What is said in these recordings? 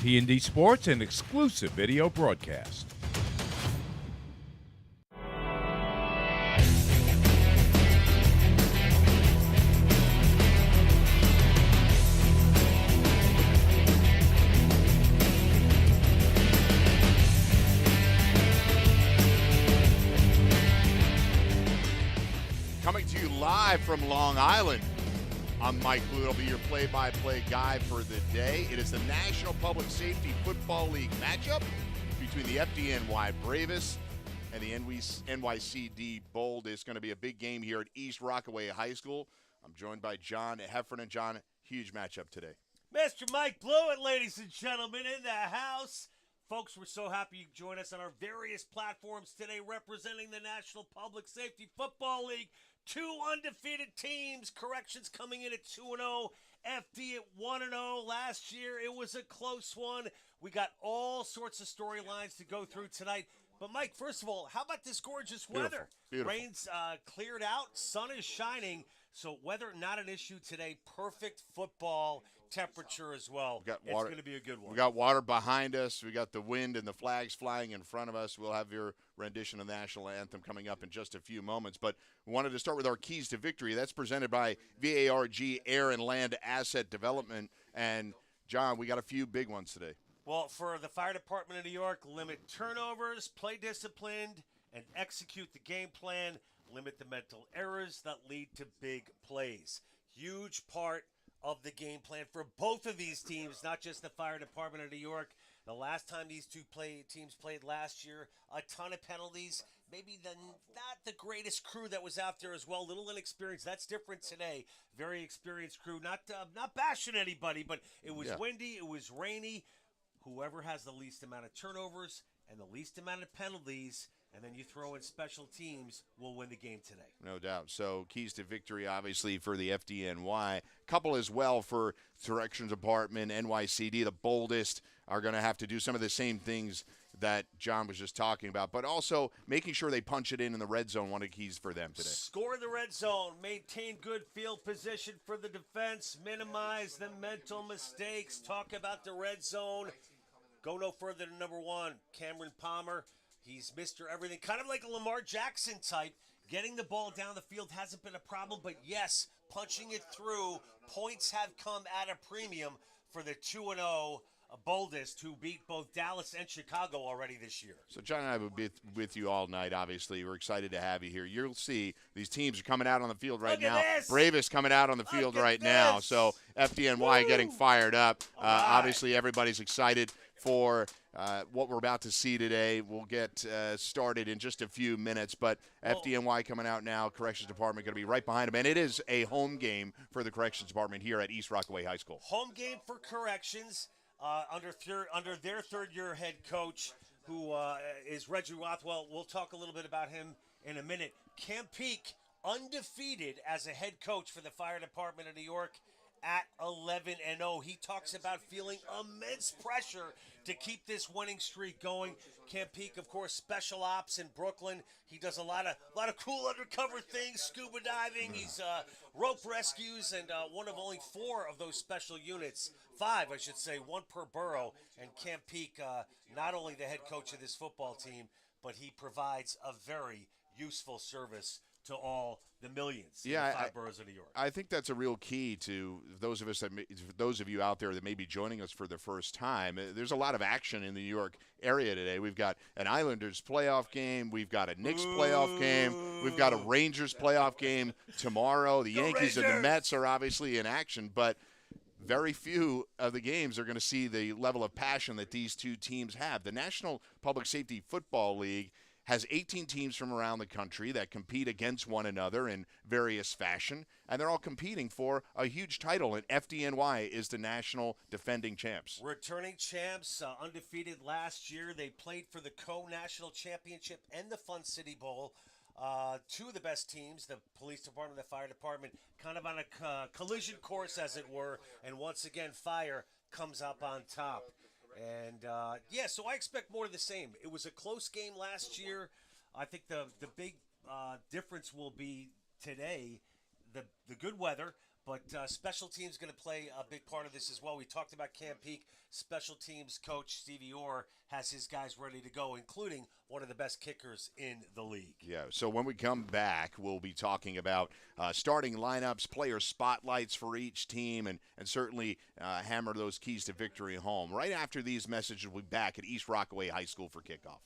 T&D Sports, an exclusive video broadcast. Coming to you live from Long Island, I'm Mike Blue. I'll be your play-by-play guy for the day. It is the National Public Safety Football League matchup between the NY Bravest and the NYCD Boldest. It's going to be a big game here at East Rockaway High School. I'm joined by John Heffernan. John, huge matchup today. Mr. Mike Blewett, ladies and gentlemen, in the house. Folks, we're so happy you could join us on our various platforms today representing the National Public Safety Football League. Two undefeated teams. Corrections coming in at 2-0. FD at 1-0. Last year, it was a close one. We got all sorts of storylines to go through tonight. But, Mike, first of all, how about this gorgeous weather? Beautiful. Rain's cleared out. Sun is shining. So weather not an issue today. Perfect football temperature as well. It's going to be a good one. We got water behind us. We got the wind and the flags flying in front of us. We'll have your rendition of the national anthem coming up in just a few moments. But we wanted to start with our keys to victory. That's presented by VARG Air and Land Asset Development. And, John, we got a few big ones today. Well, for the Fire Department of New York, limit turnovers, play disciplined, and execute the game plan. Limit the mental errors that lead to big plays. Huge part of the game plan for both of these teams, not just the Fire Department of New York. The last time these two teams played last year, a ton of penalties. Maybe not the greatest crew that was out there as well. Little inexperienced. That's different today. Very experienced crew. Not bashing anybody, but it was windy. It was rainy. Whoever has the least amount of turnovers and the least amount of penalties, and then you throw in special teams, will win the game today. No doubt. So keys to victory, obviously, for the FDNY. Couple as well for Corrections Department, NYCD, the Boldest, are going to have to do some of the same things that John was just talking about, but also making sure they punch it in the red zone, one of the keys for them today. Score in the red zone, maintain good field position for the defense, minimize the mental mistakes, talk about the red zone. Go no further than number one, Cameron Palmer. He's Mr. Everything, kind of like a Lamar Jackson type. Getting the ball down the field hasn't been a problem, but yes, punching it through. Points have come at a premium for the 2-0 Boldest, who beat both Dallas and Chicago already this year. So John and I will be with you all night, obviously. We're excited to have you here. You'll see these teams are coming out on the field right now. Bravest coming out on the field right now. So FDNY getting fired up. Obviously, everybody's excited for what we're about to see today. We'll get started in just a few minutes, but FDNY coming out now. Corrections Department going to be right behind them, and it is a home game for the Corrections Department here at East Rockaway High School. Home game for Corrections under their third-year head coach, who is Reggie Rothwell. We'll talk a little bit about him in a minute. Cam Peake, undefeated as a head coach for the Fire Department of New York, at 11-0. He talks about feeling immense pressure to keep this winning streak going. Cam Peake, of course, special ops in Brooklyn. He does a lot of cool undercover things, scuba diving. He's rope rescues, and one of only 4 of those special units. 5, I should say, 1 per borough. And Cam Peake, not only the head coach of this football team, but he provides a very useful service to all the millions in the 5 boroughs of New York. I think that's a real key to those of you out there that may be joining us for the first time. There's a lot of action in the New York area today. We've got an Islanders playoff game. We've got a Knicks playoff game. We've got a Rangers playoff game tomorrow. The Yankees and the Mets are obviously in action, but very few of the games are going to see the level of passion that these two teams have. The National Public Safety Football League has 18 teams from around the country that compete against one another in various fashion, and they're all competing for a huge title, and FDNY is the national defending champs. Returning champs, undefeated last year. They played for the co-national championship and the Fun City Bowl. 2 of the best teams, the police department and the fire department, kind of on a collision course, as it were, and once again, fire comes up on top. And, so I expect more of the same. It was a close game last year. I think the big difference will be today, the good weather, But special teams going to play a big part of this as well. We talked about Camp Peak. Special teams coach Stevie Orr has his guys ready to go, including one of the best kickers in the league. Yeah, so when we come back, we'll be talking about starting lineups, player spotlights for each team, and certainly hammer those keys to victory home. Right after these messages, we'll be back at East Rockaway High School for kickoff.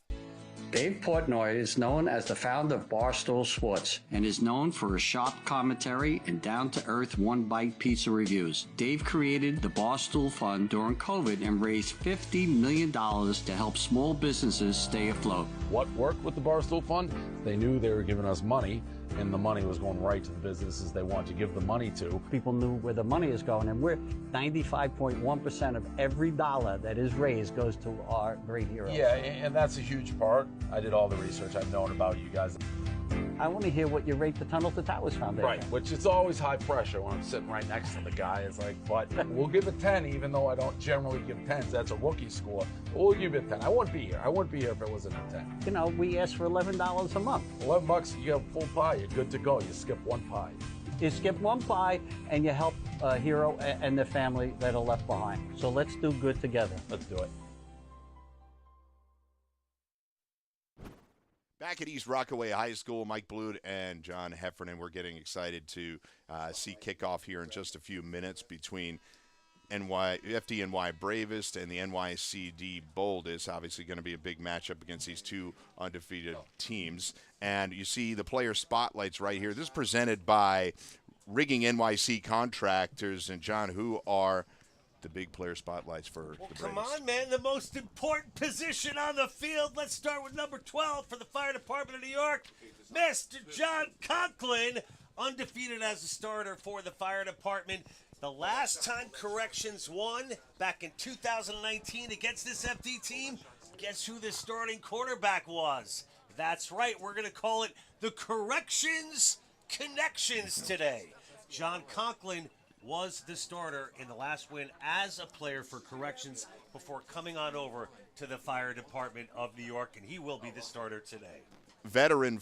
Dave Portnoy is known as the founder of Barstool Sports and is known for his sharp commentary and down-to-earth one-bite pizza reviews. Dave created the Barstool Fund during COVID and raised $50 million to help small businesses stay afloat. What worked with the Barstool Fund? They knew they were giving us money, and the money was going right to the businesses they wanted to give the money to. People knew where the money is going, and we're 95.1% of every dollar that is raised goes to our great heroes. Yeah, and that's a huge part. I did all the research. I've known about you guys. I want to hear what you rate the Tunnel to Towers Foundation. Right, which is always high pressure when I'm sitting right next to the guy. It's like, but we'll give it 10, even though I don't generally give 10s. That's a rookie score. We'll give it 10. I wouldn't be here. I wouldn't be here if it wasn't a 10. You know, we ask for $11 a month. $11, you get a full pie. You're good to go. You skip one pie. You skip one pie, and you help a hero and their family that are left behind. So let's do good together. Let's do it. Back at East Rockaway High School, Mike Blute and John Heffernan. We're getting excited to see kickoff here in just a few minutes between FDNY Bravest and the NYCD Boldest. Obviously going to be a big matchup against these two undefeated teams. And you see the player spotlights right here. This is presented by Rigging NYC Contractors. And, John, who are the big player spotlights for the Bravest? Come on, man. The most important position on the field. Let's start with number 12 for the Fire Department of New York, Mr. John Conklin, undefeated as a starter for the Fire Department. The last time Corrections won, back in 2019 against this FD team, guess who the starting quarterback was? That's right. We're going to call it the Corrections Connections today. John Conklin was the starter in the last win as a player for Corrections before coming on over to the Fire Department of New York, and he will be the starter today. Veteran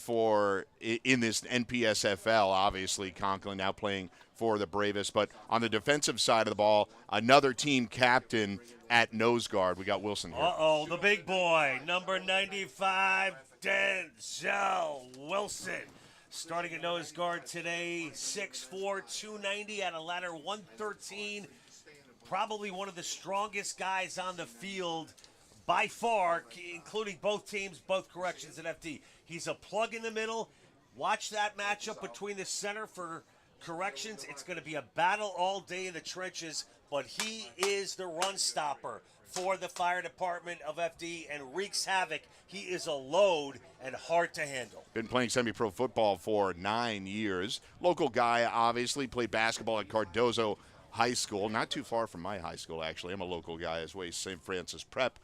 in this NPSFL, obviously, Conklin now playing for the Bravest. But on the defensive side of the ball, another team captain at nose guard. We got Wilson here. Uh-oh, the big boy, number 95, Denzel Wilson. Starting at nose guard today, 6'4", 290 at a ladder 113. Probably one of the strongest guys on the field by far, including both teams, both Corrections and FD. He's a plug in the middle. Watch that matchup between the center for Corrections. It's going to be a battle all day in the trenches, but he is the run stopper for the Fire Department of FD and wreaks havoc. He is a load and hard to handle. Been playing semi-pro football for 9 years. Local guy, obviously, played basketball at Cardozo High School. Not too far from my high school, actually. I'm a local guy as well. St. Francis Prep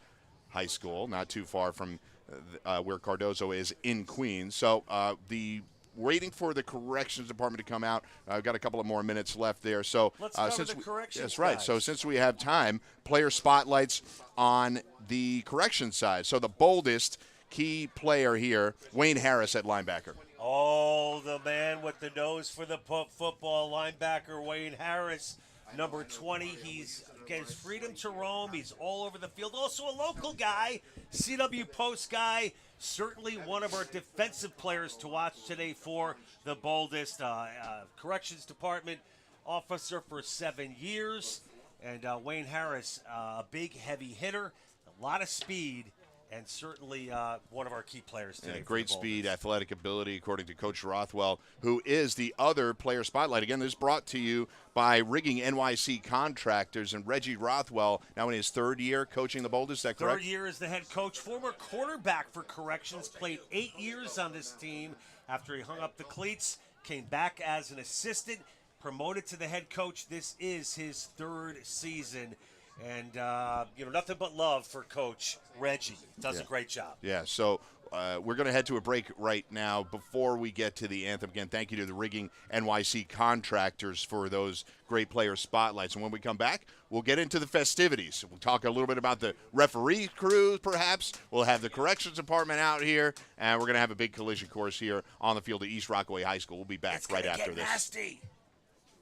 High School, not too far from where Cardozo is in Queens. So waiting for the Corrections Department to come out. I've got a couple of more minutes left there. So let's cover the Corrections. That's right. Guys. So since we have time, player spotlights on the Corrections side. So the boldest key player here, Wayne Harris at linebacker. Oh, the man with the nose for the football, linebacker Wayne Harris, number 20. He's gets freedom to roam. He's all over the field. Also a local guy, CW Post guy. Certainly one of our defensive players to watch today for the Boldest. Corrections Department officer for 7 years. And Wayne Harris, a big, heavy hitter, a lot of speed, and certainly one of our key players today. Yeah, great speed, athletic ability, according to Coach Rothwell, who is the other player spotlight. Again, this is brought to you by Rigging NYC Contractors, and Reggie Rothwell, now in his third year coaching the Boldest. Is that correct? Third year as the head coach. Former quarterback for Corrections, played 8 years on this team after he hung up the cleats, came back as an assistant, promoted to the head coach. This is his third season. And, nothing but love for Coach Reggie. Does a great job. Yeah, so we're going to head to a break right now before we get to the anthem. Again, thank you to the Rigging NYC Contractors for those great player spotlights. And when we come back, we'll get into the festivities. We'll talk a little bit about the referee crew, perhaps. We'll have the Corrections Department out here, and we're going to have a big collision course here on the field at East Rockaway High School. We'll be back right after this. Nasty.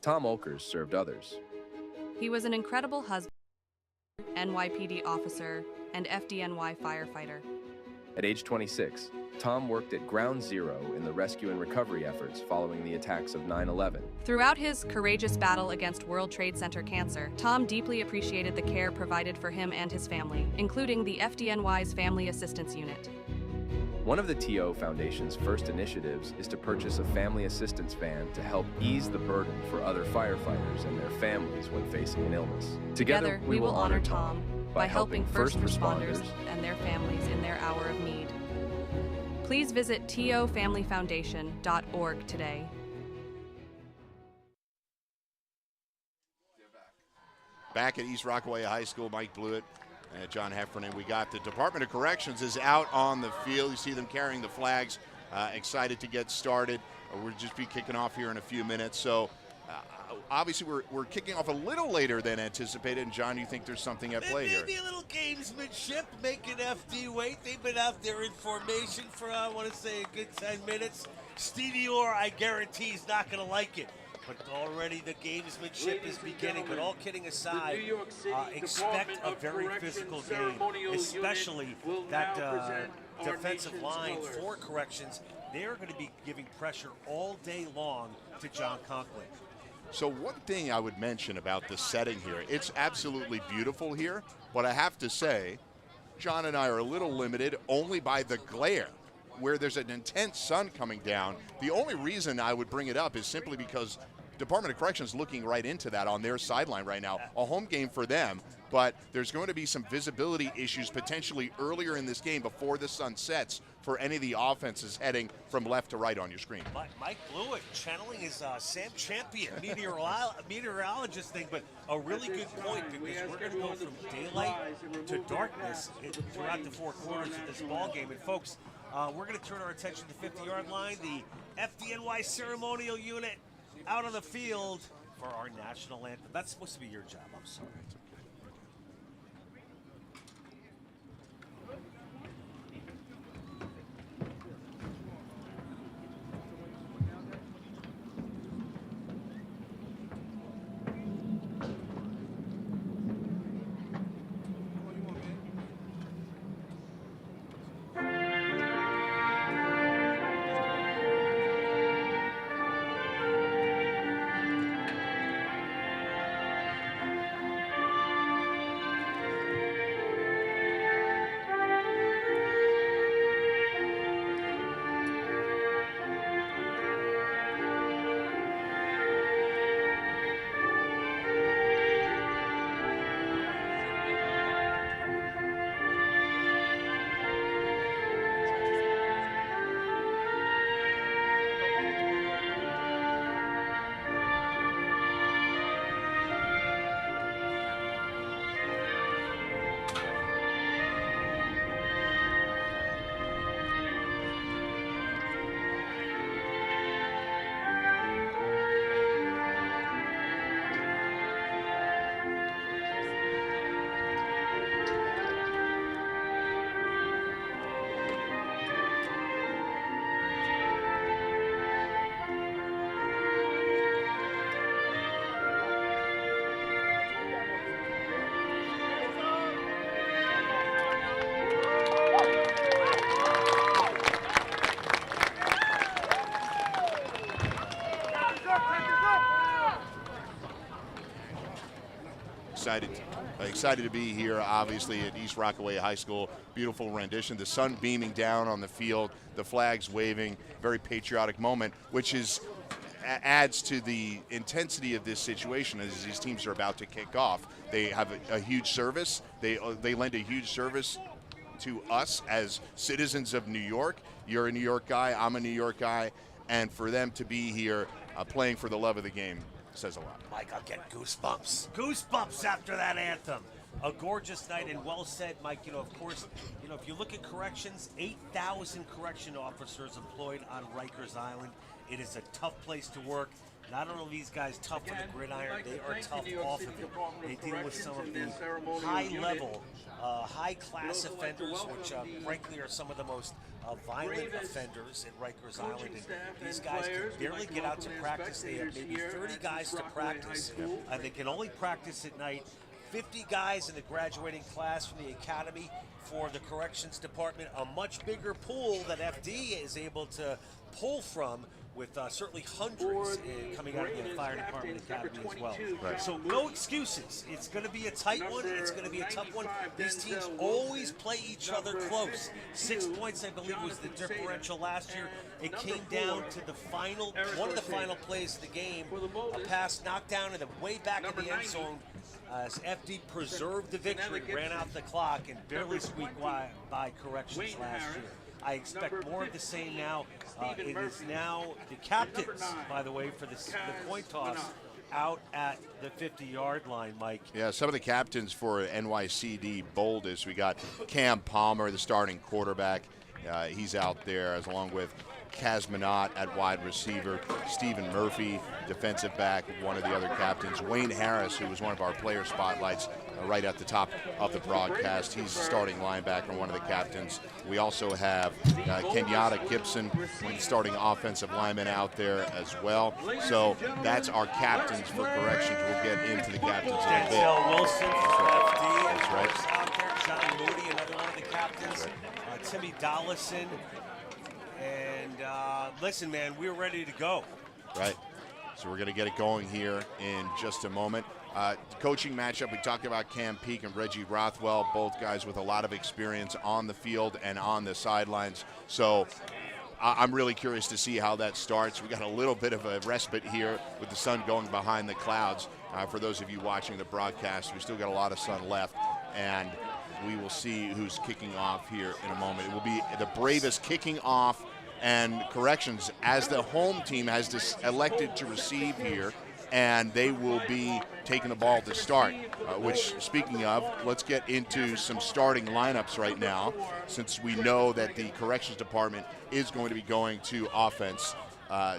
Tom Olkers served others. He was an incredible husband, NYPD officer, and FDNY firefighter. At age 26, Tom worked at Ground Zero in the rescue and recovery efforts following the attacks of 9/11. Throughout his courageous battle against World Trade Center cancer, Tom deeply appreciated the care provided for him and his family, including the FDNY's Family Assistance Unit. One of the TO Foundation's first initiatives is to purchase a family assistance van to help ease the burden for other firefighters and their families when facing an illness. Together, we will honor Tom by helping first responders and their families in their hour of need. Please visit tofamilyfoundation.org today. Back at East Rockaway High School, Mike Blewett and John Heffernan. We got the Department of Corrections is out on the field. You see them carrying the flags, excited to get started. We'll just be kicking off here in a few minutes. So obviously we're kicking off a little later than anticipated. And John, you think there's something at play here? Maybe a little gamesmanship, making FD wait. They've been out there in formation for, I want to say, a good 10 minutes. Stevie Orr, I guarantee, is not going to like it. But already the gamesmanship is beginning. But all kidding aside, expect a very physical game, especially that defensive line for Corrections. They're going to be giving pressure all day long to John Conklin. So one thing I would mention about the setting here, it's absolutely beautiful here, but I have to say, John and I are a little limited only by the glare, where there's an intense sun coming down. The only reason I would bring it up is simply because Department of Corrections looking right into that on their sideline right now. A home game for them, but there's going to be some visibility issues potentially earlier in this game before the sun sets for any of the offenses heading from left to right on your screen. Mike Blewett channeling his Sam Champion meteorologist thing, but a really good point, because we're going to go from daylight to darkness throughout the four quarters of this ball game. And folks, we're going to turn our attention to the 50-yard line. The FDNY ceremonial unit out on the field for our national anthem. That's supposed to be your job. I'm sorry. Excited to be here, obviously, at East Rockaway High School. Beautiful rendition. The sun beaming down on the field, the flags waving, very patriotic moment, which adds to the intensity of this situation as these teams are about to kick off. They have a huge service. They lend a huge service to us as citizens of New York. You're a New York guy, I'm a New York guy, and for them to be here playing for the love of the game says a lot. Mike, I'll get goosebumps. Goosebumps after that anthem. A gorgeous night, and well said, Mike. Of course, if you look at corrections, 8,000 correction officers employed on Rikers Island. It is a tough place to work. Not only are these guys tough on the gridiron, they are tough off of it. They deal with some of the high-level, high-class offenders, which frankly are some of the most violent offenders at Rikers Island. And these guys can barely get out to practice. They have maybe 30 guys to practice. They can only practice at night. 50 guys in the graduating class from the academy for the corrections department. A much bigger pool that FD is able to pull from, with certainly hundreds coming out of the fire department academy as well. Right. So no excuses. It's going to be a tight one. It's going to be a tough one. These teams always play each other close. 6 points, I believe, was the differential last year. It came down to the final, one of the final plays of the game, a pass knocked down in the way back of the end zone. As FD preserved the victory, ran out the clock, and barely squeaked by corrections last year. I expect more of the same now. It is now the captains, by the way, for the coin toss out at the 50-yard line, Mike. Yeah, some of the captains for NYCD Boldest. We got Cam Palmer, the starting quarterback. He's out there, as along with Kazmanat at wide receiver, Stephen Murphy, defensive back, one of the other captains, Wayne Harris, who was one of our player spotlights right at the top of the broadcast. He's the starting linebacker, one of the captains. We also have Kenyatta Gibson, one of the starting offensive linemen out there as well. So that's our captains for corrections. We'll get into the captains in a bit. Denzel Wilson from FD. That's right. Out there. John Moody, another one of the captains. Timmy Dollison. And listen, man, we're ready to go. Right. So we're going to get it going here in just a moment. Coaching matchup, we talked about Cam Peake and Reggie Rothwell, both guys with a lot of experience on the field and on the sidelines. So I'm really curious to see how that starts. We got a little bit of a respite here with the sun going behind the clouds. For those of you watching the broadcast, we still got a lot of sun left, and we will see who's kicking off here in a moment. It will be the Bravest kicking off, and corrections as the home team has elected to receive here, and they will be taking the ball to start, which, speaking of, let's get into some starting lineups right now, since we know that the corrections department is going to be going to offense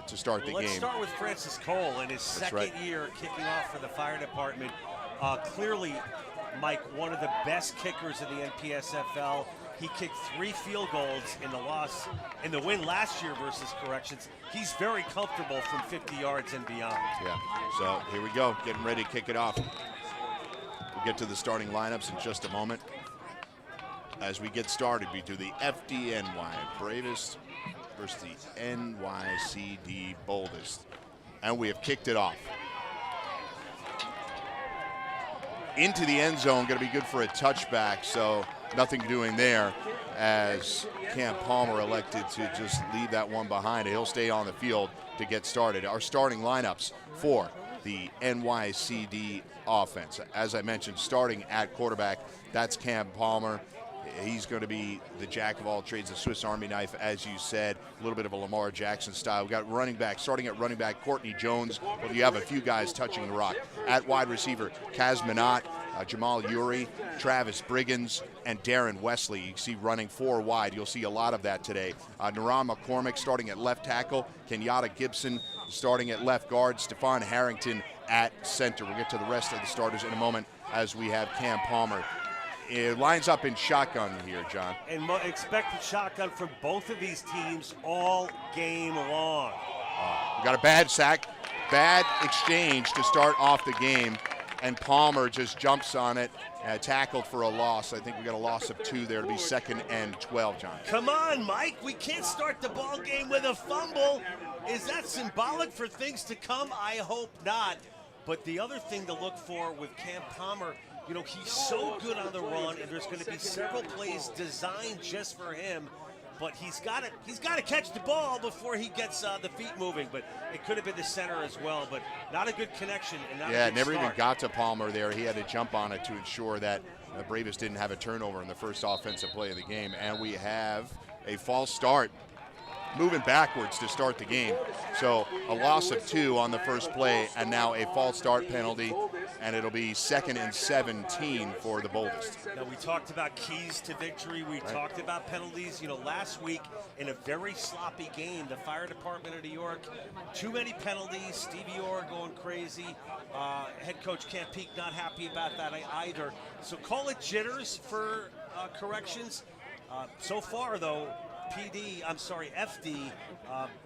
to start the game. Let's start with Francis Cole in his second year kicking off for the fire department. Clearly, Mike, one of the best kickers in the NPSFL. He kicked 3 field goals in the win last year versus corrections. He's very comfortable from 50 yards and beyond. Yeah, so here we go, getting ready to kick it off. We'll get to the starting lineups in just a moment. As we get started, we do the FDNY Bravest versus the NYCD Boldest. And we have kicked it off. Into the end zone, going to be good for a touchback, so nothing doing there, as Cam Palmer elected to just leave that one behind. He'll stay on the field to get started. Our starting lineups for the NYCD offense. As I mentioned, starting at quarterback, that's Cam Palmer. He's going to be the jack of all trades, the Swiss Army knife, as you said, a little bit of a Lamar Jackson style. We've got running back, starting at running back, Courtney Jones. Well, you have a few guys touching the rock. At wide receiver, Kazmanat, Jamal Uri, Travis Briggins, and Darren Wesley. You see running 4 wide. You'll see a lot of that today. Naran McCormick starting at left tackle, Kenyatta Gibson starting at left guard, Stephon Harrington at center. We'll get to the rest of the starters in a moment as we have Cam Palmer. It lines up in shotgun here, John. And expect a shotgun from both of these teams all game long. We got a bad sack, bad exchange to start off the game, and Palmer just jumps on it, tackled for a loss. I think we got a loss of 2 there to be 2nd and 12, John. Come on, Mike. We can't start the ball game with a fumble. Is that symbolic for things to come? I hope not. But the other thing to look for with Cam Palmer, you know, he's so good on the run, and there's going to be several plays designed just for him. But he's got to catch the ball before he gets the feet moving. But it could have been the center as well. But not a good connection. And not a good never start. even got to Palmer there. He had to jump on it to ensure that the Bravest didn't have a turnover in the first offensive play of the game. And we have a false start. moving backwards to start the game. So a loss of 2 on the first play, and now a false start penalty, and it'll be 2nd and 17 for the Boldest. Now, we talked about keys to victory. We talked about penalties. You know, last week in a very sloppy game, the fire department of New York, too many penalties. Stevie Orr going crazy. Head coach Camp Peak not happy about that either. So call it jitters for corrections. So far, though, FD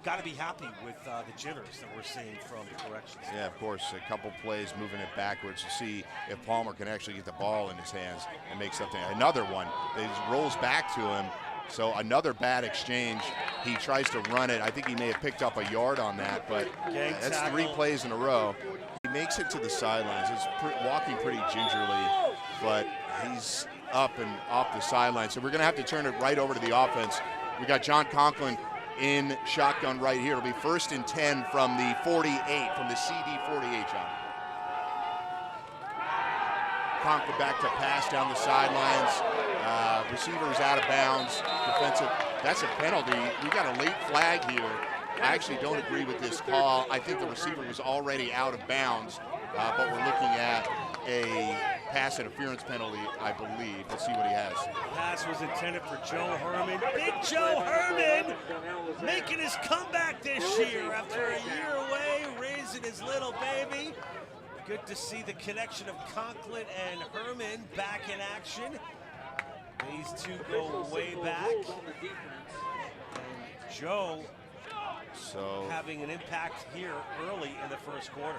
got to be happy with the jitters that we're seeing from the corrections. Yeah, of course, a couple plays moving it backwards to see if Palmer can actually get the ball in his hands and make something. Another one that rolls back to him. So another bad exchange. He tries to run it. I think he may have picked up a yard on that, but that's 3 plays in a row. He makes it to the sidelines. He's walking pretty gingerly, but he's up and off the sideline. So we're going to have to turn it right over to the offense. We got John Conklin in shotgun right here. It'll be 1st and 10 from the 48, from the CD 48, John. Conklin back to pass down the sidelines. Receiver is out of bounds. Defensive, that's a penalty. We got a late flag here. I actually don't agree with this call. I think the receiver was already out of bounds, but we're looking at a pass interference penalty, I believe. Let's see what he has. Pass was intended for Joe Herman. Big Joe Herman making his comeback this year after a year away, raising his little baby. Good to see the connection of Conklin and Herman back in action. These two go way back. And Joe having an impact here early in the first quarter.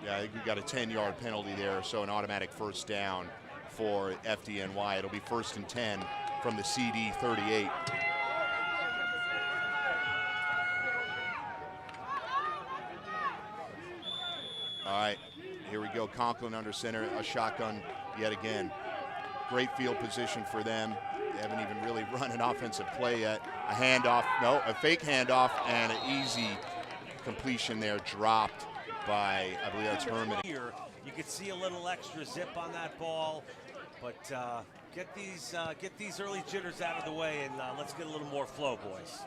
Yeah, I think we got a 10-yard penalty there, so an automatic 1st down for FDNY. It'll be 1st and 10 from the CD 38. All right, here we go. Conklin under center, a shotgun yet again. Great field position for them. They haven't even really run an offensive play yet. A handoff, no, a fake handoff and an easy completion there, dropped by, I believe that's Herman. Here, you could see a little extra zip on that ball, but get these early jitters out of the way, and let's get a little more flow, boys.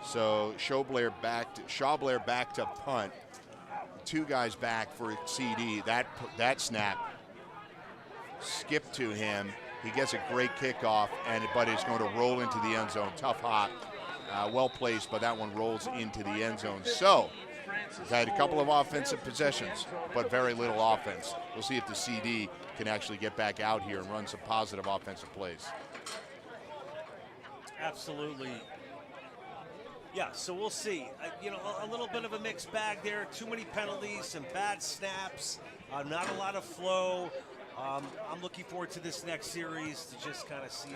So Shawblair back to punt. 2 guys back for CD. That snap skipped to him. He gets a great kickoff, but it's going to roll into the end zone. Tough hop, well placed, but that one rolls into the end zone. So we've had a couple of offensive possessions, but very little offense. We'll see if the CD can actually get back out here and run some positive offensive plays. Absolutely. Yeah, so we'll see. You know, a little bit of a mixed bag there. Too many penalties, some bad snaps, not a lot of flow. I'm looking forward to this next series to just kind of see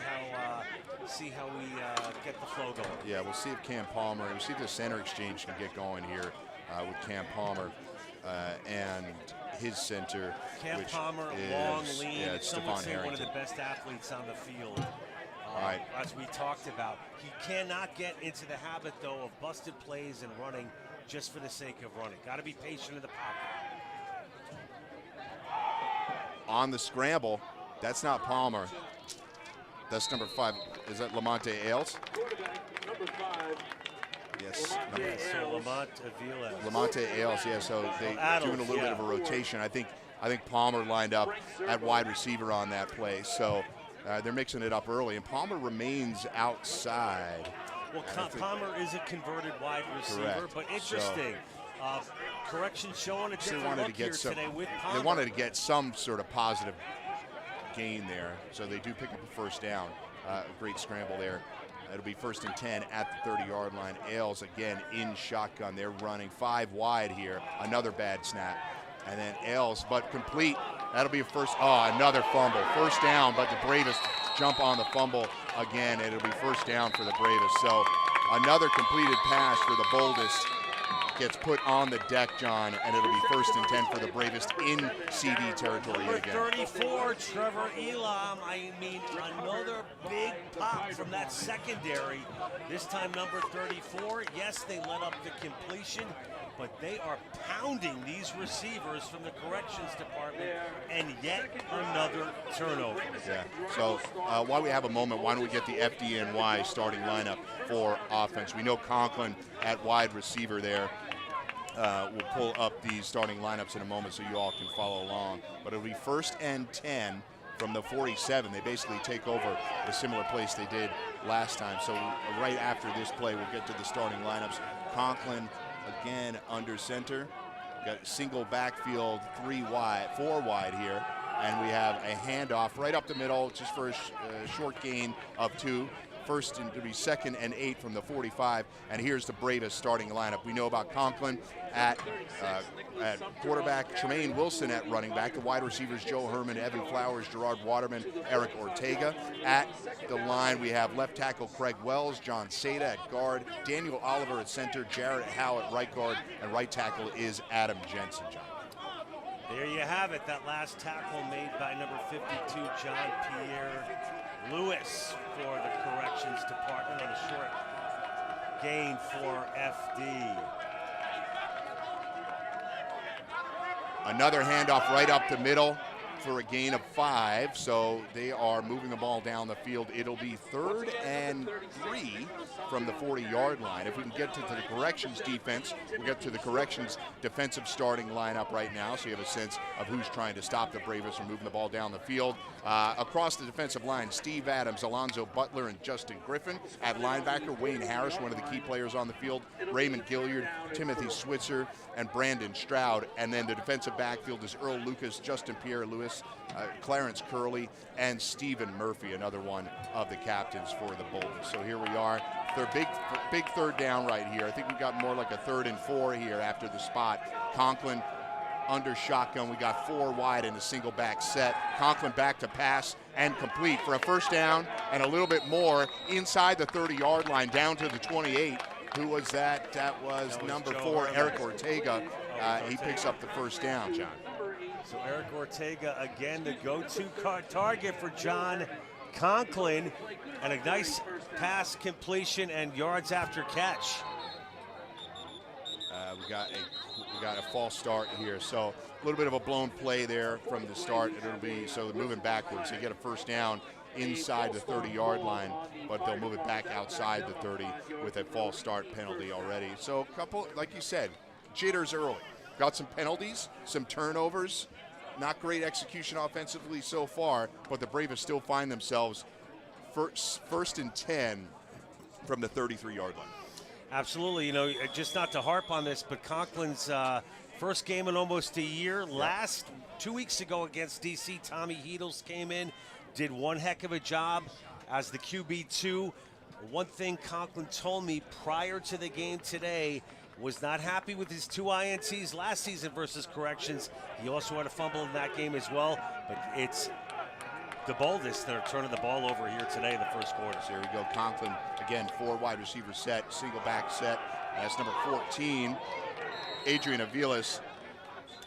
how we get the flow going. Yeah, we'll see if Cam Palmer, we'll see if the center exchange can get going here with Cam Palmer and his center. Cam Palmer, long, lean, some would say one of the best athletes on the field. Right. As we talked about, he cannot get into the habit, though, of busted plays and running just for the sake of running. Got to be patient in the pocket. On the scramble, that's not Palmer. That's number 5. Is that Lamonte Ailes? Yes. So Lamont Aviles. Lamonte Ailes, yeah. So they're doing a little bit of a rotation. I think Palmer lined up at wide receiver on that play. So they're mixing it up early, and Palmer remains outside. Well, Palmer is a converted wide receiver, correct. But interesting. Correction showing a different look here today with Palmer. They wanted to get some sort of positive gain there, so they do pick up a 1st down. A great scramble there. It'll be 1st and 10 at the 30-yard line. Ailes again in shotgun. They're running 5 wide here. Another bad snap. And then Ailes, but complete. That'll be another fumble. 1st down, but the Bravest jump on the fumble again. It'll be 1st down for the Bravest. So another completed pass for the Boldest gets put on the deck, John, and it'll be 1st and 10 for the Bravest in CD territory number again. 34, Trevor Elam. I mean, another big pop from that secondary. This time number 34. Yes, they let up the completion. but they are pounding these receivers from the corrections department, and yet another turnover. Yeah. So while we have a moment, why don't we get the FDNY starting lineup for offense? We know Conklin at wide receiver there. We'll pull up the starting lineups in a moment so you all can follow along. But it'll be 1st and 10 from the 47. They basically take over the similar place they did last time. So right after this play, we'll get to the starting lineups. Conklin again under center. Got single backfield, 4 wide here. And we have a handoff right up the middle just for a short gain of 2. First and to be 2nd and 8 from the 45, and here's the Bravest starting lineup. We know about Conklin at quarterback, Tremaine Wilson at running back, the wide receivers Joe Herman, Evan Flowers, Gerard Waterman, Eric Ortega. At the line we have left tackle Craig Wells, John Seda at guard, Daniel Oliver at center, Jarrett Howe at right guard, and right tackle is Adam Jensen, John. There you have it, that last tackle made by number 52, John Pierre Lewis for the corrections department on a short gain for FD. Another handoff right up the middle for a gain of 5, so they are moving the ball down the field. It'll be 3rd and 3 from the 40-yard line. If we can get to the corrections defense, we'll get to the corrections defensive starting lineup right now, so you have a sense of who's trying to stop the Bravest from moving the ball down the field. Across the defensive line, Steve Adams, Alonzo Butler, and Justin Griffin. At linebacker, Wayne Harris, one of the key players on the field, Raymond Gilliard, Timothy Switzer, and Brandon Stroud. And then the defensive backfield is Earl Lucas, Justin Pierre Lewis, Clarence Curley, and Stephen Murphy, another one of the captains for the Boldest. So here we are. They're big 3rd down right here. I think we got more like a 3rd and 4 here after the spot. Conklin under shotgun. We got 4 wide in a single back set. Conklin back to pass and complete for a 1st down and a little bit more inside the 30-yard line down to the 28. Who was that? That was number 4, Eric Ortega. He picks up the 1st down, John. So Eric Ortega again the go-to target for John Conklin, and a nice pass completion and yards after catch. We got a false start here, so a little bit of a blown play there from the start. It'll be so moving backwards. So you get a 1st down inside the 30-yard line, but they'll move it back outside the 30 with a false start penalty already. So a couple, like you said, jitters early. Got some penalties, some turnovers. Not great execution offensively so far, but the Bravest still find themselves 1st and 10 from the 33-yard line. Absolutely. You know, just not to harp on this, but Conklin's first game in almost a year. Last 2 weeks ago against DC, Tommy Heedles came in, did one heck of a job as the QB2. One thing Conklin told me prior to the game today, was not happy with his 2 INTs last season versus corrections. He also had a fumble in that game as well, but it's the Boldest that are turning the ball over here today in the first quarter. So here we go, Conklin, again, 4 wide receiver set, single back set. That's number 14, Adrian Aviles,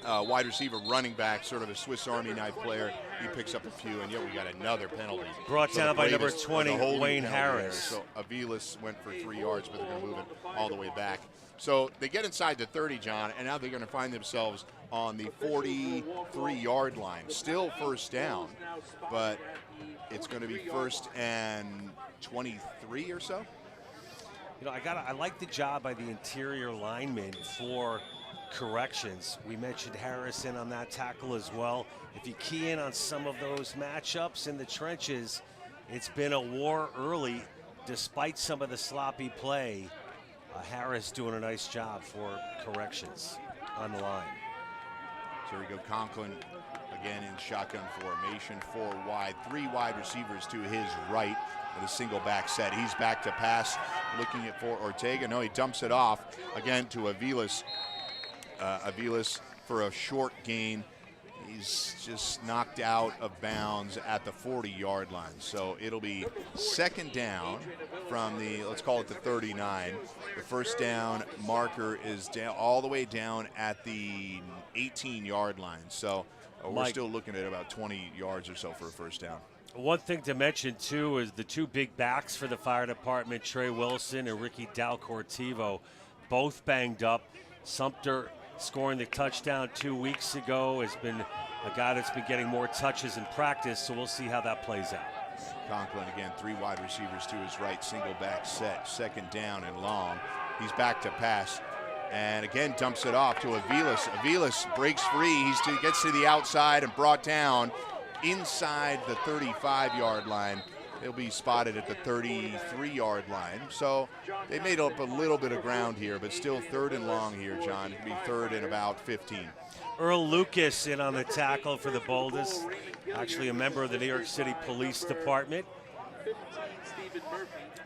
wide receiver running back, sort of a Swiss Army knife player. He picks up a few, and yet we got another penalty. Brought down by number 20, Wayne Harris. So Aviles went for 3 yards, but they're going to move it all the way back. So they get inside the 30, John, and now they're going to find themselves on the 43-yard line. Still 1st down, but it's going to be 1st and 23 or so. You know, I like the job by the interior linemen for corrections. We mentioned Harrison on that tackle as well. If you key in on some of those matchups in the trenches, it's been a war early despite some of the sloppy play. Harris doing a nice job for corrections on the line. So here we go, Conklin again in shotgun formation, 4 wide, 3 wide receivers to his right with a single back set. He's back to pass, looking at for Ortega. No, he dumps it off again to Aviles. Aviles for a short gain. He's just knocked out of bounds at the 40-yard line. So it'll be 2nd down from the, let's call it the 39. The 1st down marker is down all the way down at the 18-yard line. So we're still looking at about 20 yards or so for a 1st down. One thing to mention, too, is the 2 big backs for the fire department, Trey Wilson and Ricky Dalcortivo, both banged up. Sumter scoring the touchdown 2 weeks ago has been a guy that's been getting more touches in practice, so we'll see how that plays out. Conklin again, 3 wide receivers to his right, single back set, second down and long. He's back to pass, and again dumps it off to Aviles. Aviles breaks free. He gets to the outside and brought down inside the 35-yard line. He'll be spotted at the 33-yard line. So they made up a little bit of ground here, but still third and long here, John. It'll be third and about 15. Earl Lucas in on the tackle for the Boldest, actually a member of the New York City Police Department.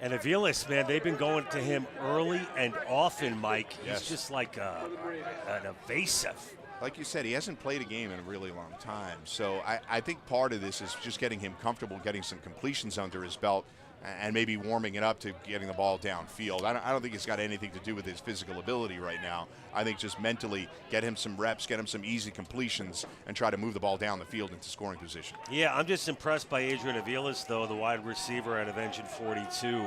And Aviles, man, they've been going to him early and often, Mike. He's just like an evasive. Like you said, he hasn't played a game in a really long time. So I think part of this is just getting him comfortable, getting some completions under his belt, and maybe warming it up to getting the ball downfield. I don't think it's got anything to do with his physical ability right now. I think just mentally get him some reps, get him some easy completions, and try to move the ball down the field into scoring position. Yeah, I'm just impressed by Adrian Aviles, though, the wide receiver out of Engine 42.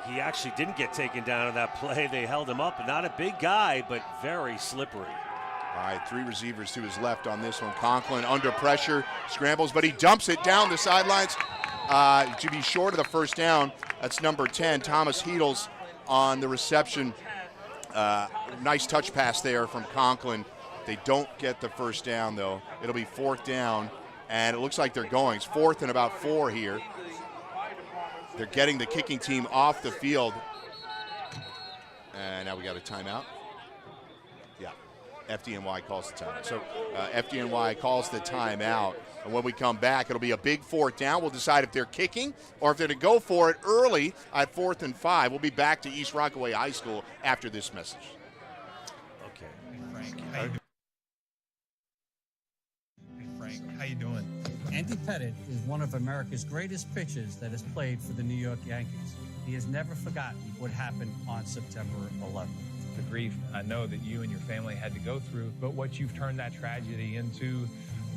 He actually didn't get taken down in that play. They held him up. Not a big guy, but very slippery. All right, 3 receivers to his left on this one. Conklin under pressure, scrambles, but he dumps it down the sidelines to be short of the first down. That's number 10, Thomas Heedles, on the reception. Nice touch pass there from Conklin. They don't get the first down, though. It'll be 4th down, and it looks like they're going. It's 4th and about 4 here. They're getting the kicking team off the field. And now we got a timeout. Yeah, FDNY calls the timeout. So FDNY calls the timeout. And when we come back, it'll be a big 4th down. We'll decide if they're kicking or if they're to go for it early at 4th and 5. We'll be back to East Rockaway High School after this message. Okay. Frank, how you doing? Andy Pettit is one of America's greatest pitchers that has played for the New York Yankees. He has never forgotten what happened on September 11th. The grief I know that you and your family had to go through, but what you've turned that tragedy into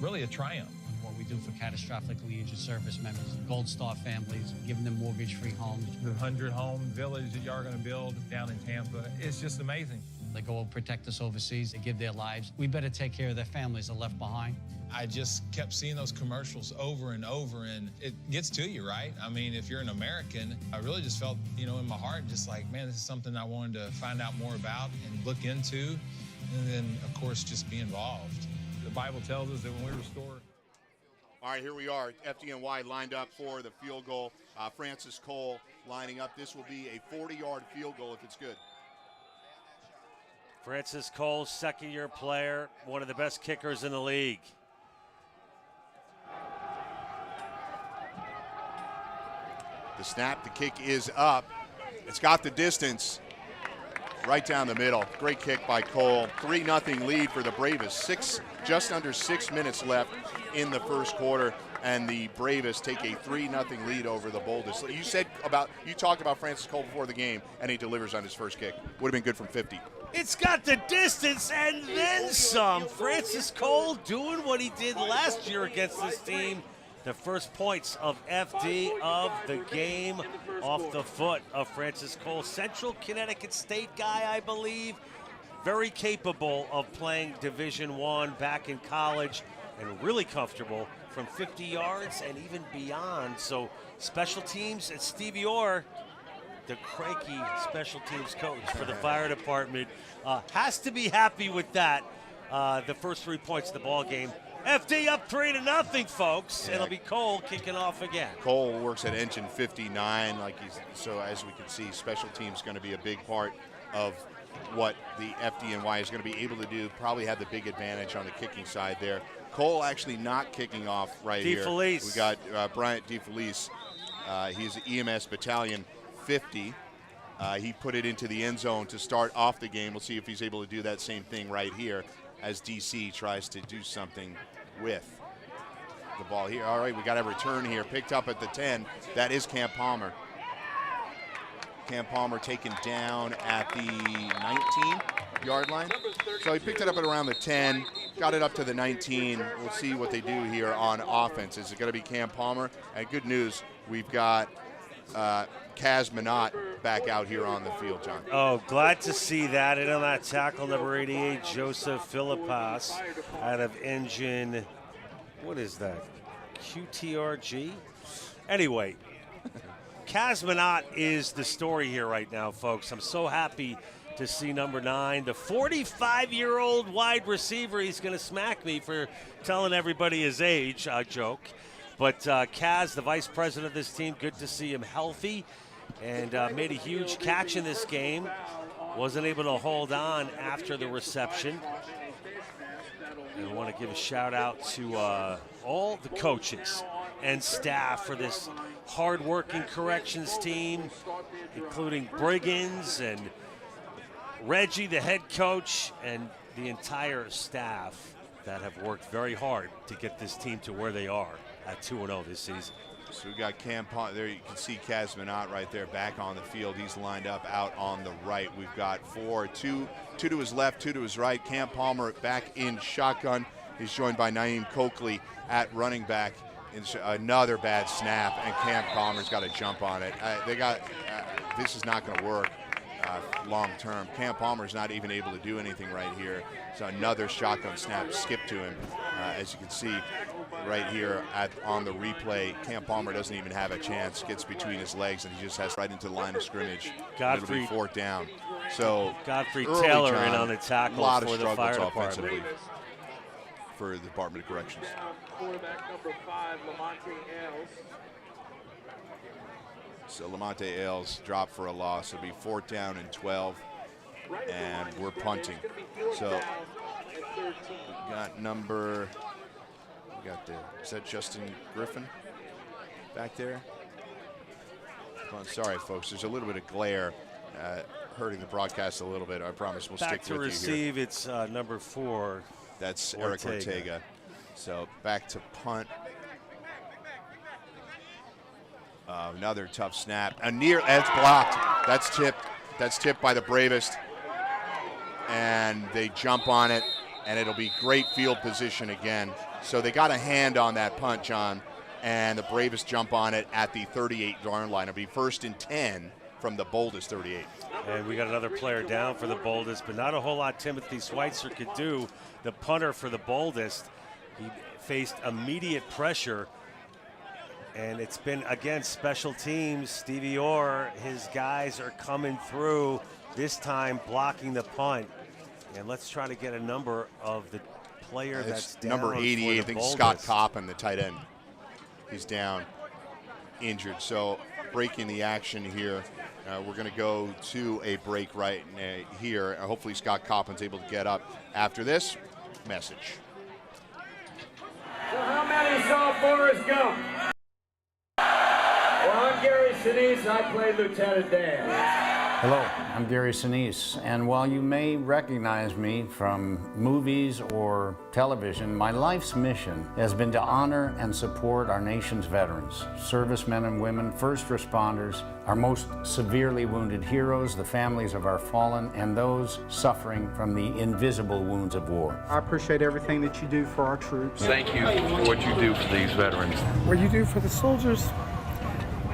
really a triumph. What we do for catastrophically injured service members, Gold Star families, giving them mortgage-free homes. The 100-home village that y'all are going to build down in Tampa, it's just amazing. They go and protect us overseas. They give their lives. We better take care of their families that are left behind. I just kept seeing those commercials over and over, and it gets to you, right? I mean, if you're an American, I really just felt, in my heart, just like, man, this is something I wanted to find out more about and look into, and then, of course, just be involved. The Bible tells us that when we restore... All right, here we are. FDNY lined up for the field goal. Francis Cole lining up. This will be a 40-yard field goal if it's good. Francis Cole, second-year player, one of the best kickers in the league. The snap, the kick is up. It's got the distance right down the middle. Great kick by Cole. 3-0 lead for the Bravest. Just under 6 minutes left in the first quarter, and the Bravest take a 3-0 lead over the Boldest. You talked about Francis Cole before the game, and he delivers on his first kick. Would have been good from 50. It's got the distance and then some. Francis Cole doing what he did last year against this team. The first points of FD of the game off the foot of Francis Cole. Central Connecticut State guy, I believe. Very capable of playing Division I back in college and really comfortable from 50 yards and even beyond. So special teams and Stevie Orr, the cranky special teams coach for the fire department, has to be happy with that. The first 3 points of the ball game. FD up 3-0, folks. Yeah. It'll be Cole kicking off again. Cole works at engine 59, so as we can see, special teams going to be a big part of what the FDNY is going to be able to do. Probably have the big advantage on the kicking side there. Cole actually not kicking off right here. DeFelice. We got Bryant DeFelice. He's EMS Battalion 50. He put it into the end zone to start off the game. We'll see if he's able to do that same thing right here as DC tries to do something with the ball here. All right, we got a return here, picked up at the 10. That is Cam Palmer. Cam Palmer taken down at the 19-yard line. So he picked it up at around the 10, got it up to the 19. We'll see what they do here on offense. Is it going to be Cam Palmer? And good news, we've got Kaz Minot back out here on the field, John. Oh, glad to see that. And on that tackle, number 88, Joseph Philippas out of engine, what is that, QTRG? Anyway, Kazmanat is the story here right now, folks. I'm so happy to see number 9, the 45-year-old wide receiver. He's going to smack me for telling everybody his age, joke. But Kaz, the vice president of this team, good to see him healthy and made a huge catch in this game. Wasn't able to hold on after the reception. And I want to give a shout out to all the coaches and staff for this hard-working corrections team, including Briggins and Reggie, the head coach, and the entire staff that have worked very hard to get this team to where they are at 2-0 this season. So we got Cam Palmer there. You can see Kazmanat right there back on the field. He's lined up out on the right. We've got 4, 2 to his left, 2 to his right. Cam Palmer back in shotgun. He's joined by Naeem Coakley at running back. Another bad snap, and Cam Palmer's got to jump on it. This is not going to work long term. Cam Palmer's not even able to do anything right here. So another shotgun snap skipped to him. As you can see right here on the replay, Cam Palmer doesn't even have a chance. Gets between his legs, and he just has right into the line of scrimmage. It'll be 4th down. So Godfrey early, Taylor John, in on the tackle lot of for the fire struggles department. offensively for the Department of Corrections. Quarterback number 5, Lamonte Ailes. So Lamonte Ailes dropped for a loss. It'll be 4th down and 12, and we're punting. So we got is that Justin Griffin back there? Well, sorry, folks. There's a little bit of glare hurting the broadcast a little bit. I promise we'll stick with you here. Back to receive, it's number 4. That's Eric Ortega. So back to punt. Another tough snap. That's blocked. That's tipped by the Bravest. And they jump on it, and it'll be great field position again. So they got a hand on that punt, John, and the Bravest jump on it at the 38-yard line. It'll be 1st and 10 from the Boldest 38. And we got another player down for the Boldest, but not a whole lot Timothy Schweitzer could do. The punter for the Boldest, he faced immediate pressure. And it's been, again, special teams. Stevie Orr, his guys are coming through, this time blocking the punt. And let's try to get a number of the player that's down. Number 88, I think Scott Coppin, the tight end. He's down, injured. So breaking the action here. We're going to go to a break right here. Hopefully Scott Coppin's able to get up after this message. So how many saw Forrest Gump? Well, I'm Gary Sinise. I play Lieutenant Dan. Hello, I'm Gary Sinise, and while you may recognize me from movies or television, my life's mission has been to honor and support our nation's veterans, servicemen and women, first responders, our most severely wounded heroes, the families of our fallen, and those suffering from the invisible wounds of war. I appreciate everything that you do for our troops. Thank you for what you do for these veterans. What you do for the soldiers,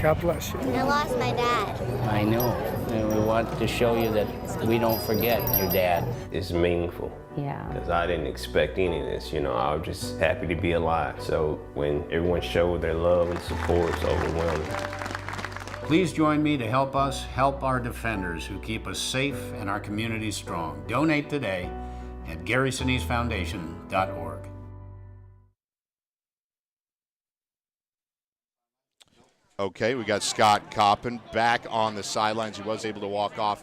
God bless you. I lost my dad. I know, and we want to show you that we don't forget your dad. It's meaningful. Yeah. Because I didn't expect any of this, I was just happy to be alive. So when everyone showed their love and support, it's overwhelming. Please join me to help us help our defenders who keep us safe and our communities strong. Donate today at GarySiniseFoundation.org. Okay, we got Scott Coppin back on the sidelines. He was able to walk off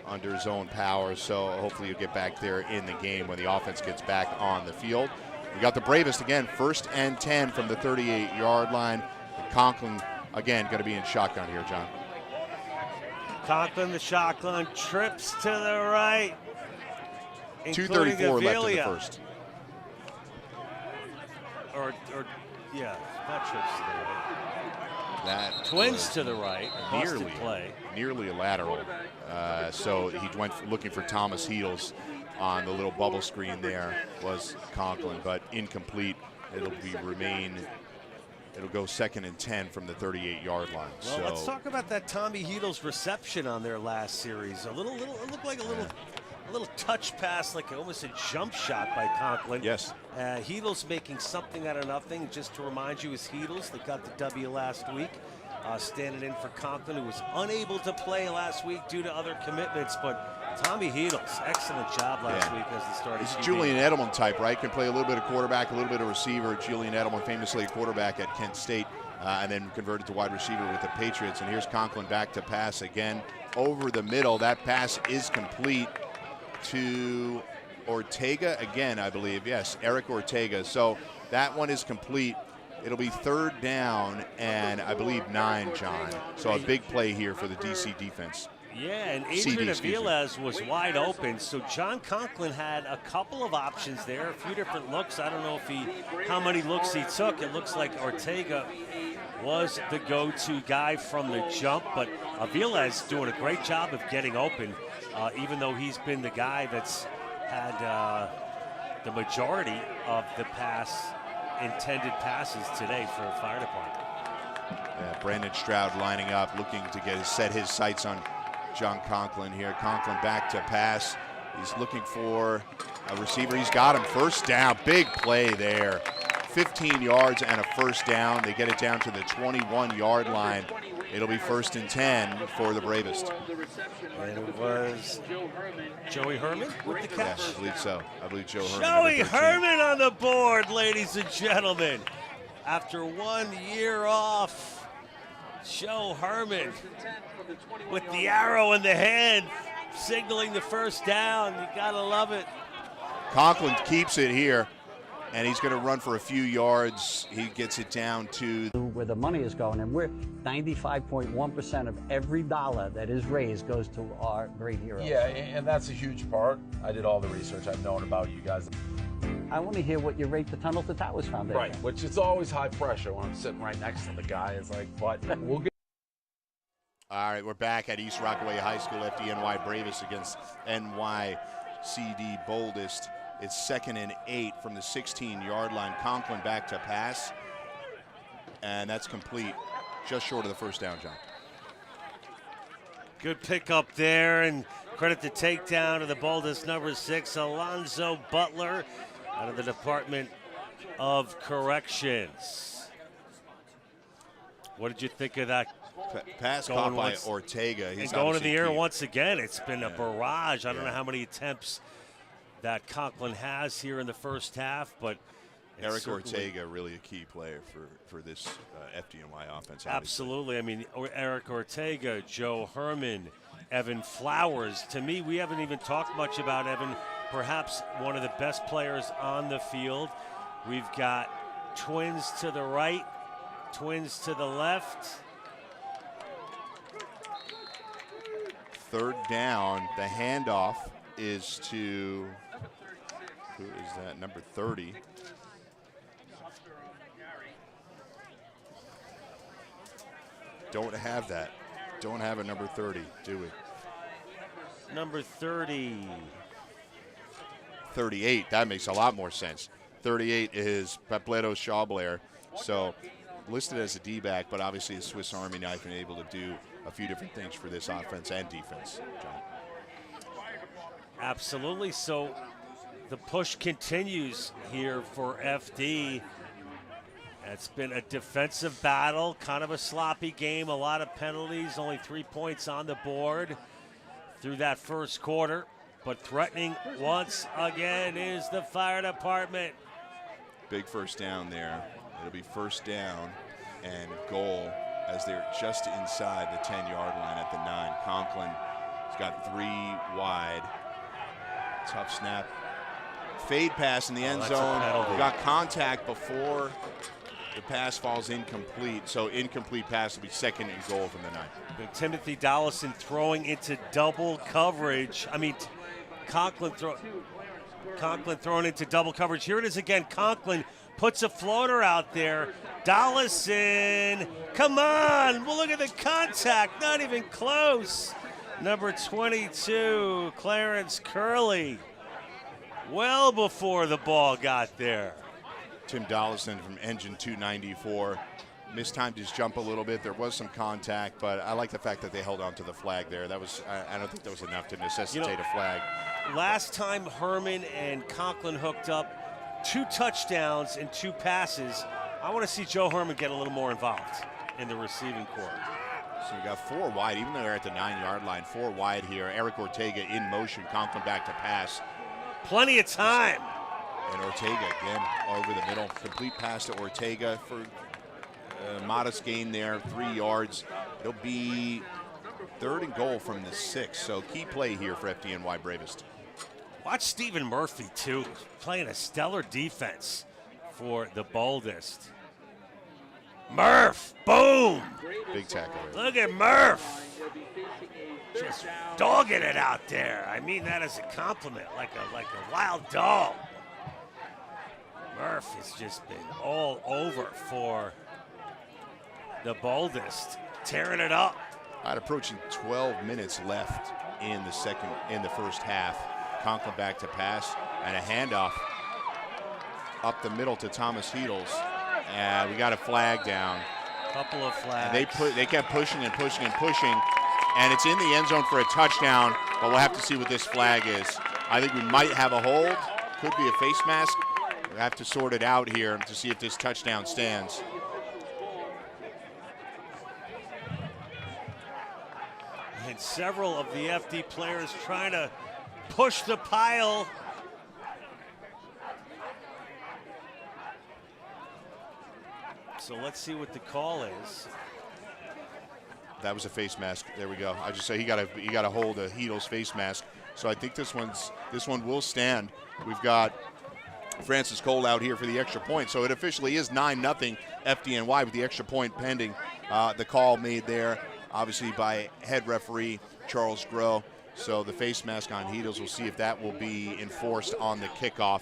under his own power, so hopefully he'll get back there in the game when the offense gets back on the field. We got the Bravest again, 1st and 10 from the 38-yard line. And Conklin, again, going to be in shotgun here, John. Conklin, the shotgun, trips to the right. 2:34 left in the first. Or yeah, not trips to the right. That Twins to the right, nearly a lateral. So he went looking for Thomas Heedles on the little bubble screen there was Conklin, but incomplete. It'll remain it'll go 2nd and 10 from the 38-yard line. Well, so let's talk about that Tommy Heedles reception on their last series. It looked like a little touch pass, like almost a jump shot by Conklin. Yes. Heedles making something out of nothing. Just to remind you, it's Heedles that got the W last week, standing in for Conklin, who was unable to play last week due to other commitments. But Tommy Heedles, excellent job last week as the starting He's a QB. Julian Edelman type, right? Can play a little bit of quarterback, a little bit of receiver. Julian Edelman, famously a quarterback at Kent State, and then converted to wide receiver with the Patriots. And here's Conklin back to pass again over the middle. That pass is complete to Ortega again, I believe. Yes, Eric Ortega. So that one is complete. It'll be 3rd down and I believe 9, John. So a big play here for the DC defense. Yeah, and Adrian Aviles was wide open, so John Conklin had a couple of options there, a few different looks. I don't know how many looks he took. It looks like Ortega was the go-to guy from the jump, but Aviles doing a great job of getting open, even though he's been the guy that's had the majority of the intended passes today for the fire department. Yeah, Brandon Stroud lining up, looking to set his sights on John Conklin here. Conklin back to pass. He's looking for a receiver. He's got him. 1st down. Big play there. 15 yards and a 1st down. They get it down to the 21-yard line. It'll be 1st and 10 for the Bravest. And it was Joey Herman with the catch? Yes, I believe so. I believe Joe Herman. Joey Herman on the board, ladies and gentlemen. After 1 year off, Joe Herman with the arrow in the hand, signaling the 1st down. You gotta love it. Conklin keeps it here, and he's going to run for a few yards. He gets it down to where the money is going, and we're 95.1% of every dollar that is raised goes to our great heroes. Yeah, and that's a huge part. I did all the research. I've known about you guys. I want to hear what you rate the Tunnel to Towers Foundation. Right, which is always high pressure when I'm sitting right next to the guy. It's like, but we'll get. All right, we're back at East Rockaway High School. FDNY Bravest against NYCD Boldest. It's 2nd and 8 from the 16-yard line. Conklin back to pass, and that's complete, just short of the 1st down, John. Good pickup there, and credit the takedown of the Boldest number 6, Alonzo Butler, out of the Department of Corrections. What did you think of that? Pass caught by Ortega. He's going to the air once again. It's been a barrage. I don't know how many attempts that Conklin has here in the 1st half, but Eric Ortega really a key player for this FDNY offense. Obviously. Absolutely. I mean, Eric Ortega, Joe Herman, Evan Flowers. To me, we haven't even talked much about Evan, perhaps one of the best players on the field. We've got twins to the right, twins to the left. 3rd down. The handoff is to, who is that, number 30. Don't have that. Don't have a number 30, do we? Number 30. 38, that makes a lot more sense. 38 is Papleto Shawblair. So listed as a D-back, but obviously a Swiss Army knife and able to do a few different things for this offense and defense, John. Absolutely. So the push continues here for FD. It's been a defensive battle, kind of a sloppy game, a lot of penalties, only 3 points on the board through that 1st quarter. But threatening once again is the fire department. Big 1st down there. It'll be 1st down and goal as they're just inside the 10-yard line at the 9. Conklin has got 3 wide. Tough snap. Fade pass in the end zone. Got contact before the pass falls incomplete. So incomplete pass will be 2nd and goal from the 9. Timothy Dollison throwing into double coverage. I mean, Conklin throwing into double coverage. Here it is again. Conklin puts a floater out there. Dollison, come on. Well, look at the contact. Not even close. Number 22, Clarence Curley. Well before the ball got there. Tim Dollison from Engine 294 mistimed his jump a little bit. There was some contact, but I like the fact that they held on to the flag there. That was, I don't think that was enough to necessitate a flag. Last time Herman and Conklin hooked up, 2 touchdowns and 2 passes. I want to see Joe Herman get a little more involved in the receiving corps. So you got 4 wide, even though they're at the 9-yard line, 4 wide here. Eric Ortega in motion, Conklin back to pass. Plenty of time. And Ortega again over the middle. Complete pass to Ortega for a modest gain there, 3 yards. It'll be 3rd and goal from the 6. So key play here for FDNY Bravest. Watch Stephen Murphy, too, playing a stellar defense for the Boldest. Murph, boom! Big tackle. Look at Murph. Just dogging it out there. I mean that as a compliment, like a wild dog. Murph has just been all over for the Boldest, tearing it up. Right, approaching 12 minutes left in the first half. Conklin back to pass and a handoff up the middle to Thomas Heedles. And we got a flag down. Couple of flags. And they kept pushing and pushing and pushing, and it's in the end zone for a touchdown, but we'll have to see what this flag is. I think we might have a hold. Could be a face mask. We'll have to sort it out here to see if this touchdown stands. And several of the FD players trying to push the pile. So let's see what the call is. That was a face mask. There we go. I just say he got a hold of Heedle's face mask. So I think this one will stand. We've got Francis Cole out here for the extra point. So it officially is 9-0 FDNY with the extra point pending. The call made there, obviously by head referee Charles Groh. So the face mask on Heedles, we'll see if that will be enforced on the kickoff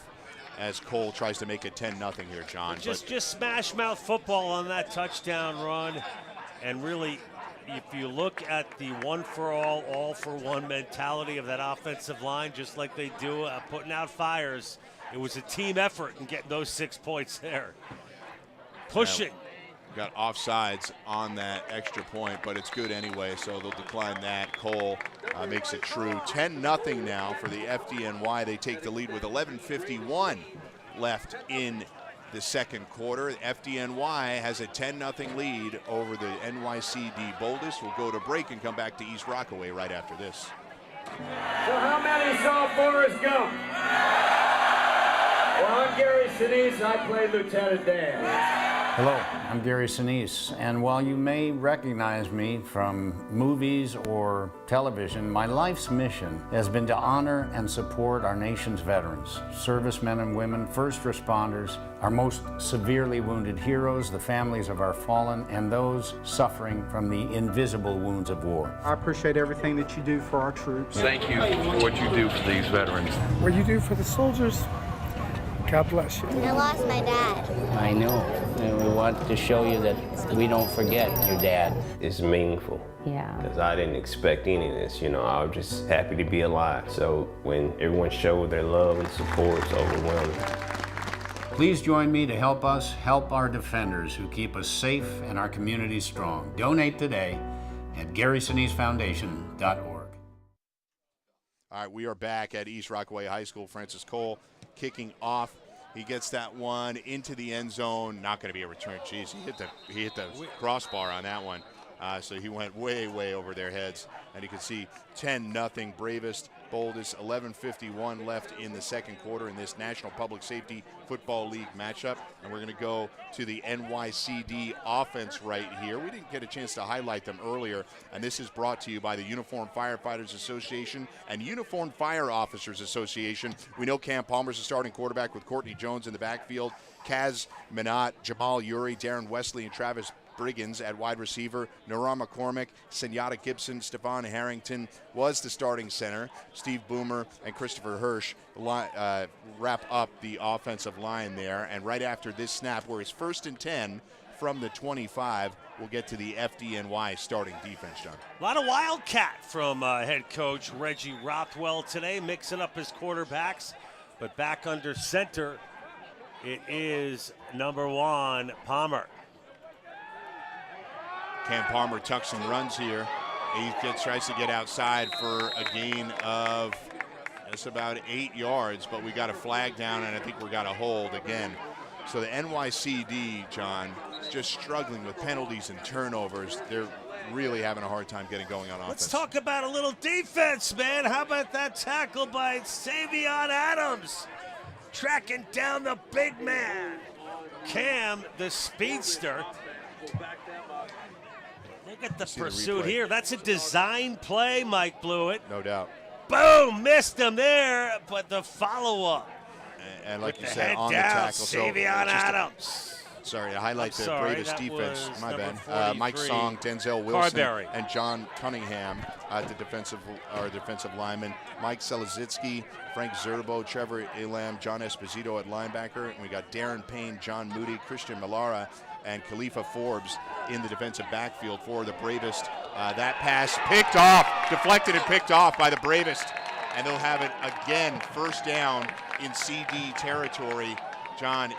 as Cole tries to make it 10-0 here, John. Just smash mouth football on that touchdown run. And really, if you look at the one for all for one mentality of that offensive line, just like they do putting out fires, it was a team effort in getting those 6 points there. Pushing. Got offsides on that extra point, but it's good anyway, so they'll decline that. Cole makes it true. 10-0 now for the FDNY. They take the lead with 11:51 left in the second quarter. FDNY has a 10-0 lead over the NYCD Boldest. We'll go to break and come back to East Rockaway right after this. So how many saw Forrest Gump? Well, I'm Gary Sinise. I play Lieutenant Dan. Hello, I'm Gary Sinise, and while you may recognize me from movies or television, my life's mission has been to honor and support our nation's veterans, servicemen and women, first responders, our most severely wounded heroes, the families of our fallen, and those suffering from the invisible wounds of war. I appreciate everything that you do for our troops. Thank you for what you do for these veterans. What you do for the soldiers, God bless you. I lost my dad. I know, and we want to show you that we don't forget your dad. It's meaningful. Yeah. Because I didn't expect any of this, I was just happy to be alive. So when everyone showed their love and support, it's overwhelming. Please join me to help us help our defenders who keep us safe and our communities strong. Donate today at GarySiniseFoundation.org. All right, we are back at East Rockaway High School. Francis Cole kicking off. He gets that one into the end zone. Not going to be a return. Jeez, he hit the crossbar on that one. So he went way, way over their heads. And you can see 10-0 Bravest Boldest. 11:51 left in the second quarter in this National Public Safety Football League matchup. And we're going to go to the NYCD offense right here. We didn't get a chance to highlight them earlier. And this is brought to you by the Uniformed Firefighters Association and Uniformed Fire Officers Association. We know Cam Palmer's the starting quarterback with Courtney Jones in the backfield. Kaz Minot, Jamal Uri, Darren Wesley, and Travis Briggins at wide receiver. Nora McCormick, Senyata Gibson, Stephon Harrington was the starting center. Steve Boomer and Christopher Hirsch wrap up the offensive line there. And right after this snap, where it's 1st and 10 from the 25, we'll get to the FDNY starting defense, John. A lot of Wildcat from head coach Reggie Rothwell today, mixing up his quarterbacks. But back under center, it is number 1, Palmer. Cam Palmer tucks and runs here. He tries to get outside for a gain of just about 8 yards, but we got a flag down, and I think we got a hold again. So the NYCD, John, is just struggling with penalties and turnovers. They're really having a hard time getting going on offense. Let's talk about a little defense, man. How about that tackle by Savion Adams? Tracking down the big man. Cam, the speedster. Look at the pursuit here. That's a design play, Mike Blewett. No doubt. Boom, missed him there, but the follow-up. And like with you the said, head on down, the tackle. Savion Adams. Sorry, to highlight the Bravest defense. My bad. 43, Mike Song, Denzel Wilson, Carberry. and John Cunningham, the defensive lineman. Mike Selazitsky, Frank Zerbo, Trevor Elam, John Esposito at linebacker. And we got Darren Payne, John Moody, Christian Malara, and Khalifa Forbes in the defensive backfield for the Bravest. That pass picked off, deflected and picked off by the Bravest. And they'll have it again, first down in CD territory. John,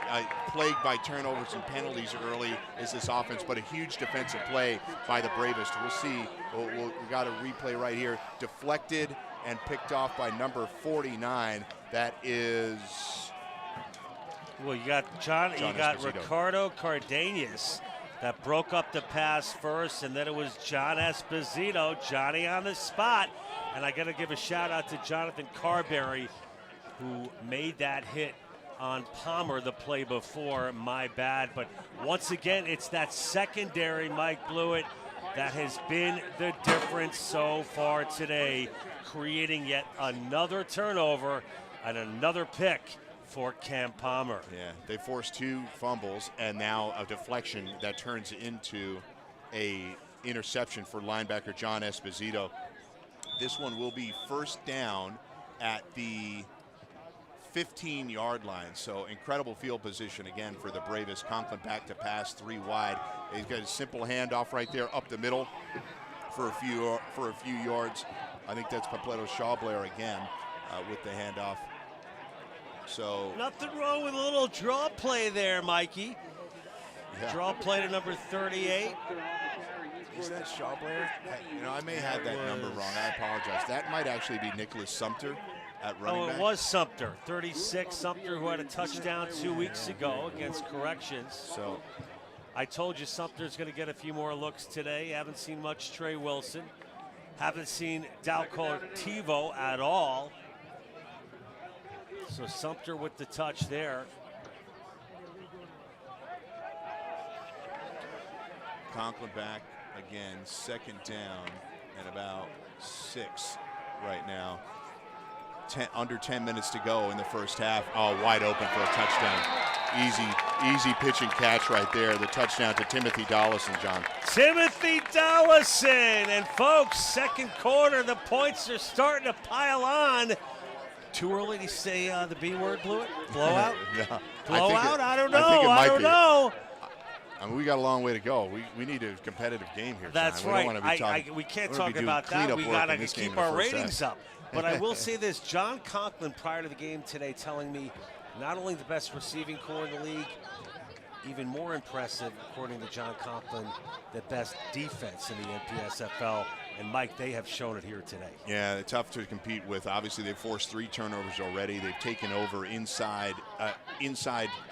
plagued by turnovers and penalties early is this offense, but a huge defensive play by the Bravest. We'll see. We got a replay right here. Deflected and picked off by number 49. That is... Well, you got John you got Esposito. Ricardo Cardenas that broke up the pass first, and then it was John Esposito, Johnny on the spot. And I got to give a shout out to Jonathan Carberry, who made that hit on Palmer the play before. My bad. But once again, it's that secondary, Mike Blewett, that has been the difference so far today, creating yet another turnover and another pick for Cam Palmer. Yeah, they forced 2 fumbles and now a deflection that turns into a interception for linebacker John Esposito. This one will be first down at the 15-yard line. So incredible field position again for the Bravest. Conklin back to pass 3 wide. He's got a simple handoff right there up the middle for a few yards. I think that's Papleto Shawblair again with the handoff. So nothing wrong with a little draw play there, Mikey. Yeah. Draw play to number 38. Is that Shawblair? You know, I may have that number wrong. I apologize. That might actually be Nicholas Sumter at running back. It was Sumter, 36. Sumter, who had a touchdown 2 weeks ago against Corrections. So I told you Sumter's going to get a few more looks today. Haven't seen much Trey Wilson. Haven't seen Dalco Tivo at all. So Sumter with the touch there. Conklin back again, second down and about 6 right now. Under 10 minutes to go in the first half. Oh, wide open for a touchdown. Easy pitch and catch right there. The touchdown to Timothy Dollison, John. Timothy Dollison. And folks, second quarter, the points are starting to pile on. Too early to say the B word, Blewett? Blowout? Yeah. Blowout? I don't know. I don't know. I mean, we got a long way to go. We need a competitive game here. That's John. right. We can't talk about that. We got to keep our ratings half. up. But I will say this. John Conklin, prior to the game today, telling me not only the best receiving core in the league, even more impressive, according to John Conklin, the best defense in the NPSFL. And, Mike, they have shown it here today. Yeah, it's tough to compete with. Obviously, they've forced 3 turnovers already. They've taken over inside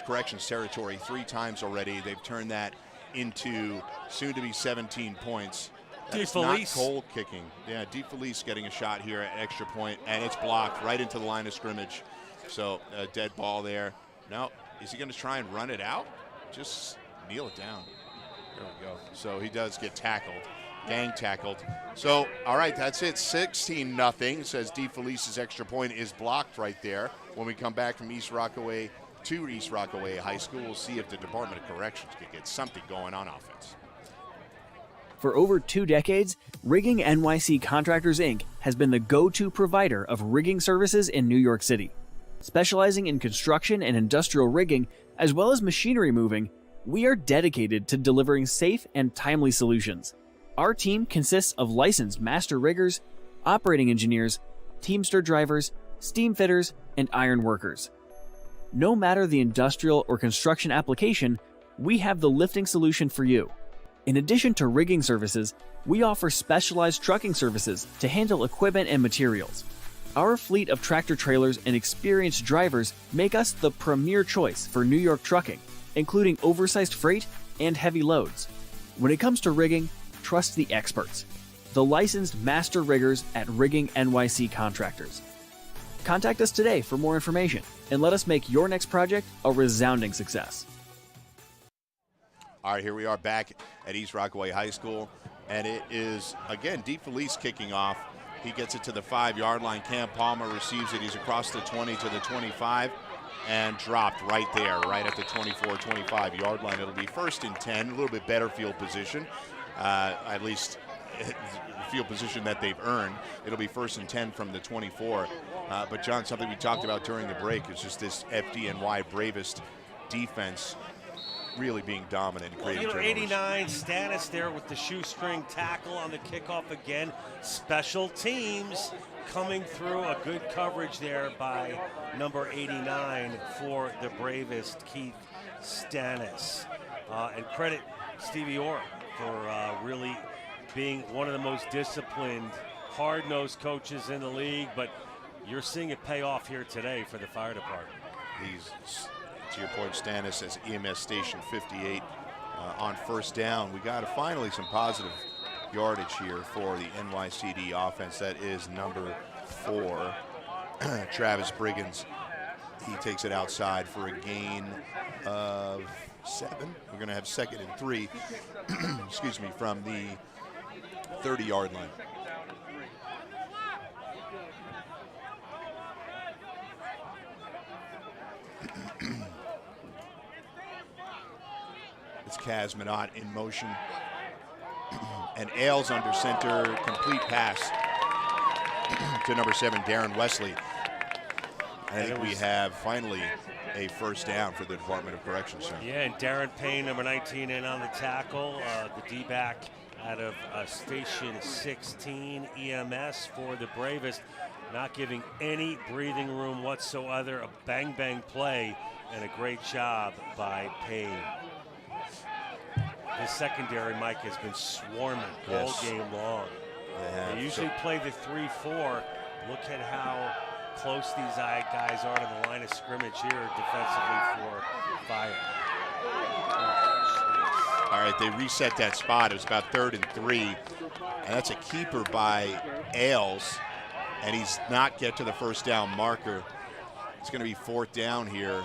Corrections territory 3 times already. They've turned that into soon-to-be 17 points. That's not goal kicking. Yeah, DeFelice getting a shot here at extra point, and it's blocked right into the line of scrimmage. So a dead ball there. Now, is he going to try and run it out? Just kneel it down. There we go. So he does get tackled. Gang tackled. So, all right, that's it. 16-0. Says DeFelice's extra point is blocked right there. When we come back from East Rockaway to East Rockaway High School, we'll see if the Department of Corrections can get something going on offense. For over 2 decades, Rigging NYC Contractors, Inc. has been the go-to provider of rigging services in New York City. Specializing in construction and industrial rigging, as well as machinery moving, we are dedicated to delivering safe and timely solutions. Our team consists of licensed master riggers, operating engineers, teamster drivers, steam fitters, and iron workers. No matter the industrial or construction application, we have the lifting solution for you. In addition to rigging services, we offer specialized trucking services to handle equipment and materials. Our fleet of tractor trailers and experienced drivers make us the premier choice for New York trucking, including oversized freight and heavy loads. When it comes to rigging, trust the experts, the licensed master riggers at Rigging NYC Contractors. Contact us today for more information and let us make your next project a resounding success. All right, here we are back at East Rockaway High School, and it is, again, DeFelice kicking off. He gets it to the 5-yard line. Cam Palmer receives it. He's across the 20 to the 25 and dropped right there, right at the 24, 25-yard line. It'll be 1st and 10, a little bit better field position, at least field position that they've earned. It'll be 1st and 10 from the 24. But, John, something we talked about during the break is just this FDNY Bravest defense really being dominant. Well, 89, Stannis there with the shoestring tackle on the kickoff again. Special teams coming through, a good coverage there by number 89 for the Bravest, Keith Stannis. And credit Stevie Orr for really being one of the most disciplined, hard-nosed coaches in the league, but you're seeing it pay off here today for the fire department. He's, to your point, Stannis as EMS Station 58 on 1st down. We got finally some positive yardage here for the NYCD offense. That is number 4, Travis Briggins. He takes it outside for a gain of 7. We're going to have 2nd and 3, excuse me, from the 30-yard line. It's Kaz Minot in motion. And Ailes under center, complete pass to number 7, Darren Wesley. I think we have finally a 1st down for the Department of Corrections, sir. Yeah, and Darren Payne, number 19, in on the tackle. The D-back out of Station 16 EMS for the Bravest, not giving any breathing room whatsoever. A bang-bang play and a great job by Payne. The secondary, Mike, has been swarming all game long. They usually play the 3-4. Look at how close these guys are to the line of scrimmage here defensively for Fire. All right, they reset that spot. It was about 3rd and 3. And that's a keeper by Ailes. And he's not get to the 1st down marker. It's going to be 4th down here.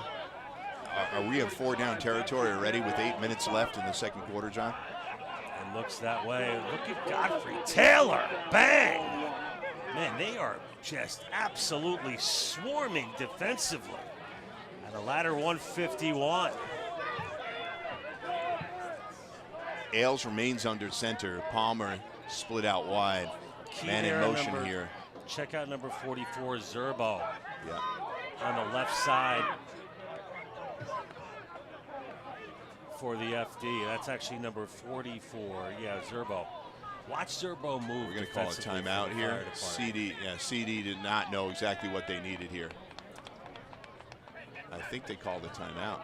Are we in 4-down territory already with 8 minutes left in the 2nd quarter, John? It looks that way. Look at Godfrey Taylor. Bang! Man, they are just absolutely swarming defensively. At a ladder 151. Ailes remains under center. Palmer split out wide. Man in motion here. Check out number 44, Zerbo. Yeah. On the left side for the FD. That's actually number 44. Yeah, Zerbo. Watch Zerbo move. We're going to call a timeout here. CD did not know exactly what they needed here. I think they called a timeout.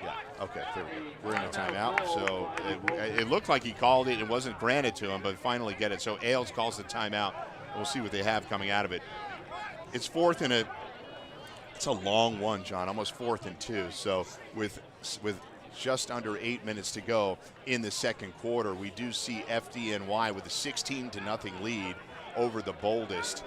Yeah, okay, there we go. We're in a timeout. So it looked like he called it. It wasn't granted to him, but finally get it. So Ailes calls the timeout. We'll see what they have coming out of it. It's 4th and it's a long one, John, almost 4th and 2. So with just under 8 minutes to go in the 2nd quarter, we do see FDNY with a 16-0 lead over the Boldest.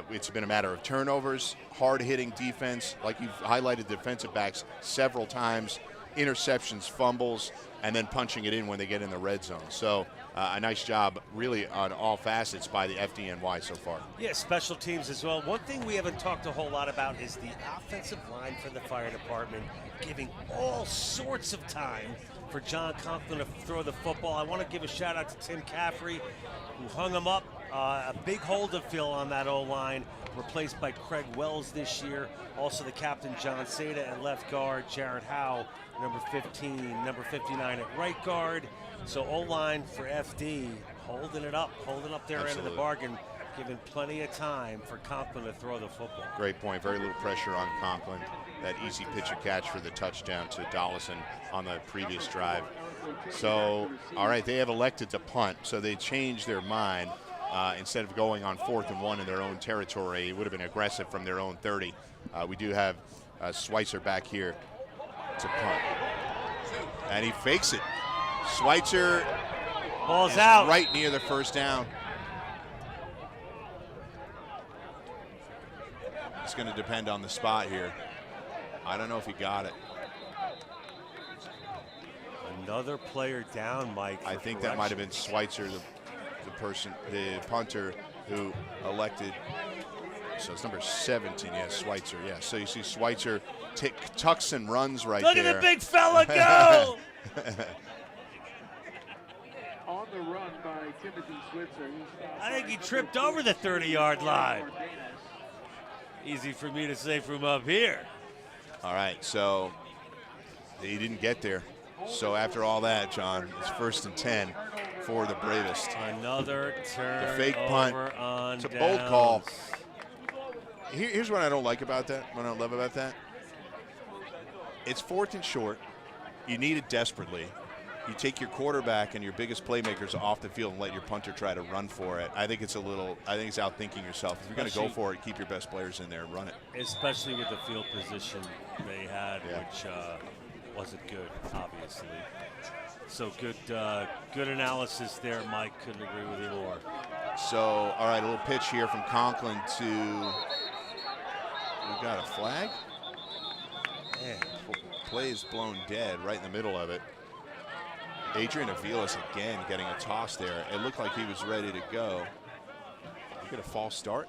It's been a matter of turnovers, hard-hitting defense, like you've highlighted the defensive backs several times, interceptions, fumbles, and then punching it in when they get in the red zone. So a nice job really on all facets by the FDNY so far. Yeah, special teams as well. One thing we haven't talked a whole lot about is the offensive line for the fire department, giving all sorts of time for John Conklin to throw the football. I want to give a shout out to Tim Caffrey, who hung him up. A big hole to fill on that O-line, replaced by Craig Wells this year. Also the captain, John Seda, at left guard, Jared Howe, number 15, number 59 at right guard. So O-line for FD, holding up their end of the bargain, giving plenty of time for Conklin to throw the football. Great point. Very little pressure on Conklin. that easy pitch and catch for the touchdown to Dollison on the previous drive. So, all right, they have elected to punt, so they changed their mind. Instead of going on 4th and 1 in their own territory, it would have been aggressive from their own 30. We do have Schweitzer back here to punt. And he fakes it. Schweitzer ball's out right near the first down. It's going to depend on the spot here. I don't know if he got it. Another player down, Mike. I think that might have been Schweitzer, the punter who elected. So it's number 17, yeah, Schweitzer, yeah. So you see Schweitzer tucks and runs right there. Look at the big fella go! On the run by Timothy Switzer. I think he tripped over the 30-yard line. Easy for me to say from up here. All right, so he didn't get there. So after all that, John, it's 1st and 10 for the Bravest. Another turn. The fake punt. It's a bold call. Here's what I don't like about that. What I don't love about that. It's 4th and short. You need it desperately. You take your quarterback and your biggest playmakers off the field and let your punter try to run for it. I think it's outthinking yourself. If you're going to go for it, keep your best players in there and run it. Especially with the field position they had, which wasn't good, obviously. So good analysis there, Mike. Couldn't agree with you more. So, all right, a little pitch here from Conklin to. We've got a flag. Man, play is blown dead right in the middle of it. Adrian Aviles again getting a toss there. It looked like he was ready to go. You get a false start.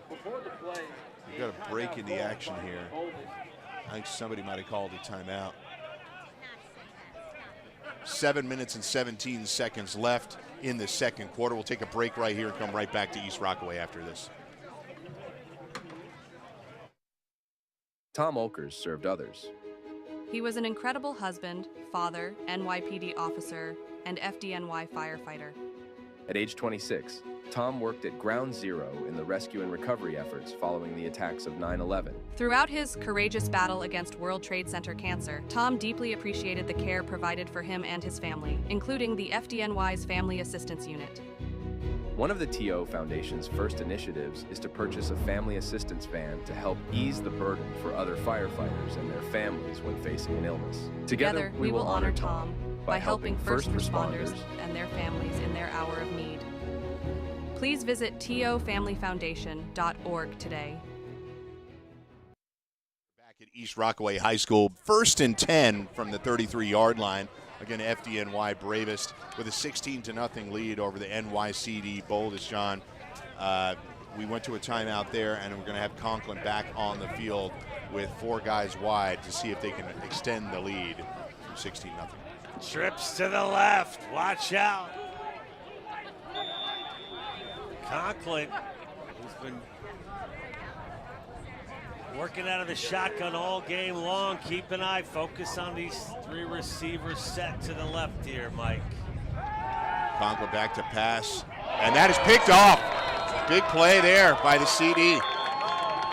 You got a break in the action here. I think somebody might have called a timeout. 7 minutes and 17 seconds left in the second quarter. We'll take a break right here and come right back to East Rockaway after this. Tom Olkers served others. He was an incredible husband, father, NYPD officer, and FDNY firefighter. At age 26, Tom worked at Ground Zero in the rescue and recovery efforts following the attacks of 9/11. Throughout his courageous battle against World Trade Center cancer, Tom deeply appreciated the care provided for him and his family, including the FDNY's Family Assistance Unit. One of the TO Foundation's first initiatives is to purchase a family assistance van to help ease the burden for other firefighters and their families when facing an illness. Together, we will honor Tom by helping first responders and their families in their hour of need. Please visit tofamilyfoundation.org today. Back at East Rockaway High School, 1st and 10 from the 33-yard line. Again, FDNY Bravest with a 16-0 lead over the NYCD Boldest, John. We went to a timeout there, and we're going to have Conklin back on the field with 4 guys wide to see if they can extend the lead from 16-0. Trips to the left. Watch out. Conklin, who's been working out of the shotgun all game long. Keep an eye, focus on these 3 receivers set to the left here, Mike. Conklin back to pass, and that is picked off. Big play there by the CD.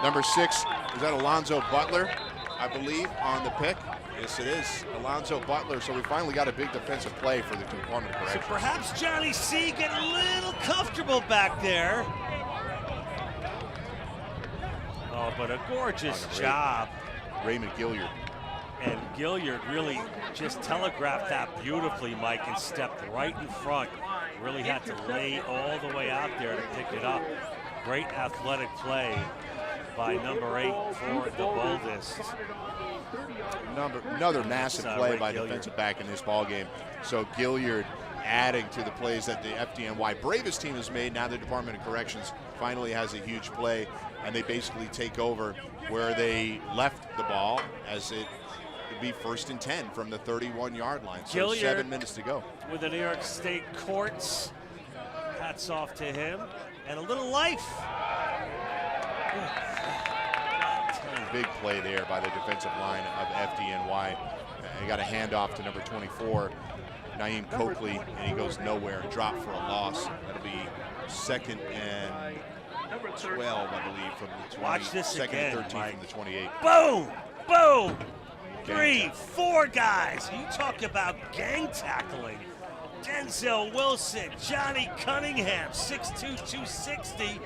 Number 6, is that Alonzo Butler, I believe, on the pick? Yes, it is. Alonzo Butler. So we finally got a big defensive play for the Department of Corrections. So perhaps Johnny C getting a little comfortable back there. Oh, but a gorgeous job. Raymond Gilliard. And Gilliard really just telegraphed that beautifully, Mike, and stepped right in front. Really had to lay all the way out there to pick it up. Great athletic play by number 8 for the Boldest. Another massive play by defensive back in this ball game. So Gilliard adding to the plays that the FDNY Bravest team has made. Now the Department of Corrections finally has a huge play, and they basically take over where they left the ball, as it would be 1st and 10 from the 31-yard line. So Gilliard 7 minutes to go. With the New York State courts. Hats off to him. And a little life. Big play there by the defensive line of FDNY. He got a handoff to number 24, Naeem Coakley, and he goes nowhere and dropped for a loss. That'll be 2nd and 12, I believe, from the 20. Watch this second again, and 13 Mike. from the 28. Boom! Boom! Gang 3, tackle. 4 guys. You talk about gang tackling. Denzel Wilson, Johnny Cunningham, 6'2", 260,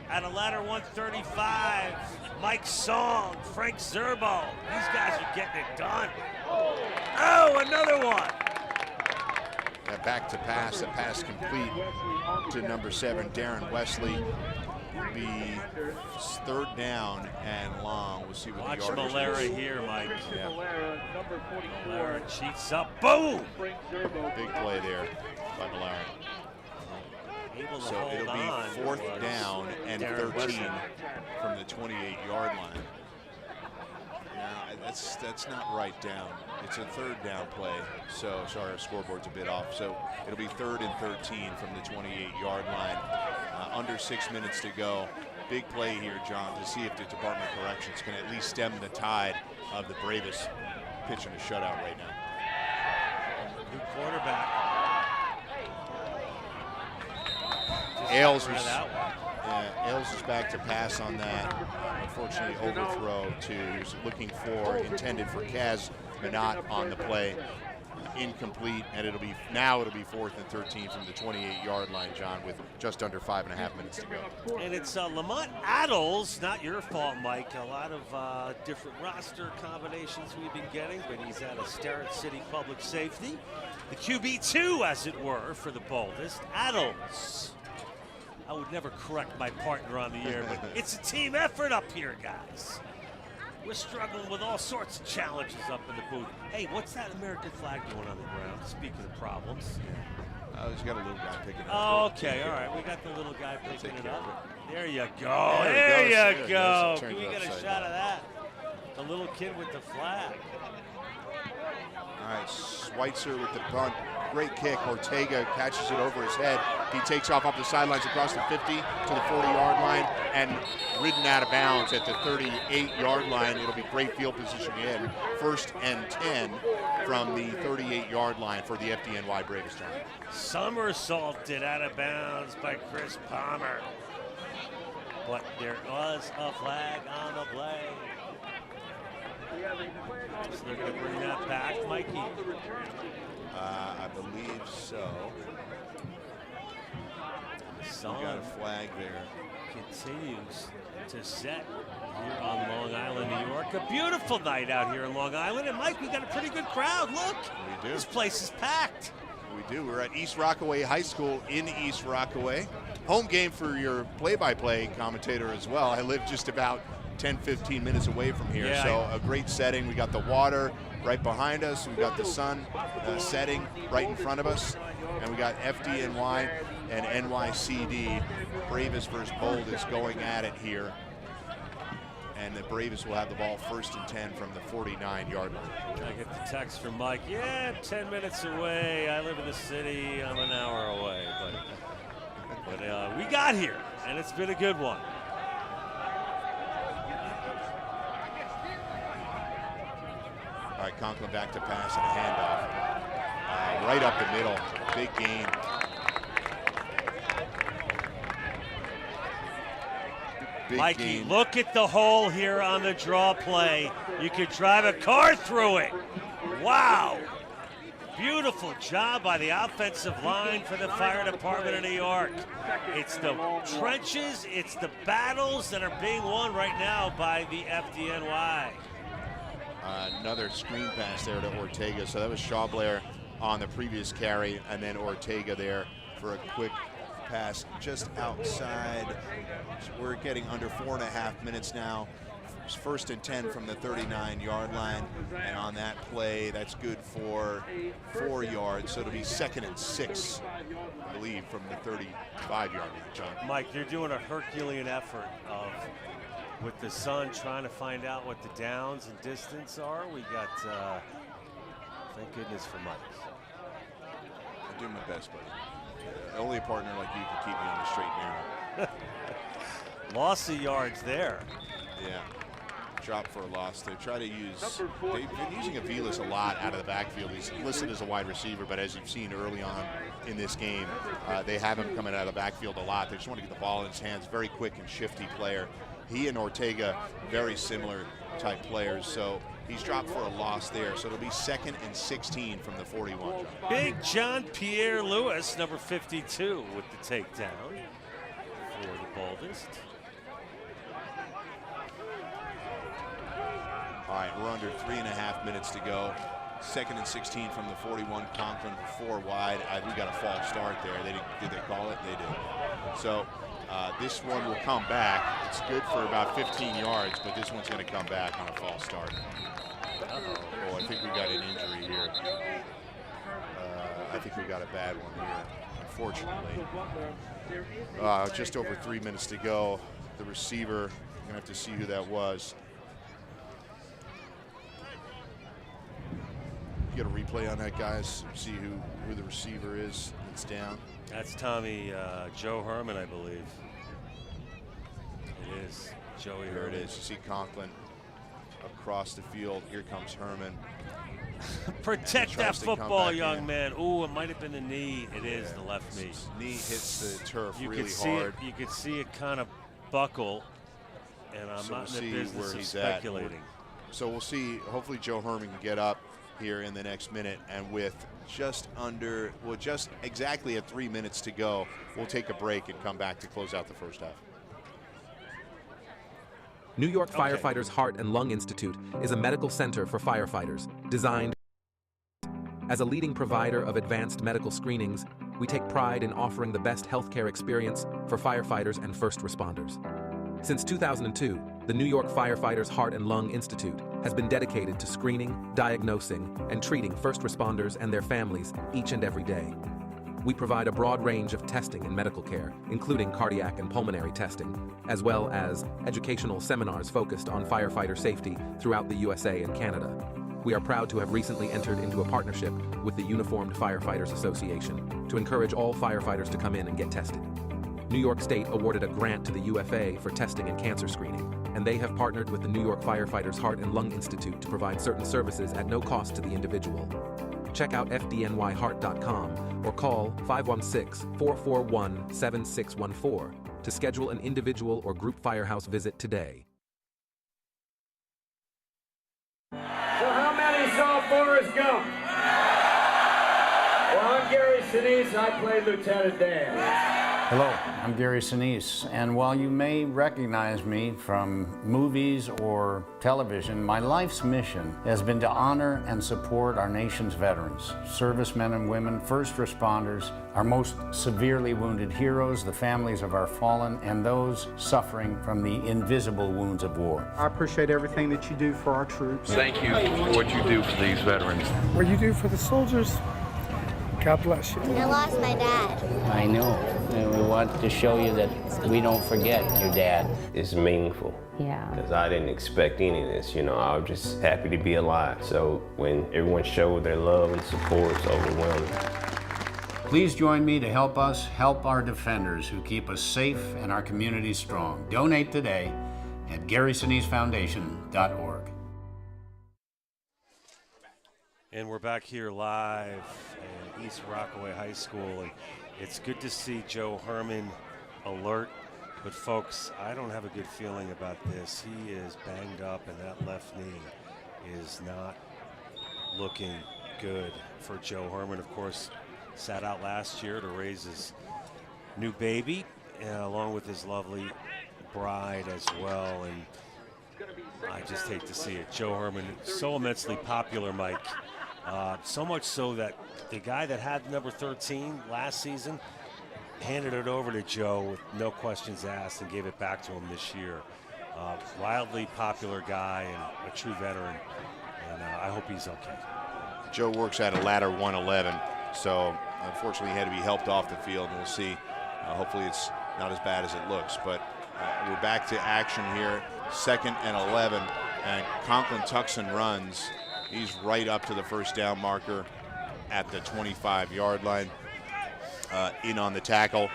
at a ladder 135. Mike Song, Frank Zerbo. These guys are getting it done. Oh, another one. That back to pass, a pass complete to number 7, Darren Wesley. Will be 3rd down and long. We'll see what Watch the yardage Malera is. here, Mike. Yeah. Malera cheats up. Boom! Big play there by Malera. Able to So hold it'll be on. 4th down and Darren 13 Wesley. from the 28-yard line. Now, that's not right down. It's a 3rd down play. So, sorry, our scoreboard's a bit off. So it'll be 3rd and 13 from the 28-yard line. Under 6 minutes to go. Big play here, John, to see if the Department of Corrections can at least stem the tide of the Bravest pitching a shutout right now. New quarterback. Ailes is back to pass on that. Unfortunately, overthrow to, he was looking for, intended for Kaz Minot on the play. Incomplete, and it'll be 4th and 13 from the 28-yard line, John, with just under 5.5 minutes to go. And it's Lamont Adles, not your fault, Mike. A lot of different roster combinations we've been getting, but he's at a Starrett City Public Safety. The QB2, as it were, for the Boldest. Adles. I would never correct my partner on the air, but it's a team effort up here, guys. We're struggling with all sorts of challenges up in the booth. Hey, what's that American flag doing on the ground? Speaking of problems. He's got a little guy picking it up. Oh, okay, all right. We got the little guy picking it up. There you go. There he There goes. you go. Turns Can we it get a upside shot down. of that? The little kid with the flag. All right, Schweitzer with the punt. Great kick. Ortega catches it over his head. He takes off the sidelines across the 50 to the 40-yard line and ridden out of bounds at the 38-yard line. It'll be great field position again. 1st and 10 from the 38-yard line for the FDNY Bravest. Somersaulted out of bounds by Chris Palmer. But there was a flag on the play. So they're going to bring that back, Mikey. I believe so. We got a flag there. Continues to set here on Long Island, New York. A beautiful night out here in Long Island. And Mike, we got a pretty good crowd. Look, we do. This place is packed. We do. We're at East Rockaway High School in East Rockaway. Home game for your play-by-play commentator as well. I live just about 10-15 minutes away from here, Yeah, so a great setting. We got the water right behind us. We got the sun setting right in front of us, and we got FDNY and NYCD Bravest versus Boldest going at it here. And the Bravest will have the ball 1st and 10 from the 49-yard line. I get the text from Mike. Yeah, 10 minutes away. I live in the city. I'm an hour away, but we got here, and it's been a good one. All right, Conklin back to pass and a handoff. Right up the middle. Big gain. Mikey, gain. look at the hole here on the draw play. You could drive a car through it. Wow. Beautiful job by the offensive line for the Fire Department of New York. It's the trenches, it's the battles that are being won right now by the FDNY. Another screen pass there to Ortega. So that was Shawblair on the previous carry, and then Ortega there for a quick pass just outside. We're getting under 4.5 minutes now. 1st and 10 from the 39-yard line, and on that play, that's good for 4 yards. So it'll be 2nd and 6, I believe, from the 35-yard line, John. Mike, they're doing a Herculean effort of, with the sun, trying to find out what the downs and distance are. We got, thank goodness for Mike. I do my best, buddy. Only a partner like you can keep me on the straight and narrow. Loss of yards there. Yeah. Drop for a loss. They try to use, they've been using Aviles a lot out of the backfield. He's listed as a wide receiver, but as you've seen early on in this game, they have him coming out of the backfield a lot. They just want to get the ball in his hands. Very quick and shifty player. He and Ortega, very similar type players. So he's dropped for a loss there. So it'll be 2nd and 16 from the 41. Big John Pierre Lewis, number 52, with the takedown for the Boldest. All right, we're under 3.5 minutes to go. 2nd and 16 from the 41. Conklin 4 wide. We got a false start there. Did they call it? They did. So this one will come back. It's good for about 15 yards, but this one's going to come back on a false start. Oh, I think we got an injury here. I think we got a bad one here, unfortunately. Just over 3 minutes to go. The receiver, you're going to have to see who that was. Get a replay on that, guys. See who the receiver is that's down. That's Tommy Joe Herman, I believe. It is Joey Here Herman. it is. You see Conklin across the field. Here comes Herman. Protect that football, young man. Ooh, it might have been the knee. It is the left knee. Knee hits the turf You really could see hard. You could see it kind of buckle, and I'm So not we'll in the see business where of he's speculating. So we'll see. Hopefully Joe Herman can get up here in the next minute, and with just exactly at 3 minutes to go, we'll take a break and come back to close out the first half. New York Firefighters Heart and Lung Institute is a medical center for firefighters designed. As a leading provider of advanced medical screenings, we take pride in offering the best healthcare experience for firefighters and first responders. Since 2002, the New York Firefighters Heart and Lung Institute has been dedicated to screening, diagnosing, and treating first responders and their families each and every day. We provide a broad range of testing and medical care, including cardiac and pulmonary testing, as well as educational seminars focused on firefighter safety throughout the USA and Canada. We are proud to have recently entered into a partnership with the Uniformed Firefighters Association to encourage all firefighters to come in and get tested. New York State awarded a grant to the UFA for testing and cancer screening, and they have partnered with the New York Firefighters Heart and Lung Institute to provide certain services at no cost to the individual. Check out fdnyheart.com or call 516-441-7614 to schedule an individual or group firehouse visit today. So how many saw Forrest Gump? Well, I'm Gary Sinise, and I play Lieutenant Dan. Hello, I'm Gary Sinise, and while you may recognize me from movies or television, my life's mission has been to honor and support our nation's veterans, servicemen and women, first responders, our most severely wounded heroes, the families of our fallen, and those suffering from the invisible wounds of war. I appreciate everything that you do for our troops. Thank you for what you do for these veterans. What you do for the soldiers, God bless you. I lost my dad. I know. And we want to show you that we don't forget your dad. It's meaningful. Yeah. Because I didn't expect any of this, I was just happy to be alive. So when everyone showed their love and support, it's overwhelming. Please join me to help us help our defenders who keep us safe and our communities strong. Donate today at GarySiniseFoundation.org. And we're back here live at East Rockaway High School, and it's good to see Joe Herman alert. But folks, I don't have a good feeling about this. He is banged up, and that left knee is not looking good for Joe Herman. Of course, sat out last year to raise his new baby, along with his lovely bride as well. And I just hate to see it. Joe Herman, so immensely popular, Mike. So much so that the guy that had number 13 last season handed it over to Joe with no questions asked and gave it back to him this year. Wildly popular guy and a true veteran, and I hope he's okay. Joe works at a ladder 111, so unfortunately he had to be helped off the field, and we'll see. Hopefully it's not as bad as it looks, but we're back to action here. 2nd and 11, and Conklin tucks and runs. He's right up to the first down marker at the 25-yard line. In on the tackle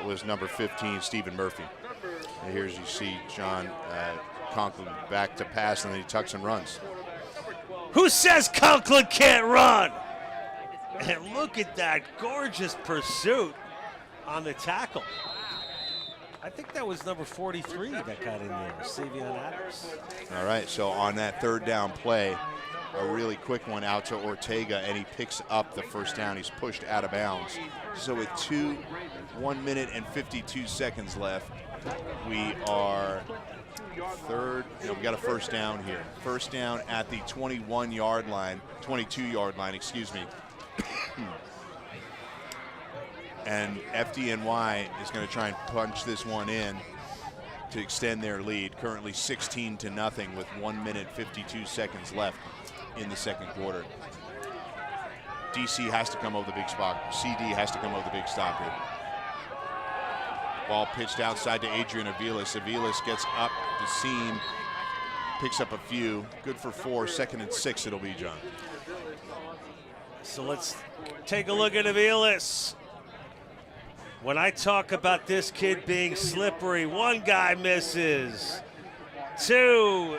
was number 15, Stephen Murphy. And here's you see John Conklin back to pass, and then he tucks and runs. Who says Conklin can't run? And look at that gorgeous pursuit on the tackle. I think that was number 43 that got in there, Savion Adams. All right, so on that third down play, a really quick one out to Ortega, and he picks up the first down. He's pushed out of bounds. So with 1 minute and 52 seconds left, we are we got a first down here. First down at the 22-yard line, excuse me. And FDNY is going to try and punch this one in to extend their lead. Currently 16-0 with 1 minute 52 seconds left in the second quarter. DC has to come over the big spot. CD has to come over the big stop here. Ball pitched outside to Adrian Aviles. Aviles gets up the seam, picks up a few. Good for 4. 2nd and 6 it'll be, John. So let's take a look at Aviles. When I talk about this kid being slippery, 1 guy misses, 2,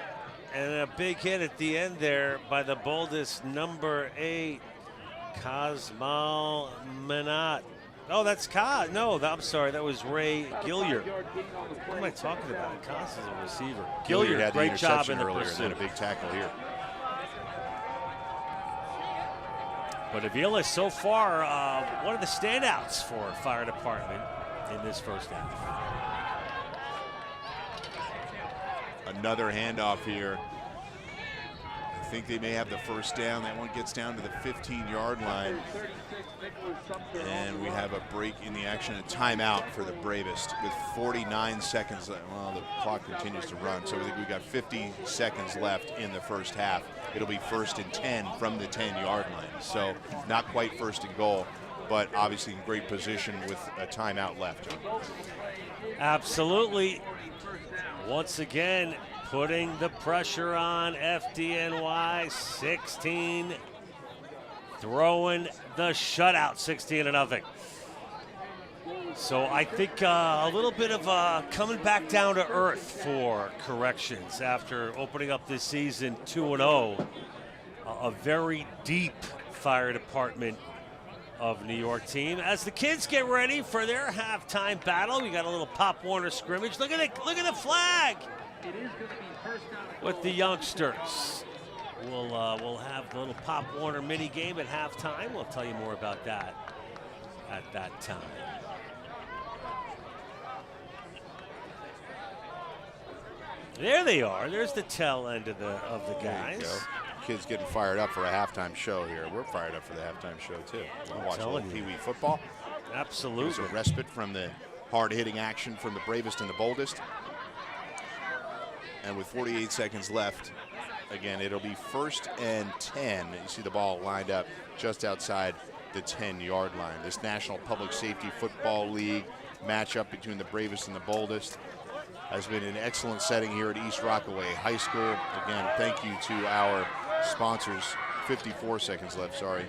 and a big hit at the end there by the Boldest number 8, Cosmal Manat. Oh, that's Kaz. No, I'm sorry, that was Ray Gilliard. What am I talking about? Kaz is a receiver. Gilliard had great job in the earlier, pursuit. and then a big tackle here. But Avila so far, one of the standouts for fire department in this first half. Another handoff here. I think they may have the first down. That one gets down to the 15-yard line. And we have a break in the action, a timeout for the Bravest with 49 seconds left. Well, the clock continues to run, so I think we've got 50 seconds left in the first half. It'll be 1st and 10 from the 10-yard line. So not quite 1st and goal, but obviously in great position with a timeout left. Absolutely. Once again, putting the pressure on FDNY. 16, throwing the shutout, 16-0. So I think a little bit of coming back down to earth for Corrections after opening up this season 2-0. A very deep fire department of New York team. As the kids get ready for their halftime battle, we got a little Pop Warner scrimmage. Look at it! Look at the flag with the youngsters. We'll have the little Pop Warner mini game at halftime. We'll tell you more about that at that time. There they are. There's the tail end of the guys. Kids getting fired up for a halftime show here. We're fired up for the halftime show too. We'll watch a little Pee Wee football. Absolutely. There's a respite from the hard-hitting action from the Bravest and the Boldest. And with 48 seconds left, again, it'll be 1st and 10. You see the ball lined up just outside the 10-yard line. This National Public Safety Football League matchup between the Bravest and the Boldest has been an excellent setting here at East Rockaway High School. Again, thank you to our sponsors. 54 seconds left, sorry.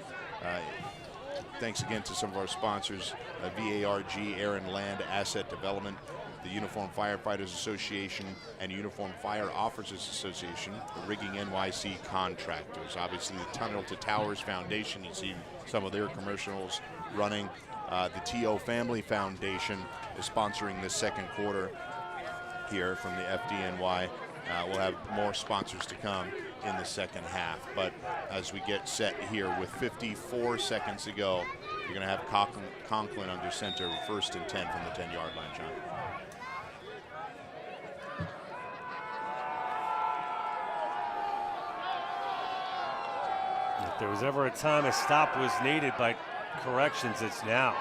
Thanks again to some of our sponsors, VARG, Aaron Land Asset Development, the Uniform Firefighters Association, and Uniform Fire Officers Association, the Rigging NYC Contractors. Obviously, the Tunnel to Towers Foundation, you see some of their commercials running. The T.O. Family Foundation is sponsoring the second quarter here from the FDNY. We'll have more sponsors to come in the second half. But as we get set here with 54 seconds to go, you're going to have Conklin under center, 1st and 10 from the 10-yard line, John. If there was ever a time a stop was needed by Corrections, it's now.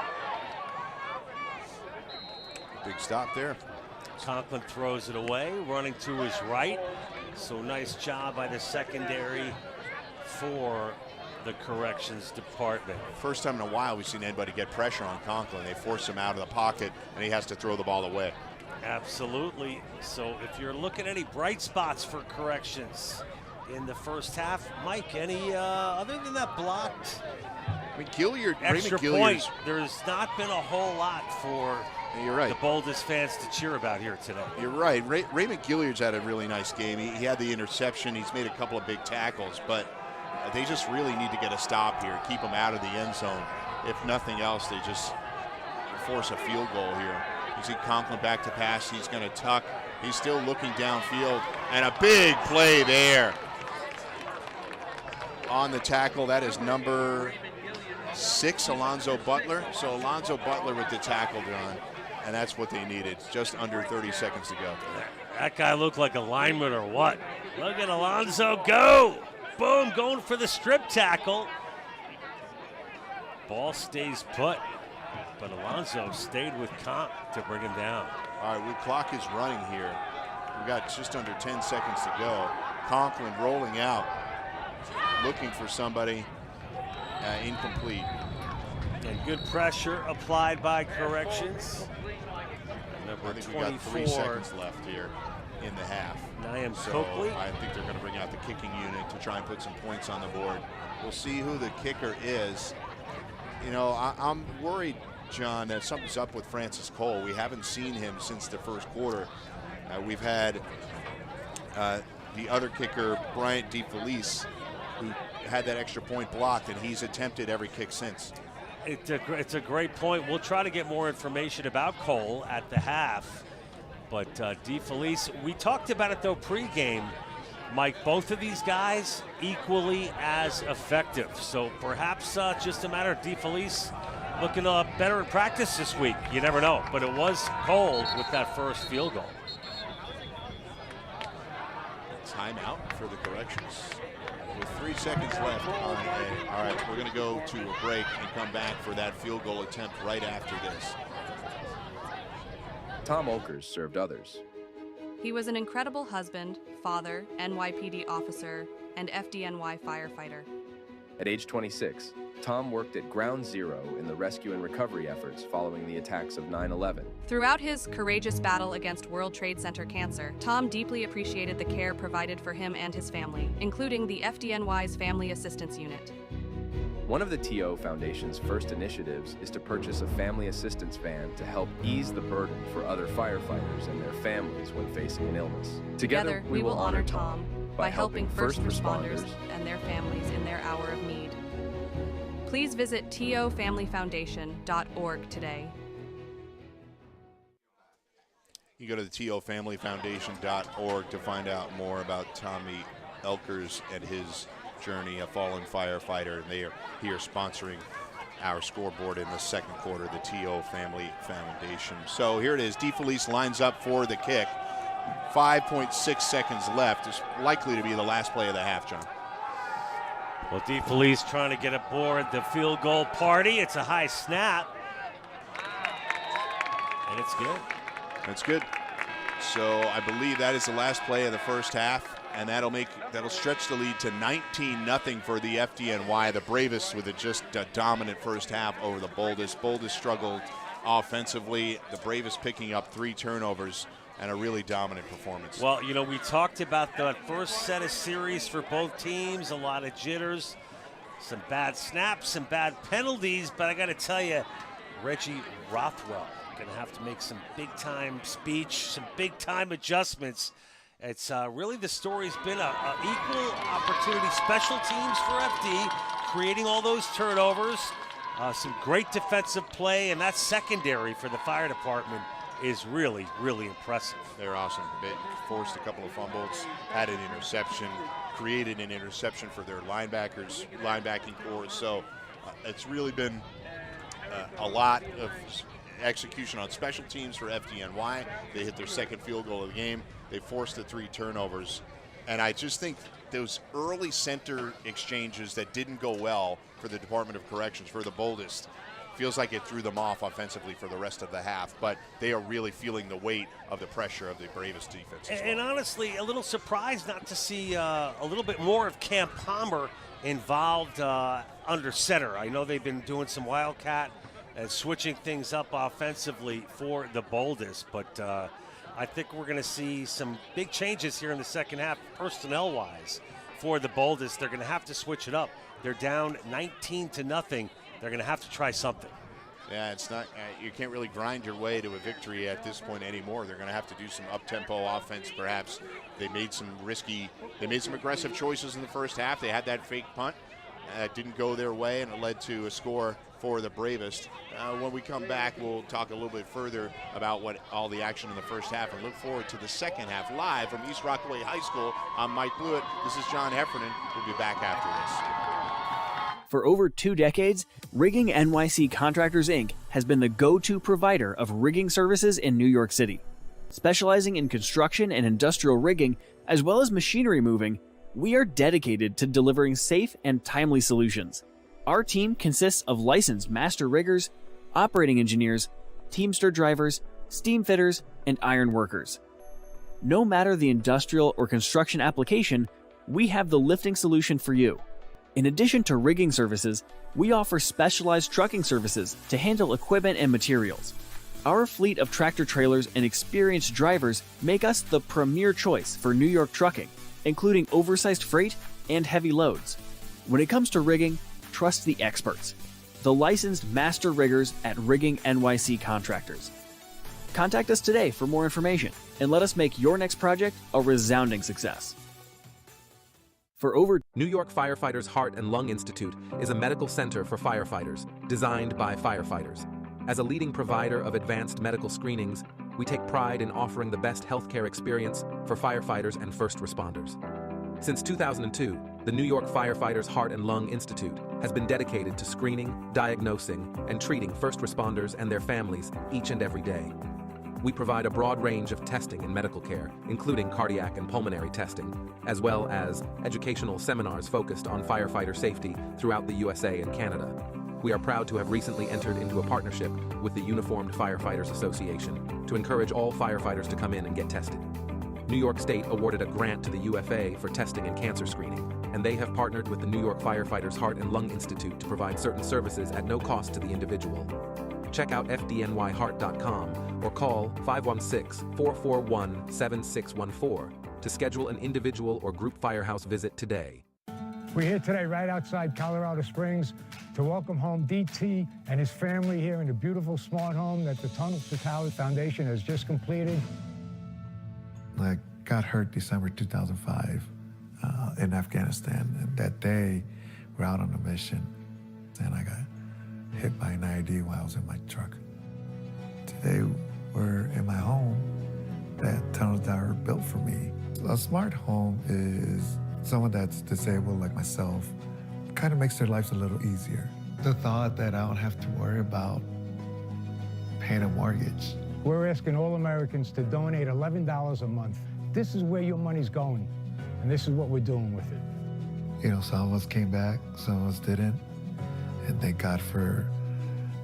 Big stop there. Conklin throws it away, running to his right. So nice job by the secondary for the Corrections Department. First time in a while we've seen anybody get pressure on Conklin. They force him out of the pocket, and he has to throw the ball away. Absolutely. So if you're looking at any bright spots for Corrections in the first half, Mike, any other than that blocked I mean, Gilliard, extra Raymond point, there's not been a whole lot for You're right. The Boldest fans to cheer about here today. You're right. Raymond Gilliard's had a really nice game. He had the interception. He's made a couple of big tackles, but they just really need to get a stop here, keep him out of the end zone. If nothing else, they just force a field goal here. You see Conklin back to pass. He's going to tuck. He's still looking downfield, and a big play there. On the tackle, that is number 6, Alonzo Butler. So Alonzo Butler with the tackle done, and that's what they needed. Just under 30 seconds to go. That guy looked like a lineman or what? Look at Alonzo go. Boom, going for the strip tackle. Ball stays put, but Alonzo stayed with Comp to bring him down. All right, clock is running here. We've got just under 10 seconds to go. Conklin rolling out, looking for somebody, incomplete. And good pressure applied by Corrections. Number I think 24. we got 3 seconds left here in the half. Niam So Coakley. I think they're going to bring out the kicking unit to try and put some points on the board. We'll see who the kicker is. You know, I'm worried, John, that something's up with Francis Cole. We haven't seen him since the first quarter. We've had the other kicker, Bryant DeFelice, who had that extra point blocked, and he's attempted every kick since. It's a great point. We'll try to get more information about Cole at the half. But DeFelice, we talked about it though pregame, Mike, both of these guys equally as effective. So perhaps just a matter of DeFelice looking better in practice this week. You never know. But it was Cole with that first field goal. Timeout for the Corrections. With 3 seconds left on A. All right, we're going to go to a break and come back for that field goal attempt right after this. Tom Olkers served others. He was an incredible husband, father, NYPD officer, and FDNY firefighter. At age 26, Tom worked at Ground Zero in the rescue and recovery efforts following the attacks of 9/11. Throughout his courageous battle against World Trade Center cancer, Tom deeply appreciated the care provided for him and his family, including the FDNY's Family Assistance Unit. One of the TO Foundation's first initiatives is to purchase a family assistance van to help ease the burden for other firefighters and their families when facing an illness. Together, we will honor Tom by helping first responders and their families in their hour of need. Please visit tofamilyfoundation.org today. You go to the tofamilyfoundation.org to find out more about Tommy Elkers and his journey, a fallen firefighter, and they are here sponsoring our scoreboard in the second quarter, the TO Family Foundation. So here it is. DeFelice lines up for the kick. 5.6 seconds left. It's likely to be the last play of the half, John. Well, DeFelice trying to get aboard the field goal party. It's a high snap. And it's good. That's good. So I believe that is the last play of the first half, and that'll stretch the lead to 19-0 for the FDNY. The Bravest with just a dominant first half over the Boldest. Boldest struggled offensively. The Bravest picking up 3 turnovers and a really dominant performance. Well, you know, we talked about the first set of series for both teams, a lot of jitters, some bad snaps, some bad penalties, but I got to tell you, Reggie Rothwell going to have to make some big-time speech, some big-time adjustments. It's really the story's been a equal opportunity special teams for FD, creating all those turnovers, some great defensive play, and that secondary for the fire department is really, really impressive. They're awesome. They forced a couple of fumbles, had an interception, created an interception for their linebacking core. So it's really been a lot of execution on special teams for FDNY. They hit their second field goal of the game. They forced the 3 turnovers. And I just think those early center exchanges that didn't go well for the Department of Corrections, for the Boldest, feels like it threw them off offensively for the rest of the half, but they are really feeling the weight of the pressure of the Bravest defense. And honestly, a little surprised not to see a little bit more of Cam Palmer involved under center. I know they've been doing some wildcat and switching things up offensively for the Boldest, but I think we're going to see some big changes here in the second half, personnel-wise, for the Boldest. They're going to have to switch it up. They're down 19-0. They're going to have to try something. Yeah, it's not. You can't really grind your way to a victory at this point anymore. They're going to have to do some up-tempo offense, perhaps. They made some aggressive choices in the first half. They had that fake punt. It didn't go their way, and it led to a score for the Bravest. When we come back, we'll talk a little bit further about what all the action in the first half, and look forward to the second half. Live from East Rockaway High School, I'm Mike Blewett. This is John Heffernan. We'll be back after this. For over 2 decades, Rigging NYC Contractors, Inc. has been the go-to provider of rigging services in New York City. Specializing in construction and industrial rigging, as well as machinery moving, we are dedicated to delivering safe and timely solutions. Our team consists of licensed master riggers, operating engineers, Teamster drivers, steam fitters, and iron workers. No matter the industrial or construction application, we have the lifting solution for you. In addition to rigging services, we offer specialized trucking services to handle equipment and materials. Our fleet of tractor trailers and experienced drivers make us the premier choice for New York trucking, including oversized freight and heavy loads. When it comes to rigging, trust the experts, the licensed master riggers at Rigging NYC Contractors. Contact us today for more information and let us make your next project a resounding success. New York Firefighters Heart and Lung Institute is a medical center for firefighters, designed by firefighters. As a leading provider of advanced medical screenings, we take pride in offering the best healthcare experience for firefighters and first responders. Since 2002, the New York Firefighters Heart and Lung Institute has been dedicated to screening, diagnosing, and treating first responders and their families each and every day. We provide a broad range of testing and medical care, including cardiac and pulmonary testing, as well as educational seminars focused on firefighter safety throughout the USA and Canada. We are proud to have recently entered into a partnership with the Uniformed Firefighters Association to encourage all firefighters to come in and get tested. New York State awarded a grant to the UFA for testing and cancer screening, and they have partnered with the New York Firefighters Heart and Lung Institute to provide certain services at no cost to the individual. Check out fdnyheart.com or call 516-441-7614 to schedule an individual or group firehouse visit today. We're here today right outside Colorado Springs to welcome home DT and his family here in the beautiful smart home that the Tunnel to Towers Foundation has just completed. I got hurt December 2005 in Afghanistan, and that day we're out on a mission and I got hit by an IED while I was in my truck. Today we're in my home that Tunnel to Tower built for me. A smart home is someone that's disabled like myself, kind of makes their lives a little easier. The thought that I don't have to worry about paying a mortgage. We're asking all Americans to donate $11 a month. This is where your money's going, and this is what we're doing with it. You know, some of us came back, some of us didn't, and thank God for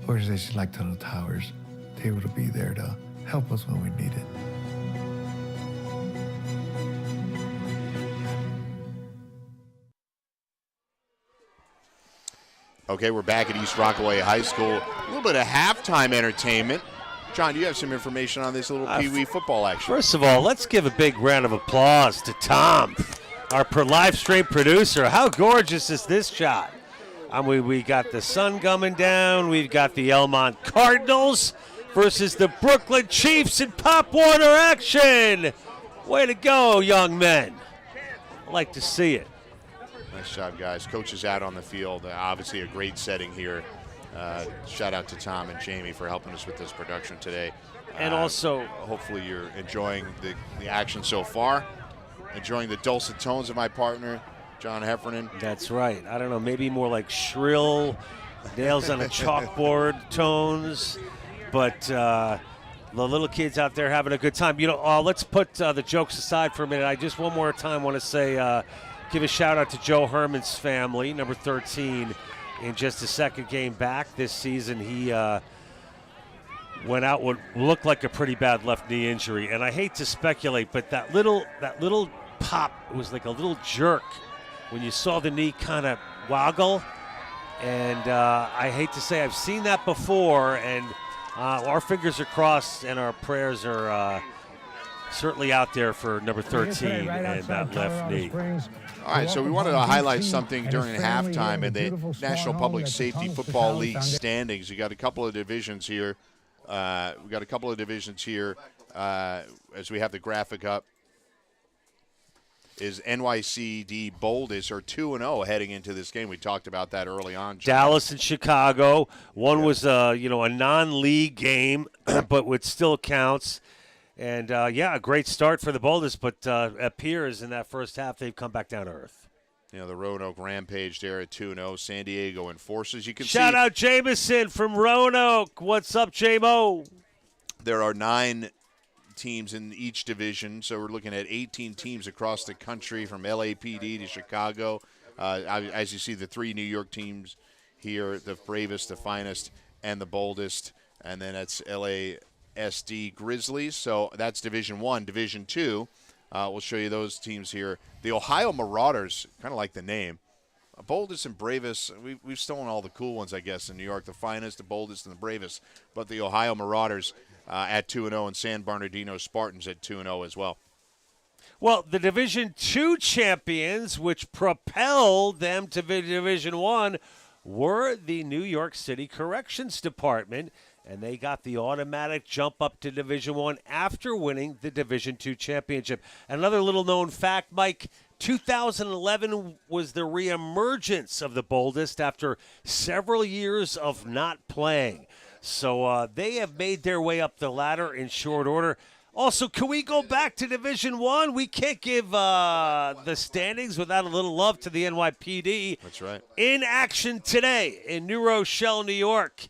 organizations like Tunnel Towers. They're able to be there to help us when we need it. Okay, we're back at East Rockaway High School. A little bit of halftime entertainment. John, do you have some information on this little Pee Wee football action? First of all, let's give a big round of applause to Tom, our live stream producer. How gorgeous is this shot? We got the sun coming down. We've got the Elmont Cardinals versus the Brooklyn Chiefs in Pop Warner action. Way to go, young men. I like to see it. Nice job, guys. Coach is out on the field. Obviously a great setting here. Shout out to Tom and Jamie for helping us with this production today. And also, hopefully you're enjoying the action so far. Enjoying the dulcet tones of my partner, John Heffernan. That's right. I don't know, maybe more like shrill, nails on a chalkboard tones. But the little kids out there having a good time. You know, let's put the jokes aside for a minute. I just one more time want to say, give a shout out to Joe Herman's family, number 13, in just his second game back this season. He went out what looked like a pretty bad left knee injury, and I hate to speculate, but that little pop, it was like a little jerk when you saw the knee kind of woggle, and I hate to say I've seen that before, and our fingers are crossed and our prayers are certainly out there for number 13 and that left knee. All right, so we wanted to highlight something during halftime in the National Public Safety Football League standings. You got a couple of divisions here. As we have the graphic up. Is NYCD Boldest are 2-0 heading into this game. We talked about that early on. John. Dallas and Chicago. One was a non-league game, but it still counts. And a great start for the Boldest, but it appears in that first half they've come back down to earth. The Roanoke Rampage there at 2-0. San Diego Enforcers. You can Shout out Jameson from Roanoke. What's up, J-Mo? There are 9 teams in each division, so we're looking at 18 teams across the country from LAPD to Chicago. As you see, the 3 New York teams here, the Bravest, the Finest, and the Boldest, and then that's LASD Grizzlies. So that's Division 1. Division 2, we'll show you those teams here. The Ohio Marauders, kind of like the name. Boldest and Bravest, we've stolen all the cool ones, I guess, in New York. The Finest, the Boldest, and the Bravest. But the Ohio Marauders at 2-0, and San Bernardino Spartans at 2-0 as well. Well, the Division 2 champions, which propelled them to Division 1, were the New York City Corrections Department, and they got the automatic jump up to Division 1 after winning the Division 2 championship. Another little known fact, Mike, 2011 was the reemergence of the Boldest after several years of not playing. So they have made their way up the ladder in short order. Also, can we go back to Division 1? We can't give the standings without a little love to the NYPD. That's right. In action today in New Rochelle, New York.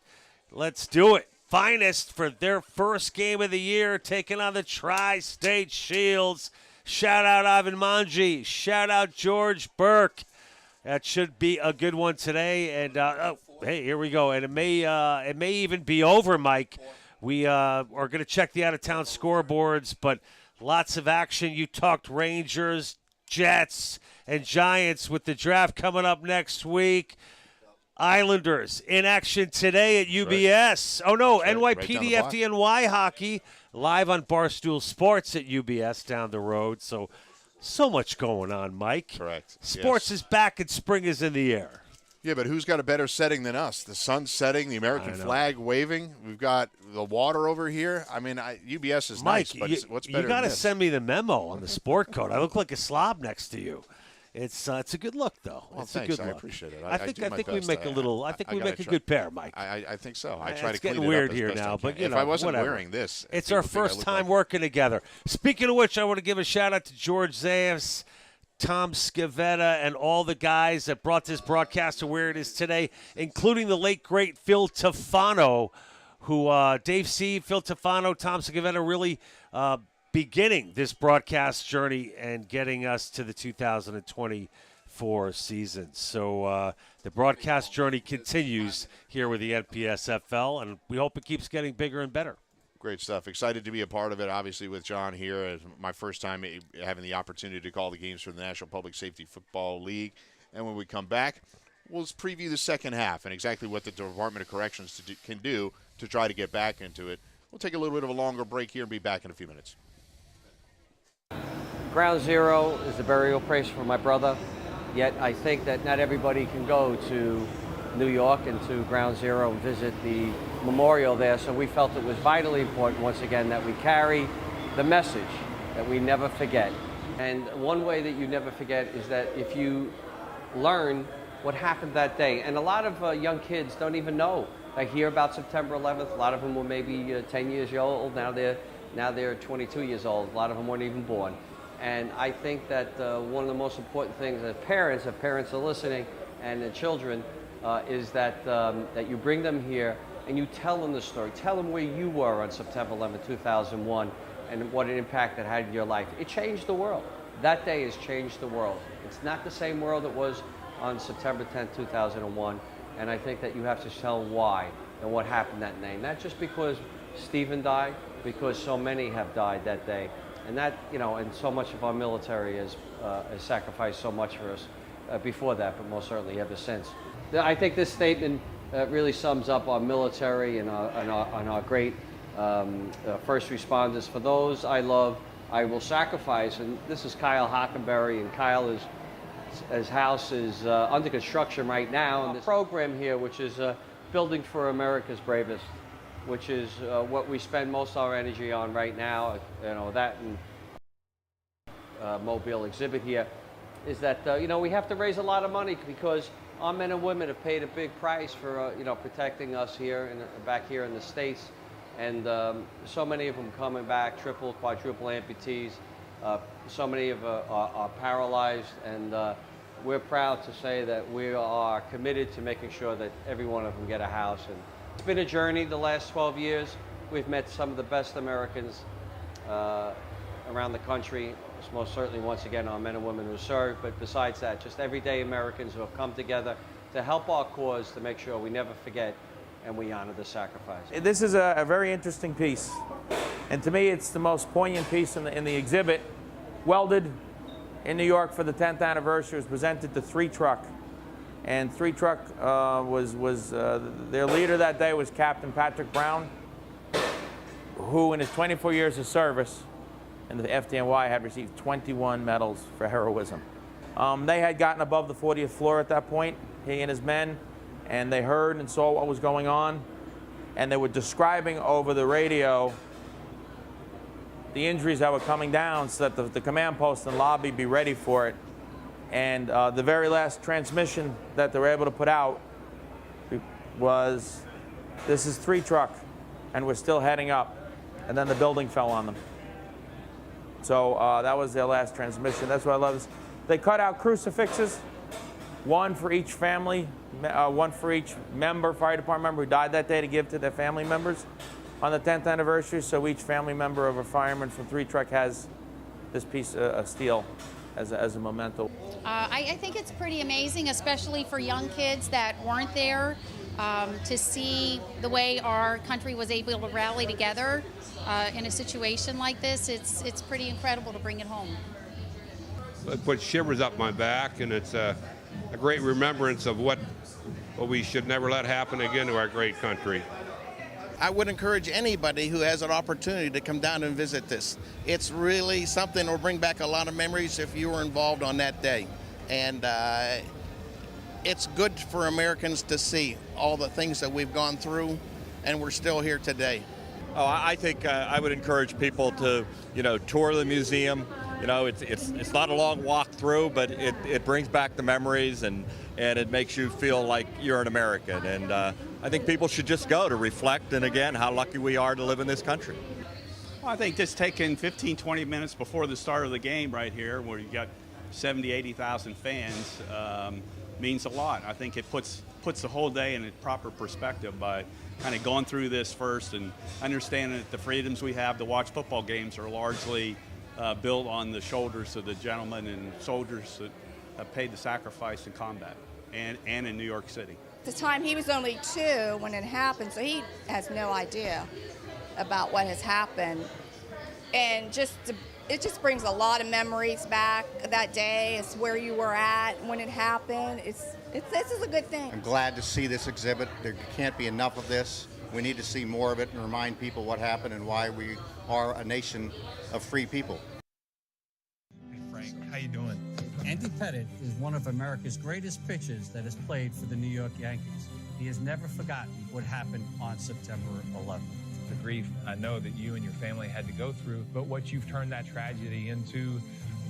Let's do it. Finest for their first game of the year, taking on the Tri-State Shields. Shout out Ivan Manji. Shout out George Burke. That should be a good one today. And hey, here we go. And it may even be over, Mike. We are going to check the out-of-town scoreboards, but lots of action. You talked Rangers, Jets, and Giants with the draft coming up next week. Islanders in action today at UBS. Right. Oh, no, NYPD FDNY hockey live on Barstool Sports at UBS down the road. So much going on, Mike. Correct. Sports is back and spring is in the air. Yeah, but who's got a better setting than us? The sun's setting, the American flag waving. We've got the water over here. I mean, UBS is Mike, nice, but what's better you got than to this? send me the memo on the sport coat. I look like a slob next to you. It's a good look, though. Well, it's thanks. a good look. I appreciate it. I think we make a little. I think we make a good pair, Mike. I think so. I try to it's clean getting it weird up here as best now, I but can. you If know, I wasn't whatever. wearing this, it's our first time working together. Speaking of which, I want to give a shout out to George Zayas, Tom Scavetta, and all the guys that brought this broadcast to where it is today, including the late, great Phil Tefano, who Dave C., Phil Tefano, Tom Scavetta really beginning this broadcast journey and getting us to the 2024 season. So the broadcast journey continues here with the NPSFL, and we hope it keeps getting bigger and better. Great stuff. Excited to be a part of it, obviously, with John here. It's my first time having the opportunity to call the games for the National Public Safety Football League. And when we come back, we'll preview the second half and exactly what the Department of Corrections can do to try to get back into it. We'll take a little bit of a longer break here and be back in a few minutes. Ground Zero is the burial place for my brother, yet I think that not everybody can go to New York and to Ground Zero and visit the memorial there, so we felt it was vitally important once again that we carry the message that we never forget. And one way that you never forget is that if you learn what happened that day, and a lot of young kids don't even know. I hear about September 11th. A lot of them were maybe 10 years old. Now they're 22 years old. A lot of them weren't even born. And I think that one of the most important things as parents, if parents are listening, and the children, is that that you bring them here and you tell them the story. Tell them where you were on September 11, 2001, and what an impact it had in your life. It changed the world. That day has changed the world. It's not the same world it was on September 10, 2001, and I think that you have to tell why and what happened that day. Not just because Stephen died, because so many have died that day. And that, and so much of our military has sacrificed so much for us before that, but most certainly ever since. I think this statement really sums up our military and our great first responders. For those I love, I will sacrifice. And this is Kyle Hockenberry, and Kyle is, his house is under construction right now. And this program here, which is Building for America's Bravest, which is what we spend most of our energy on right now, that and Mobile exhibit here, is that, we have to raise a lot of money because our men and women have paid a big price for, protecting us here, back here in the States. And so many of them coming back, triple, quadruple amputees. So many of are paralyzed, and we're proud to say that we are committed to making sure that every one of them get a house. And it's been a journey the last 12 years. We've met some of the best Americans around the country, most certainly, once again, our men and women who serve, but besides that, just everyday Americans who have come together to help our cause, to make sure we never forget and we honor the sacrifice. This is a very interesting piece, and to me it's the most poignant piece in the exhibit. Welded in New York for the 10th anniversary, was presented to 3 Truck, and 3 Truck their leader that day was Captain Patrick Brown, who in his 24 years of service in the FDNY had received 21 medals for heroism. They had gotten above the 40th floor at that point, he and his men, and they heard and saw what was going on, and they were describing over the radio the injuries that were coming down so that the command post and lobby be ready for it. And the very last transmission that they were able to put out was, "This is 3 Truck, and we're still heading up." And then the building fell on them. So that was their last transmission. That's what I love. They cut out crucifixes, one for each family, one for each fire department member who died that day, to give to their family members on the 10th anniversary. So each family member of a fireman from 3 Truck has this piece of steel as a memento. I think it's pretty amazing, especially for young kids that weren't there, to see the way our country was able to rally together in a situation like this. It's pretty incredible to bring it home. It puts shivers up my back, and it's a great remembrance of what we should never let happen again to our great country. I would encourage anybody who has an opportunity to come down and visit this. It's really something that will bring back a lot of memories if you were involved on that day. And it's good for Americans to see all the things that we've gone through, and we're still here today. Oh, I think I would encourage people to, tour the museum. It's not a long walk through, but it brings back the memories, and it makes you feel like you're an American. And I think people should just go to reflect, and again, how lucky we are to live in this country. Well, I think just taking 15, 20 minutes before the start of the game right here, where you got 70, 80,000 fans, means a lot. I think it puts the whole day in a proper perspective by kind of going through this first and understanding that the freedoms we have to watch football games are largely built on the shoulders of the gentlemen and soldiers that have paid the sacrifice in combat and in New York City. At the time, he was only 2 when it happened, so he has no idea about what has happened. And it just brings a lot of memories back. That day is where you were at when it happened. This is a good thing. I'm glad to see this exhibit. There can't be enough of this. We need to see more of it and remind people what happened and why we are a nation of free people. Hey Frank, how you doing? Andy Pettitte is one of America's greatest pitchers that has played for the New York Yankees. He has never forgotten what happened on September 11th. The grief I know that you and your family had to go through, but what you've turned that tragedy into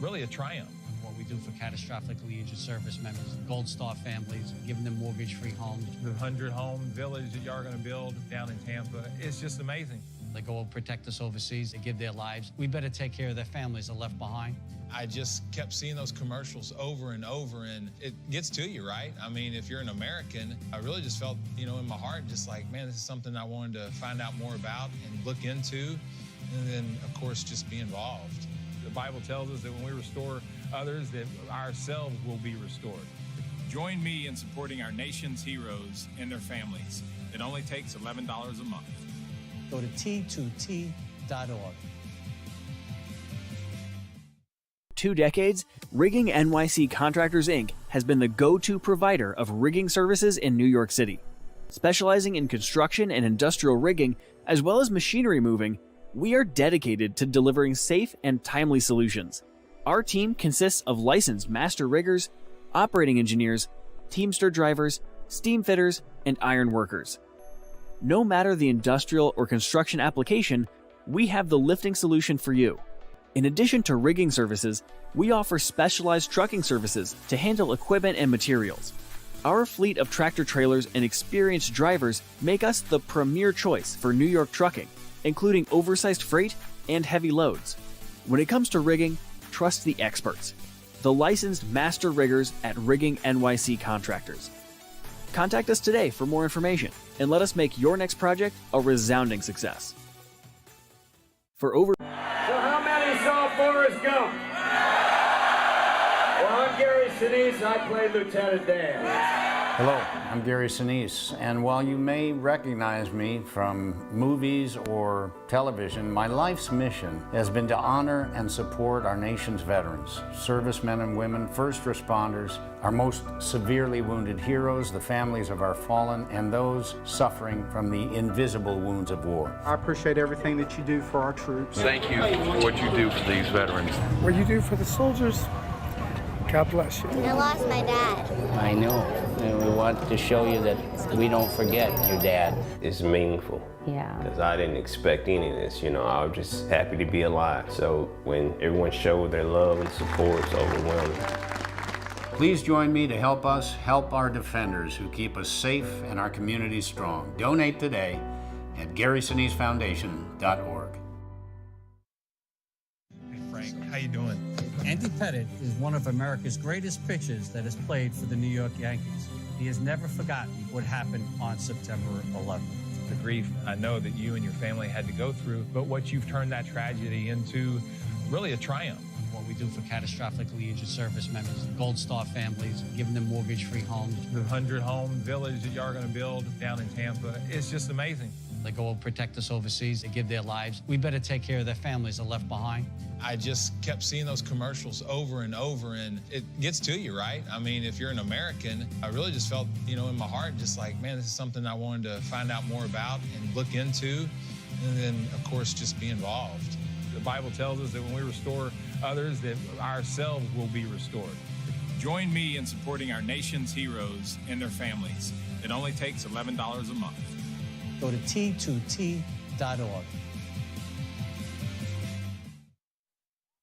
really a triumph. What we do for catastrophically injured service members, Gold Star families, giving them mortgage-free homes. The 100-home village that y'all are going to build down in Tampa, it's just amazing. They go and protect us overseas. They give their lives. We better take care of their families that are left behind. I just kept seeing those commercials over and over, and it gets to you, right? I mean, if you're an American, I really just felt, in my heart, just like, man, this is something I wanted to find out more about and look into, and then, of course, just be involved. The Bible tells us that when we restore others, that ourselves will be restored. Join me in supporting our nation's heroes and their families. It only takes $11 a month. Go to T2T.org. 2 decades, Rigging NYC Contractors, Inc. has been the go-to provider of rigging services in New York City. Specializing in construction and industrial rigging, as well as machinery moving, we are dedicated to delivering safe and timely solutions. Our team consists of licensed master riggers, operating engineers, teamster drivers, steam fitters, and iron workers. No matter the industrial or construction application, we have the lifting solution for you. In addition to rigging services, we offer specialized trucking services to handle equipment and materials. Our fleet of tractor trailers and experienced drivers make us the premier choice for New York trucking, including oversized freight and heavy loads. When it comes to rigging, trust the experts, the licensed master riggers at Rigging NYC Contractors. Contact us today for more information and let us make your next project a resounding success. For over... So how many saw Forrest Gump? Well, I'm Gary Sinise. I play Lieutenant Dan. Hello, I'm Gary Sinise, and while you may recognize me from movies or television, my life's mission has been to honor and support our nation's veterans, servicemen and women, first responders, our most severely wounded heroes, the families of our fallen, and those suffering from the invisible wounds of war. I appreciate everything that you do for our troops. Thank you for what you do for these veterans. What you do for the soldiers, God bless you. I lost my dad. I know, and we want to show you that we don't forget your dad. It's meaningful. Yeah. Because I didn't expect any of this, I was just happy to be alive. So when everyone showed their love and support, it's overwhelming. Please join me to help us help our defenders who keep us safe and our communities strong. Donate today at GarySiniseFoundation.org. Hey Frank, how you doing? Andy Pettitte is one of America's greatest pitchers that has played for the New York Yankees. He has never forgotten what happened on September 11th. The grief I know that you and your family had to go through, but what you've turned that tragedy into really a triumph. What we do for catastrophically injured service members, Gold Star families, giving them mortgage-free homes. The 100-home village that y'all are going to build down in Tampa, it's just amazing. They go and protect us overseas. They give their lives. We better take care of their families that are left behind. I just kept seeing those commercials over and over, and it gets to you, right? I mean, if you're an American, I really just felt, in my heart, just like, man, this is something I wanted to find out more about and look into, and then, of course, just be involved. The Bible tells us that when we restore others, that ourselves will be restored. Join me in supporting our nation's heroes and their families. It only takes $11 a month. Go to T2T.org.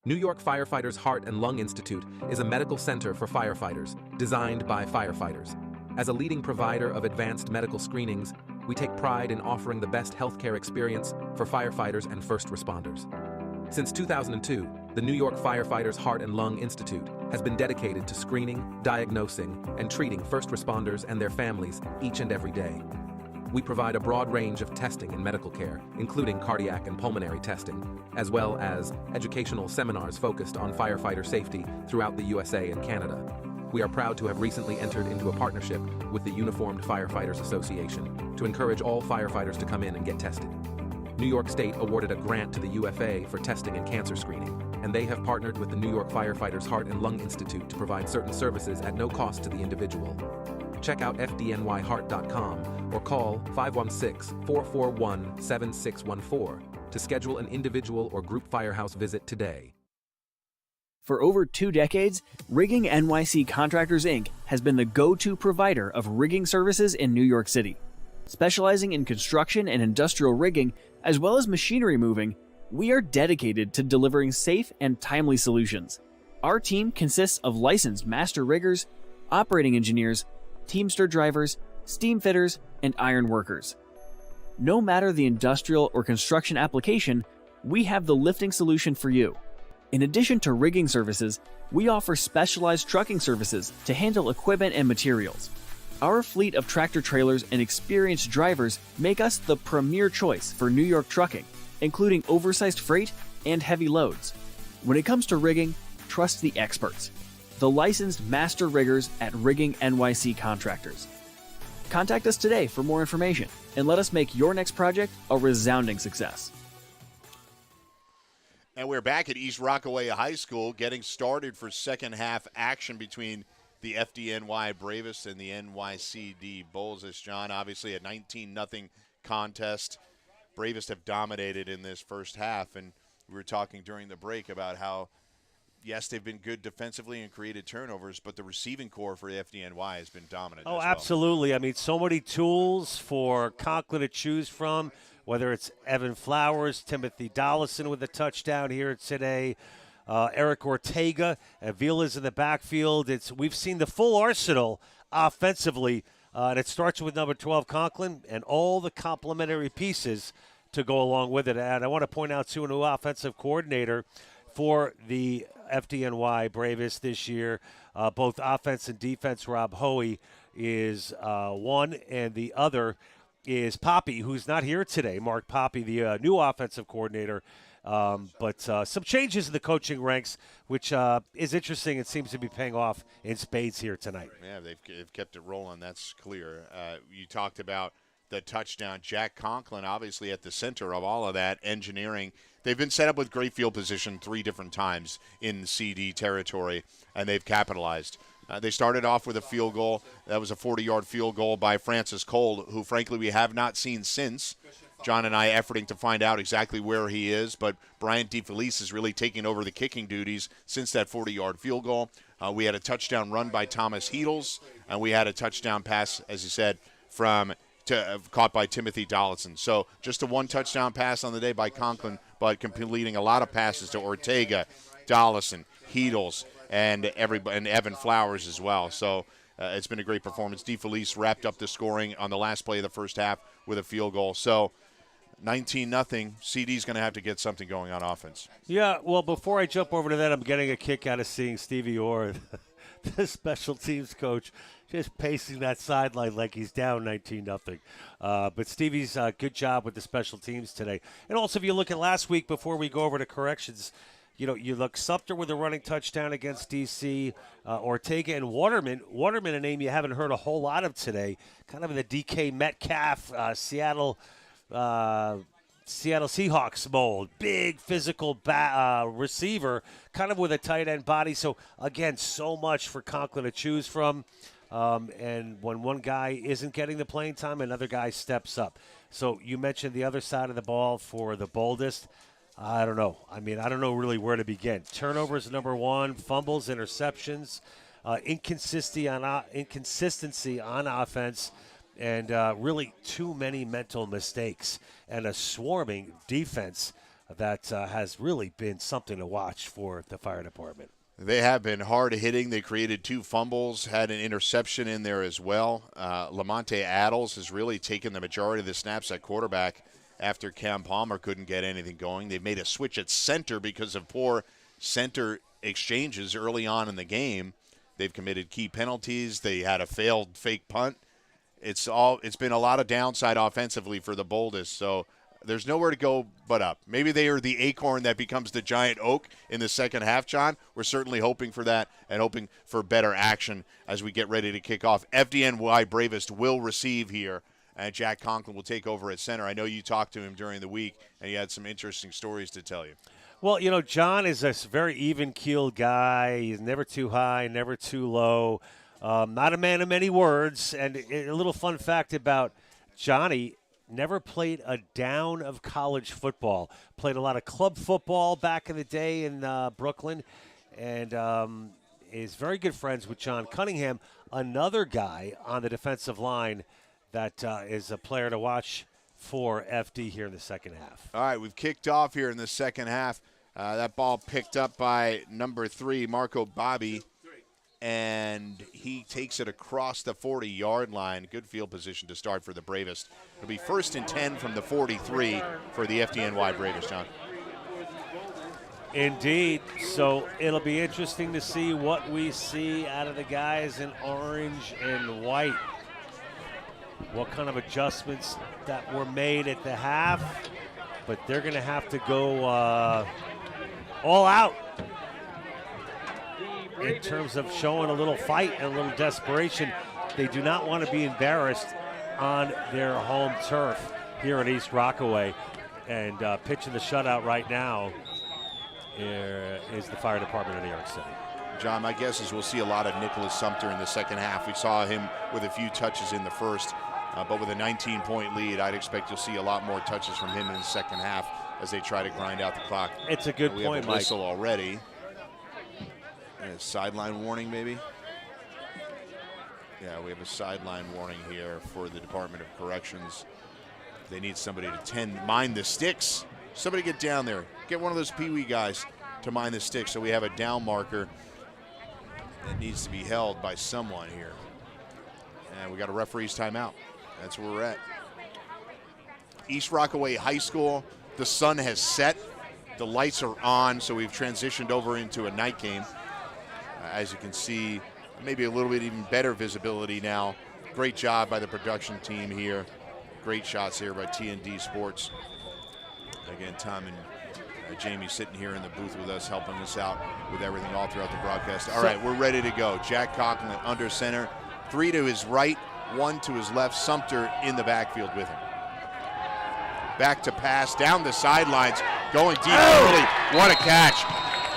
New York Firefighters Heart and Lung Institute is a medical center for firefighters, designed by firefighters. As a leading provider of advanced medical screenings, we take pride in offering the best healthcare experience for firefighters and first responders. Since 2002, the New York Firefighters Heart and Lung Institute has been dedicated to screening, diagnosing, and treating first responders and their families each and every day. We provide a broad range of testing and medical care, including cardiac and pulmonary testing, as well as educational seminars focused on firefighter safety throughout the USA and Canada. We are proud to have recently entered into a partnership with the Uniformed Firefighters Association to encourage all firefighters to come in and get tested. New York State awarded a grant to the UFA for testing and cancer screening, and they have partnered with the New York Firefighters Heart and Lung Institute to provide certain services at no cost to the individual. Check out fdnyheart.com or call 516-441-7614 to schedule an individual or group firehouse visit today. For over 2 decades, Rigging NYC Contractors, Inc. has been the go-to provider of rigging services in New York City. Specializing in construction and industrial rigging, as well as machinery moving, we are dedicated to delivering safe and timely solutions. Our team consists of licensed master riggers, operating engineers, teamster drivers, steam fitters, and iron workers. No matter the industrial or construction application, we have the lifting solution for you. In addition to rigging services, we offer specialized trucking services to handle equipment and materials. Our fleet of tractor trailers and experienced drivers make us the premier choice for New York trucking, including oversized freight and heavy loads. When it comes to rigging, trust the experts, the licensed master riggers at Rigging NYC Contractors. Contact us today for more information and let us make your next project a resounding success. And we're back at East Rockaway High School, getting started for second half action between the FDNY Bravest and the NYCD Boldest. John, obviously a 19-0 contest. Bravest have dominated in this first half, and we were talking during the break about how, yes, they've been good defensively and created turnovers, but the receiving core for FDNY has been dominant. Oh, as well. absolutely. I mean, so many tools for Conklin to choose from, whether it's Evan Flowers, Timothy Dollison with a touchdown here today, Eric Ortega, Avila's in the backfield. We've seen the full arsenal offensively, and it starts with number 12, Conklin, and all the complementary pieces to go along with it. And I want to point out, too, a new offensive coordinator for the FDNY Bravest this year. Both offense and defense, Rob Hoey is one, and the other is Poppy, who's not here today. Mark Poppy, the new offensive coordinator. But some changes in the coaching ranks, which is interesting. It seems to be paying off in spades here tonight. Yeah, they've kept it rolling. That's clear. You talked about the touchdown. Jack Conklin, obviously at the center of all of that, engineering. They've been set up with great field position 3 different times in CD territory, and they've capitalized. They started off with a field goal. That was a 40-yard field goal by Francis Cole, who, frankly, we have not seen since. John and I efforting to find out exactly where he is, but Bryant DeFelice is really taking over the kicking duties since that 40-yard field goal. We had a touchdown run by Thomas Heedles, and we had a touchdown pass, as you said, caught by Timothy Dollison. So just a 1 touchdown pass on the day by Conklin, but completing a lot of passes to Ortega, Dollison, Heedles, and Evan Flowers as well. So it's been a great performance. DeFelice wrapped up the scoring on the last play of the first half with a field goal. So 19-0. CD's going to have to get something going on offense. Yeah, well, before I jump over to that, I'm getting a kick out of seeing Stevie Orr, the special teams coach, just pacing that sideline like he's down 19-0. But Stevie's good job with the special teams today. And also, if you look at last week, before we go over to corrections, you look Sumter with a running touchdown against D.C., Ortega and Waterman. Waterman, a name you haven't heard a whole lot of today, kind of in the DK Metcalf, Seattle Seahawks mold. Big physical receiver, kind of with a tight end body. So, again, so much for Conklin to choose from. And when one guy isn't getting the playing time, another guy steps up. So you mentioned the other side of the ball for the Boldest. I don't know. I mean, I don't know really where to begin. Turnovers, number 1. Fumbles, interceptions, inconsistency on offense, and really too many mental mistakes. And a swarming defense that has really been something to watch for the fire department. They have been hard hitting. They created 2 fumbles, had an interception in there as well. Lamonte Addles has really taken the majority of the snaps at quarterback after Cam Palmer couldn't get anything going. They've made a switch at center because of poor center exchanges early on in the game. They've committed key penalties. They had a failed fake punt. It's been a lot of downside offensively for the Boldest, so there's nowhere to go but up. Maybe they are the acorn that becomes the giant oak in the second half, John. We're certainly hoping for that and hoping for better action as we get ready to kick off. FDNY Bravest will receive here, and Jack Conklin will take over at center. I know you talked to him during the week, and he had some interesting stories to tell you. Well, John is a very even-keeled guy. He's never too high, never too low. Not a man of many words. And a little fun fact about Johnny, never played a down of college football. Played a lot of club football back in the day in Brooklyn, and is very good friends with John Cunningham, another guy on the defensive line that is a player to watch for FD here in the second half. All right, we've kicked off here in the second half. That ball picked up by number 3, Marco Bobby, and he takes it across the 40-yard line. Good field position to start for the Bravest. It'll be 1st and 10 from the 43 for the FDNY Bravest, John. Indeed. So it'll be interesting to see what we see out of the guys in orange and white. What kind of adjustments that were made at the half. But they're going to have to go all out in terms of showing a little fight and a little desperation. They do not want to be embarrassed on their home turf here in East Rockaway. And pitching the shutout right now is the fire department of New York City. John, my guess is we'll see a lot of Nicholas Sumter in the second half. We saw him with a few touches in the first. But with a 19-point lead, I'd expect you'll see a lot more touches from him in the second half as they try to grind out the clock. It's a good we point, have a whistle already. A sideline warning, maybe? Yeah, we have a sideline warning here for the Department of Corrections. They need somebody to mind the sticks. Somebody get down there. Get one of those peewee guys to mind the sticks. So we have a down marker that needs to be held by someone here. And we got a referee's timeout. That's where we're at. East Rockaway High School, the sun has set. The lights are on, so we've transitioned over into a night game. As you can see, maybe a little bit even better visibility now. Great job by the production team here. Great shots here by T&D Sports. Again, Tom and Jamie sitting here in the booth with us, helping us out with everything all throughout the broadcast. All right, we're ready to go. Jack Conklin under center. 3 to his right, 1 to his left. Sumter in the backfield with him. Back to pass, down the sidelines, going deep early. What a catch.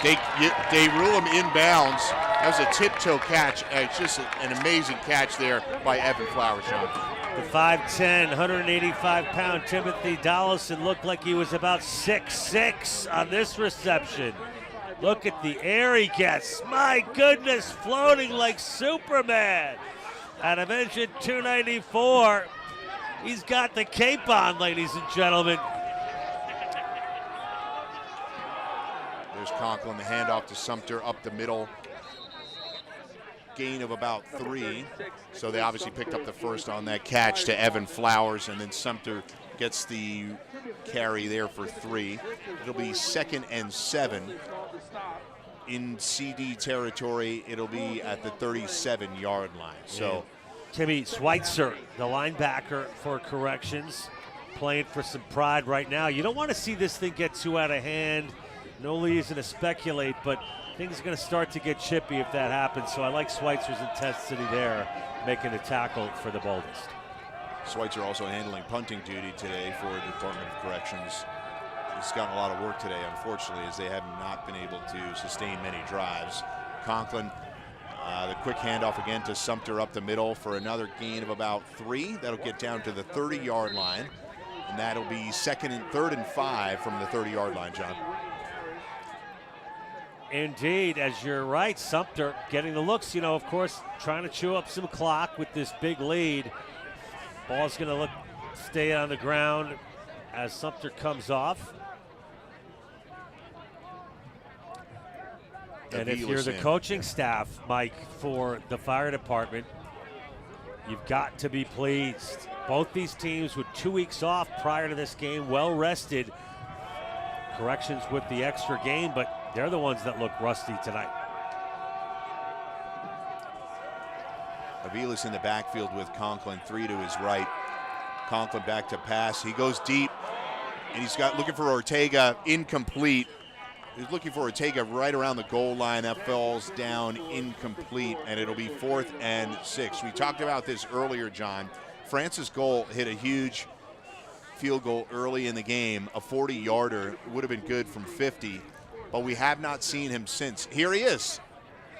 They rule him inbounds. That was a tiptoe catch. Just an amazing catch there by Evan Flowers, Sean. The 5'10", 185-pound Timothy Dollison looked like he was about 6'6" on this reception. Look at the air he gets. My goodness, floating like Superman. At a mentioned 294, he's got the cape on, ladies and gentlemen. There's Conklin, the handoff to Sumter up the middle. Gain of about 3. So they obviously picked up the first on that catch to Evan Flowers, and then Sumter gets the carry there for 3. It'll be 2nd and 7. In CD territory, it'll be at the 37-yard line. So, Timmy Schweitzer, the linebacker for Corrections, playing for some pride right now. You don't want to see this thing get too out of hand. No reason to speculate, but things are going to start to get chippy if that happens. So I like Schweitzer's intensity there, making a tackle for the Boldest. Schweitzer also handling punting duty today for the Department of Corrections. He's gotten a lot of work today, unfortunately, as they have not been able to sustain many drives. Conklin, the quick handoff again to Sumter up the middle for another gain of about 3. That'll get down to the 30-yard line, and that'll be 3rd and 5 from the 30-yard line, John. Indeed, as you're right, Sumter getting the looks, of course, trying to chew up some clock with this big lead. Ball's going to stay on the ground as Sumter comes off. And if you're the coaching staff, Mike, for the fire department, you've got to be pleased. Both these teams with 2 weeks off prior to this game, well rested. Corrections with the extra game, but they're the ones that look rusty tonight. Avila's in the backfield with Conklin, 3 to his right. Conklin back to pass. He goes deep, and he's looking for Ortega, incomplete. He's looking for Ortega right around the goal line. That falls down incomplete, and it'll be 4th and 6. We talked about this earlier, John. Francis Goal hit a huge field goal early in the game. A 40-yarder would have been good from 50, but we have not seen him since. Here he is.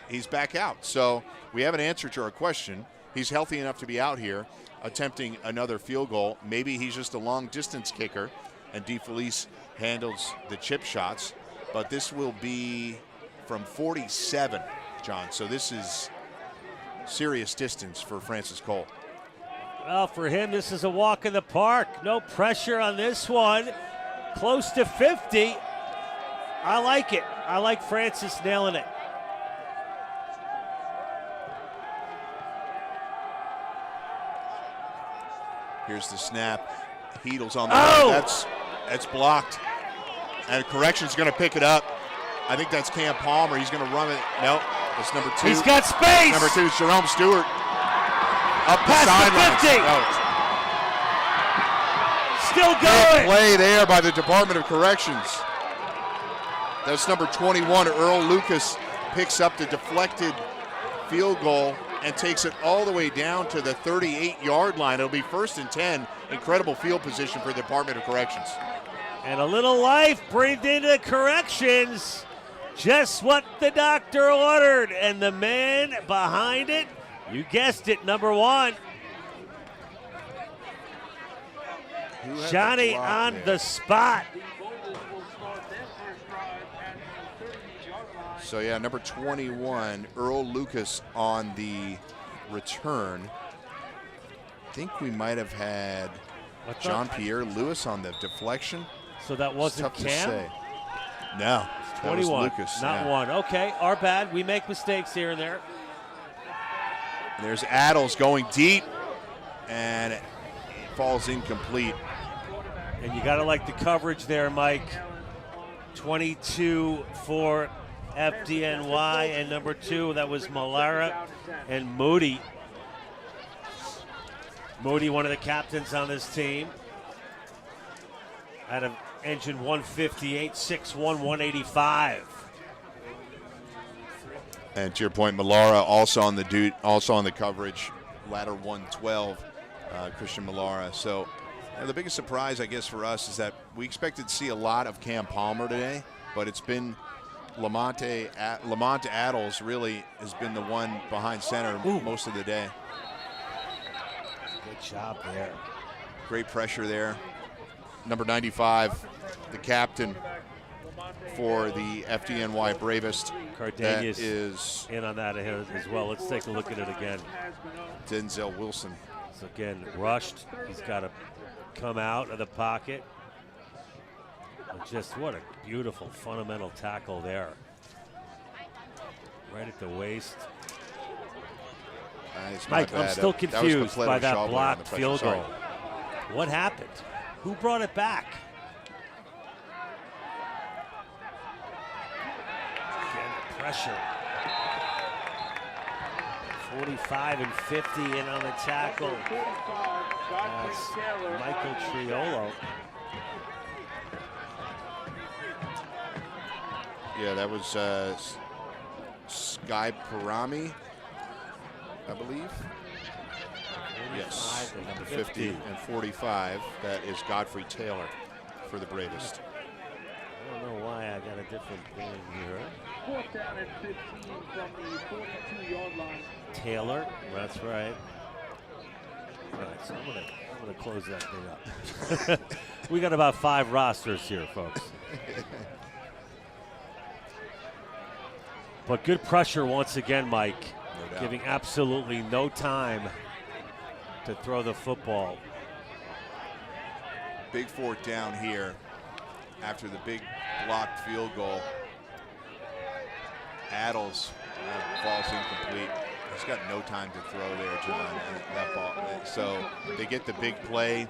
He's back out. So we have an answer to our question. He's healthy enough to be out here attempting another field goal. Maybe he's just a long-distance kicker, and DeFelice handles the chip shots. But this will be from 47, John. So this is serious distance for Francis Cole. Well, for him, this is a walk in the park. No pressure on this one. Close to 50. I like it. I like Francis nailing it. Here's the snap. Heedle's on the That's blocked. And Correction's going to pick it up. I think that's Cam Palmer. He's going to run it. No, that's number 2. He's got space. Number 2 is Jerome Stewart. Up the sidelines. Still going. Good play there by the Department of Corrections. That's number 21. Earl Lucas picks up the deflected field goal and takes it all the way down to the 38-yard line. It'll be 1st and 10. Incredible field position for the Department of Corrections. And a little life breathed into Corrections. Just what the doctor ordered. And the man behind it, you guessed it, number 1. Who had Johnny block on there? the spot. So, yeah, number 21, Earl Lucas on the return. I think we might have had John Pierre Lewis on the deflection. So that wasn't tough Cam? to say. No, that 21, was Lucas. not yeah. one. Okay, our bad. We make mistakes here and there. And there's Adels going deep, and it falls incomplete. And you got to like the coverage there, Mike. 22 for FDNY, and number 2, that was Malara and Moody. Moody, one of the captains on this team. Out of engine 158, 6'1", 185. And to your point, Malara also on the coverage, ladder 112, Christian Malara. So the biggest surprise, I guess, for us is that we expected to see a lot of Cam Palmer today, but it's been Lamont Adels really has been the one behind center most of the day. Good job there. Great pressure there. Number 95, the captain for the FDNY Bravest. Cardenas that is in on that as well. Let's take a look at it again. Denzel Wilson. So again, rushed. He's got to come out of the pocket. And just what a beautiful fundamental tackle there. Right at the waist. Mike, I'm still confused by that blocked field goal. What happened? Who brought it back? Again, the pressure. 45 and 50 in on the tackle. That's Michael Triolo. Yeah, that was Sky Parami, I believe. Yes, number 50 and 45. That is Godfrey Taylor for the Bravest. I don't know why I got a different thing here. 4th down and 15 from the 42-yard line. Taylor, that's right. All right, so I'm gonna close that thing up. We got about 5 rosters here, folks. But good pressure once again, Mike. No doubt. Giving absolutely no time to throw the football. Big 4th down here after the big blocked field goal. Adels falls incomplete. He's got no time to throw there, John, and that ball. So they get the big play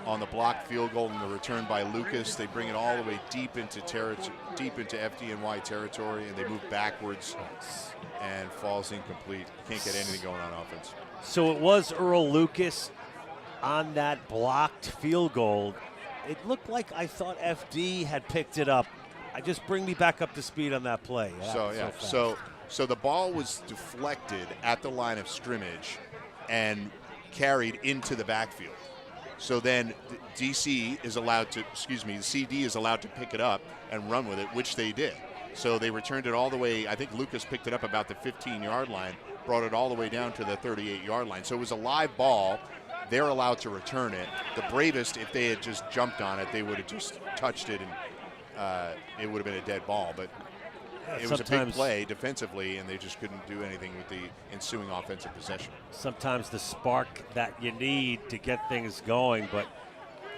on the blocked field goal and the return by Lucas. They bring it all the way deep into FDNY territory, and they move backwards and falls incomplete. Can't get anything going on offense. So it was Earl Lucas on that blocked field goal. It looked like I thought FD had picked it up. Just bring me back up to speed on that play. So the ball was deflected at the line of scrimmage and carried into the backfield. So then the CD is allowed to pick it up and run with it, which they did. So they returned it all the way. I think Lucas picked it up about the 15-yard line, brought it all the way down to the 38-yard line. So it was a live ball. They're allowed to return it. The Bravest, if they had just jumped on it, they would have just touched it and it would have been a dead ball. But it was a big play defensively, and they just couldn't do anything with the ensuing offensive possession. Sometimes the spark that you need to get things going, but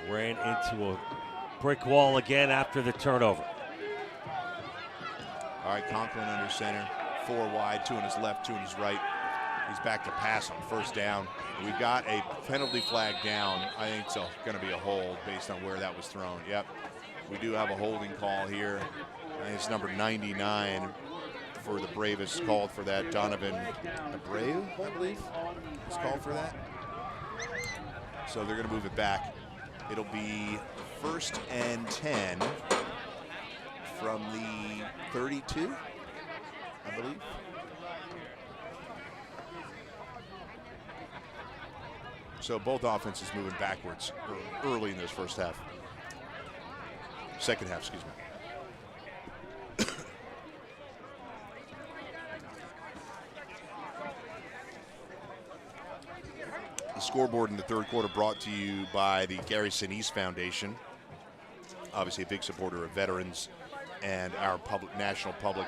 ran into a brick wall again after the turnover. All right, Conklin under center, 4 wide, 2 on his left, 2 on his right. He's back to pass on 1st down. We've got a penalty flag down. I think it's going to be a hold based on where that was thrown. Yep, we do have a holding call here. I think it's number 99 for the Bravest called for that. Donovan Abreu, I believe, is called for that. So they're going to move it back. It'll be 1st and 10 from the 32, I believe. So both offenses moving backwards early in this first half. Second half, excuse me. The scoreboard in the third quarter brought to you by the Gary Sinise Foundation. Obviously a big supporter of veterans and our National Public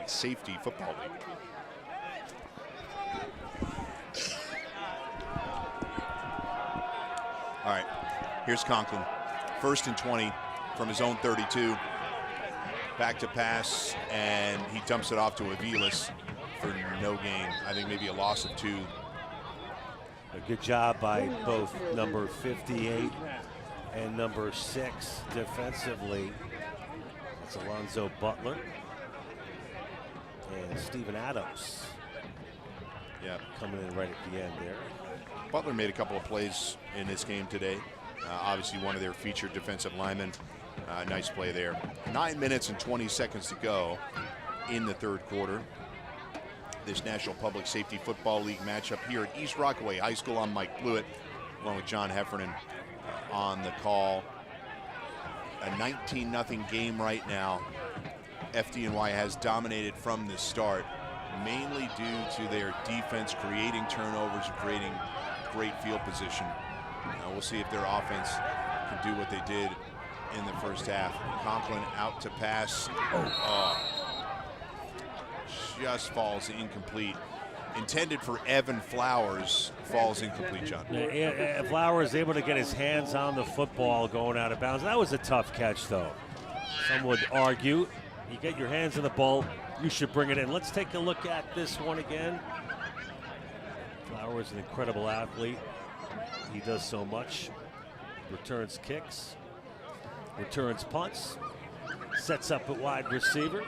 Safety Football League. All right, here's Conklin. 1st and 20 from his own 32. Back to pass, and he dumps it off to Aviles for no gain. I think maybe a loss of 2. A good job by both number 58 and number 6 defensively. It's Alonzo Butler and Steven Adams. Yeah, coming in right at the end there. Butler made a couple of plays in this game today. Obviously one of their featured defensive linemen. Nice play there. 9 minutes and 20 seconds to go in the third quarter. This National Public Safety Football League matchup here at East Rockaway High School. I'm Mike Blewett, along with John Heffernan on the call. A 19-0 game right now. FDNY has dominated from the start, mainly due to their defense creating turnovers and creating great field position. We'll see if their offense can do what they did in the first half. Conklin out to pass. Just falls incomplete. Intended for Evan Flowers, falls incomplete, John. Flowers able to get his hands on the football going out of bounds. That was a tough catch, though. Some would argue, you get your hands on the ball, you should bring it in. Let's take a look at this one again. Flowers, an incredible athlete. He does so much. Returns kicks, returns punts, sets up at wide receiver.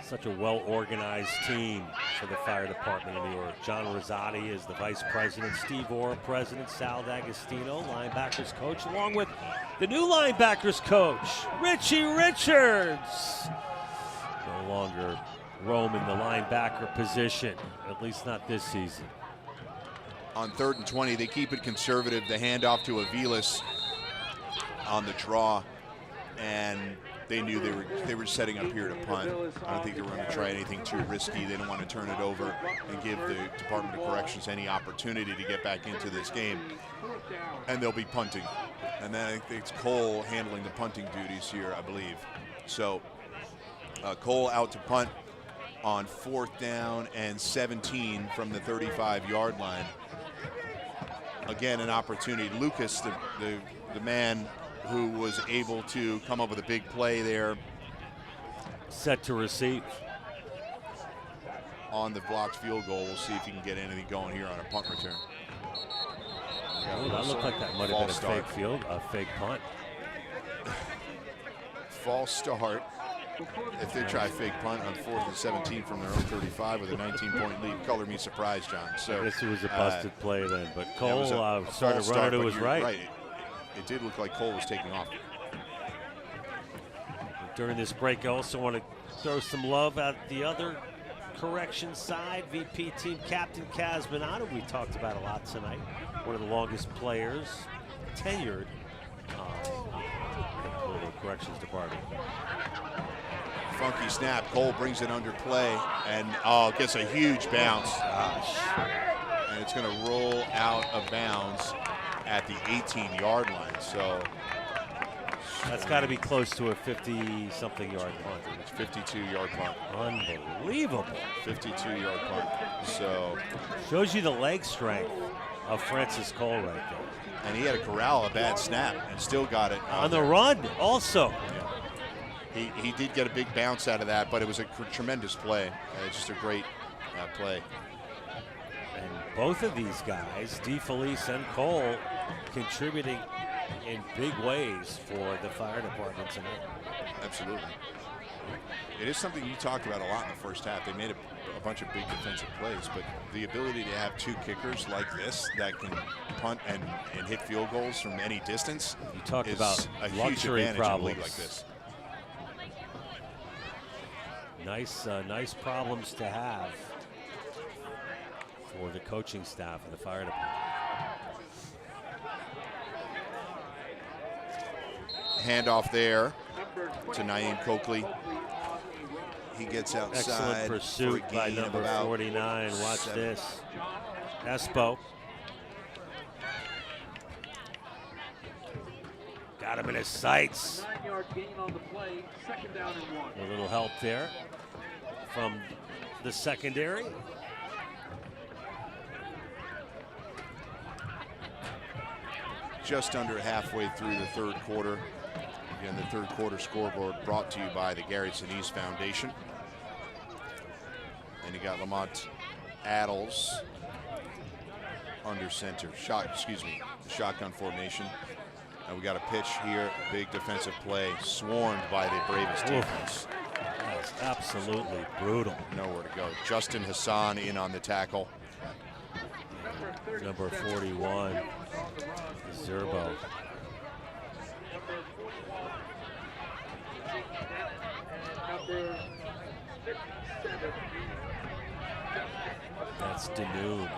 Such a well-organized team for the fire department in New York. John Rosati is the vice president, Steve Orr, president, Sal D'Agostino, linebackers coach, along with the new linebackers coach, Richie Richards. No longer roaming the linebacker position, at least not this season. On 3rd and 20, they keep it conservative. The handoff to Aviles on the draw, and they knew they were setting up here to punt. I don't think they were going to try anything too risky. They didn't want to turn it over and give the Department of Corrections any opportunity to get back into this game. And they'll be punting. And then I think it's Cole handling the punting duties here, I believe. So Cole out to punt on 4th down and 17 from the 35-yard line. Again, an opportunity. Lucas, the man who was able to come up with a big play there. Set to receive. On the blocked field goal. We'll see if he can get anything going here on a punt return. That looked like that might have been a fake punt. False start. If they try a fake punt on 4th and 17 from their own 35 with a 19-point lead, color me surprised, John. So I guess it was a busted play then, but Cole a started running to his right. It did look like Cole was taking off. During this break, I also want to throw some love at the other correction side. VP team captain Kaz Minato, we talked about a lot tonight. One of the longest players tenured in the corrections department. Funky snap. Cole brings it under play and gets a huge bounce. And it's going to roll out of bounds at the 18-yard line. So that's got to be close to a 50-something yard punt. It's 52-yard punt. Unbelievable. 52-yard punt. So shows you the leg strength of Francis Cole right there. And he had to corral a bad snap and still got it on the run also. Yeah. He did get a big bounce out of that, but it was a tremendous play. Just a great play. And both of these guys, DeFelice and Cole, contributing in big ways for the fire department tonight. Absolutely. It is something you talked about a lot in the first half. They made a bunch of big defensive plays, but the ability to have two kickers like this that can punt and hit field goals from any distance is about a huge luxury advantage problems. in a league like this. Nice problems to have for the coaching staff of the fire department. Handoff there to Naeem Coakley. He gets outside. Excellent pursuit by number 49. Watch 7. this. Espo. Got him in his sights. 9-yard gain on the play, 2nd down and 1. A little help there from the secondary. Just under halfway through the third quarter. Again, the third quarter scoreboard brought to you by the Gary Sinise Foundation. And you got Lamont Adels under center. Shotgun formation. And we got a pitch here, big defensive play, swarmed by the Bravest defense. That's absolutely brutal. Nowhere to go. Justin Hassan in on the tackle. Number 41, Zerbo. That's Danoon.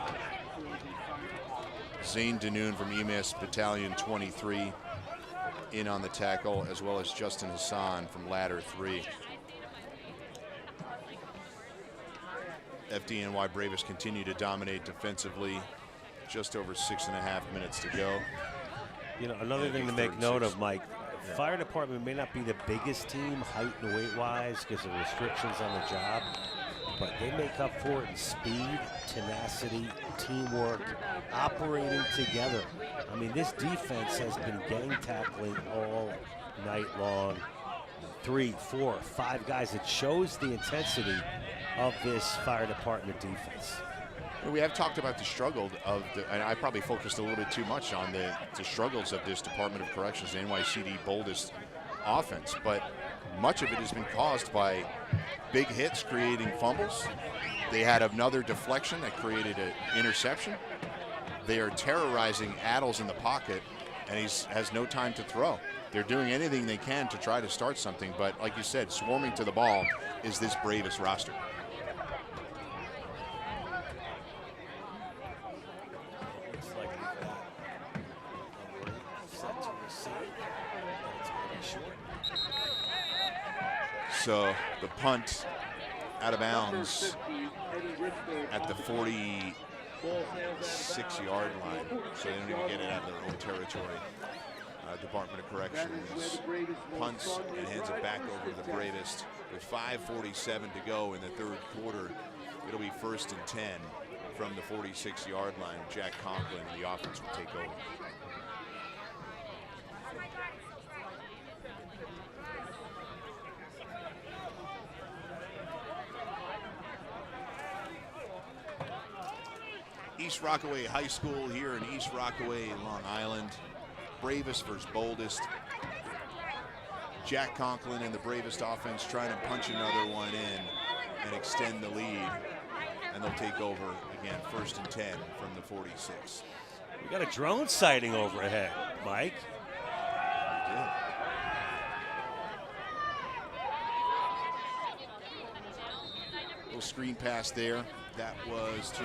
Zane Danoon from EMS Battalion 23 in on the tackle, as well as Justin Hassan from Ladder 3. FDNY Bravest continue to dominate defensively. Just over 6.5 minutes to go. You know, another thing to make note of, Mike, fire department may not be the biggest team height and weight wise because of restrictions on the job, but they make up for it in speed, tenacity, teamwork, operating together. I mean, this defense has been gang tackling all night long. 3, 4, 5 guys. It shows the intensity of this fire department defense. We have talked about the struggle of and I probably focused a little bit too much on the struggles of this Department of Corrections, the NYCD Boldest offense, but much of it has been caused by big hits creating fumbles. They had another deflection that created an interception. They are terrorizing Adels in the pocket, and he has no time to throw. They're doing anything they can to try to start something, but like you said, swarming to the ball is this Bravest roster. So the punt out of bounds at the 46-yard line. So they don't even get it out of their own territory. Department of Corrections punts and hands it back over to the Bravest. With 5:47 to go in the third quarter, it'll be 1st and 10 from the 46-yard line. Jack Conklin and the offense will take over. East Rockaway High School here in East Rockaway, Long Island. Bravest versus Boldest. Jack Conklin and the Bravest offense trying to punch another one in and extend the lead. And they'll take over again, 1st and 10 from the 46. We got a drone sighting overhead, Mike. We did. Little screen pass there. That was to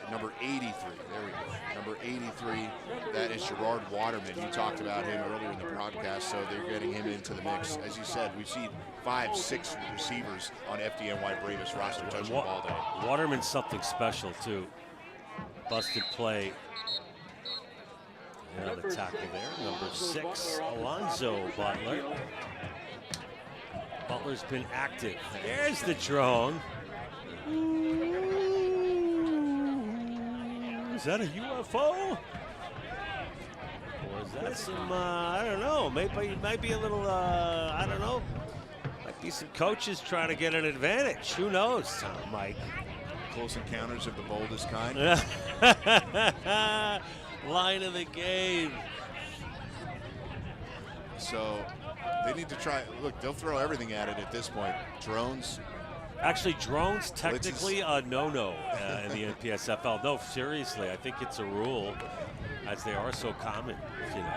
number 83. There we go. Number 83. That is Gerard Waterman. You talked about him earlier in the broadcast, so they're getting him into the mix. As you said, we've seen 5, 6 receivers on FDNY Bravest roster touching the ball today. Waterman's something special, too. Busted play. And on the tackle there, number 6, Alonzo Butler. Butler's been active. There's the drone. Is that a UFO? Or is that some, I don't know, might be a little, I don't know. Might be some coaches trying to get an advantage. Who knows, Mike? Close encounters of the boldest kind. Line of the game. So they need to try. Look, they'll throw everything at it at this point. Drones. Actually, drones technically a no-no in the NPSFL. No, seriously, I think it's a rule, as they are so common. You know.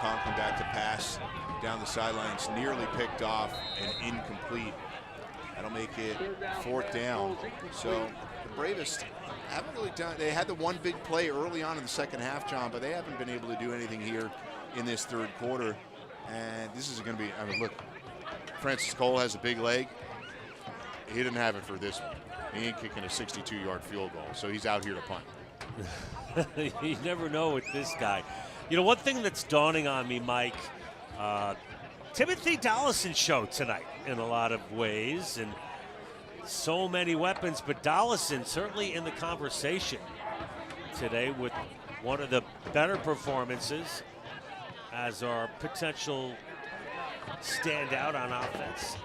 Conklin back to pass down the sidelines, nearly picked off and incomplete. That'll make it 4th down. So the Bravest haven't really done. They had the one big play early on in the second half, John, but they haven't been able to do anything here in this third quarter. And this is going to be, I mean, look, Francis Cole has a big leg. He didn't have it for this one. He ain't kicking a 62-yard field goal, so he's out here to punt. You never know with this guy. You know, one thing that's dawning on me, Mike, Timothy Dollison show tonight in a lot of ways, and so many weapons, but Dollison certainly in the conversation today with one of the better performances as our potential standout on offense.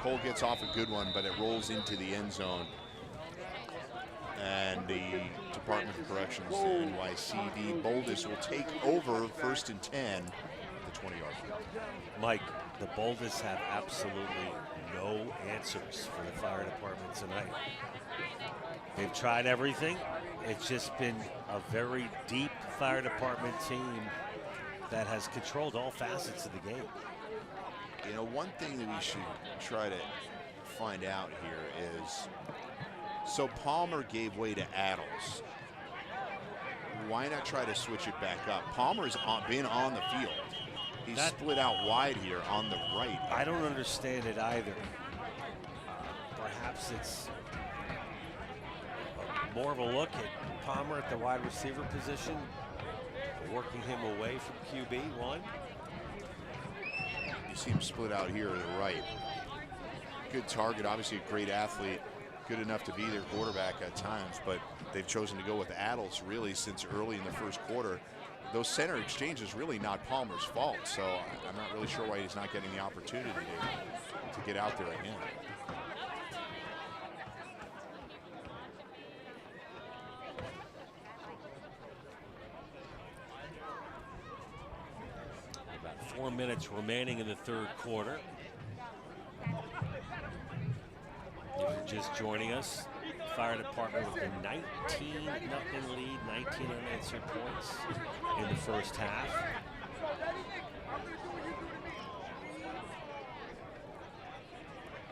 Cole gets off a good one, but it rolls into the end zone. And the Department of Corrections, the NYCD Boldest, will take over 1st and 10 at the 20-yard line. Mike, the Boldest have absolutely no answers for the fire department tonight. They've tried everything. It's just been a very deep fire department team that has controlled all facets of the game. You know, one thing that we should try to find out here is, so Palmer gave way to Adels. Why not try to switch it back up? Palmer's been on the field. He's split out wide here on the right. I don't understand it either. Perhaps it's more of a look at Palmer at the wide receiver position, working him away from QB1. You see him split out here to the right. Good target, obviously a great athlete, good enough to be their quarterback at times, but they've chosen to go with Adels really since early in the first quarter. Those center exchanges really not Palmer's fault, so I'm not really sure why he's not getting the opportunity to get out there again. About 4 minutes remaining in the third quarter. If you're just joining us, fire department with a 19-0 lead, 19 unanswered points in the first half.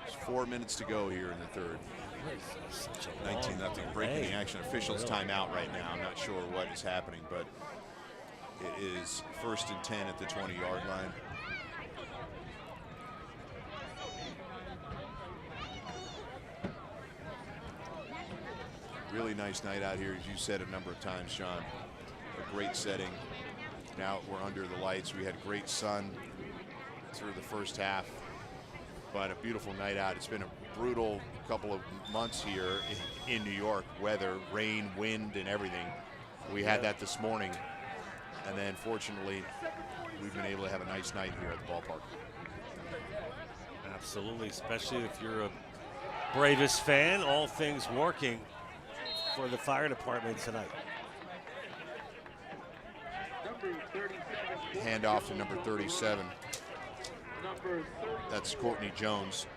There's 4 minutes to go here in the third. 19-0, breaking the action. Officials timeout right now. I'm not sure what is happening, but it is 1st and 10 at the 20-yard line. Really nice night out here, as you said a number of times, Sean. A great setting. Now we're under the lights. We had great sun through the first half, but a beautiful night out. It's been a brutal couple of months here in New York. Weather, rain, wind, and everything. We had that this morning, and then fortunately, we've been able to have a nice night here at the ballpark. Absolutely, especially if you're a Bravest fan, all things working for the fire department tonight. Hand off to number 37. That's Courtney Jones.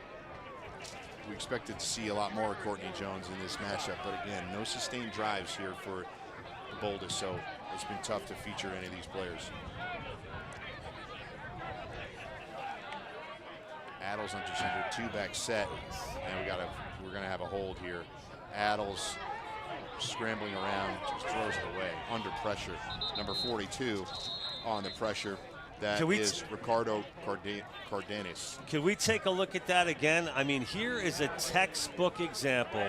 We expected to see a lot more of Courtney Jones in this matchup, but again, no sustained drives here for the Boldest, so it's been tough to feature any of these players. Adels on just under two-back set, and we're gonna have a hold here. Adels scrambling around, just throws it away under pressure. Number 42 on the pressure. That is Ricardo Cardenas. Can we take a look at that again? I mean, here is a textbook example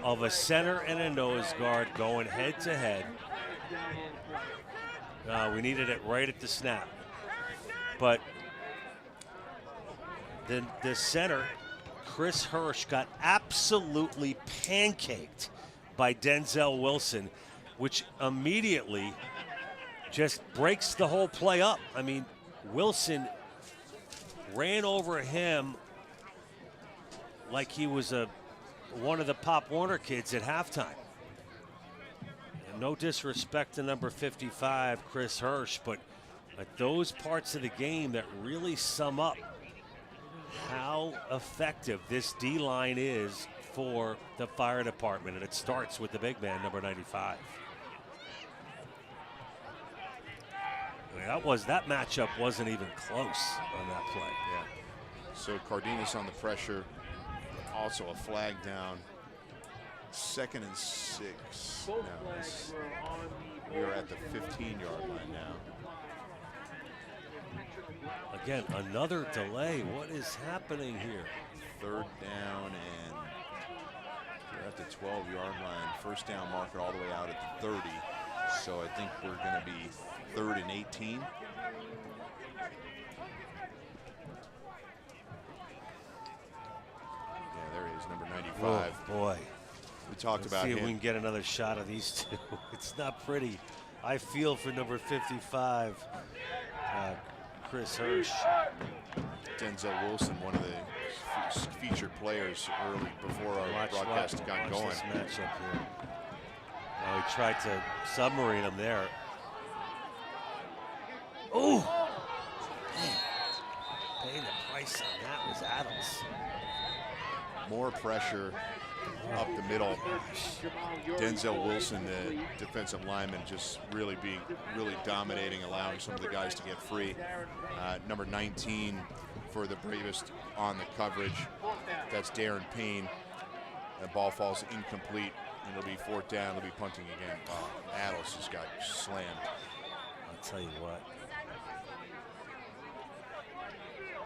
of a center and a nose guard going head to head. We needed it right at the snap. But the center, Chris Hirsch, got absolutely pancaked by Denzel Wilson, which immediately just breaks the whole play up. I mean, Wilson ran over him like he was one of the Pop Warner kids at halftime. And no disrespect to number 55, Chris Hirsch, but those parts of the game that really sum up how effective this D-line is for the fire department, and it starts with the big man, number 95. I mean, that matchup wasn't even close on that play. Yeah. So Cardenas on the pressure, also a flag down. 2nd and 6. Both flags were on the We are at the 15-yard line now. Again, another delay. What is happening here? Third down, and we're at the 12-yard line. First down marker all the way out at the 30. So I think we're going to be 3rd and 18. Yeah, there he is, number 95. Oh, boy. We talked Let's about see him. if we can get another shot of these two. It's not pretty. I feel for number 55, Chris Hirsch. Denzel Wilson, one of the featured players early before our broadcast got going. This matchup here. Oh, he tried to submarine him there. Oh! Paying the price on that was Adams. More pressure up the middle. Denzel Wilson, the defensive lineman, just really dominating, allowing some of the guys to get free. Number 19 for the Bravest on the coverage. That's Darren Payne. The ball falls incomplete, and it'll be 4th down. It'll be punting again. Adams just got slammed. I'll tell you what.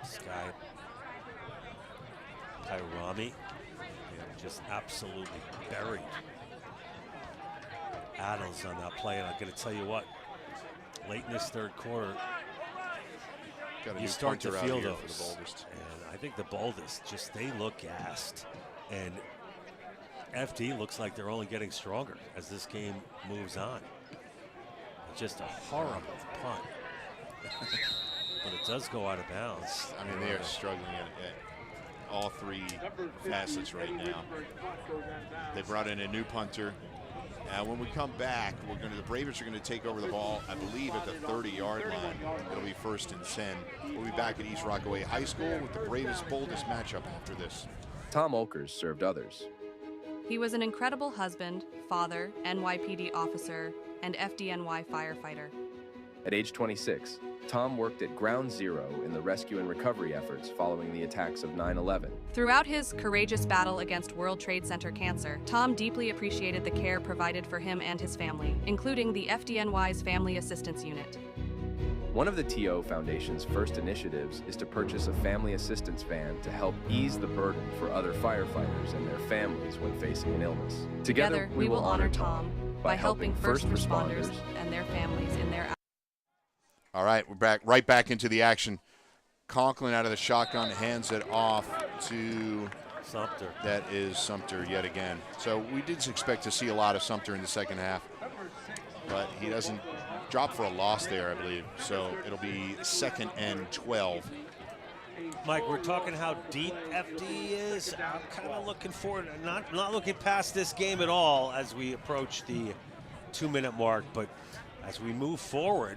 This guy, Pyramid, just absolutely buried Adams on that play. And I'm going to tell you what, late in this 3rd quarter, you start to feel those. For the Boldest. And I think the Boldest, just they look gassed. And FD looks like they're only getting stronger as this game moves on. It's just a horrible punt. But it does go out of bounds. I mean, they are struggling at all 3 facets right now. They brought in a new punter. When we come back, the Bravers are going to take over the ball, I believe, at the 30-yard line. It'll be 1st and 10. We'll be back at East Rockaway High School with the Bravest Boldest matchup after this. Tom Olkers served others. He was an incredible husband, father, NYPD officer, and FDNY firefighter. At age 26, Tom worked at Ground Zero in the rescue and recovery efforts following the attacks of 9/11. Throughout his courageous battle against World Trade Center cancer, Tom deeply appreciated the care provided for him and his family, including the FDNY's Family Assistance Unit. One of the TO Foundation's first initiatives is to purchase a family assistance van to help ease the burden for other firefighters and their families when facing an illness. Together, we will honor Tom by helping first responders and their families in their. All right, we're right back into the action. Conklin out of the shotgun hands it off to Sumter. That is Sumter yet again. So we did expect to see a lot of Sumter in the second half, but he doesn't drop for a loss there, I believe. So it'll be 2nd and 12. Mike, we're talking how deep FD is. I'm kind of looking forward, not looking past this game at all as we approach the 2-minute mark, but as we move forward,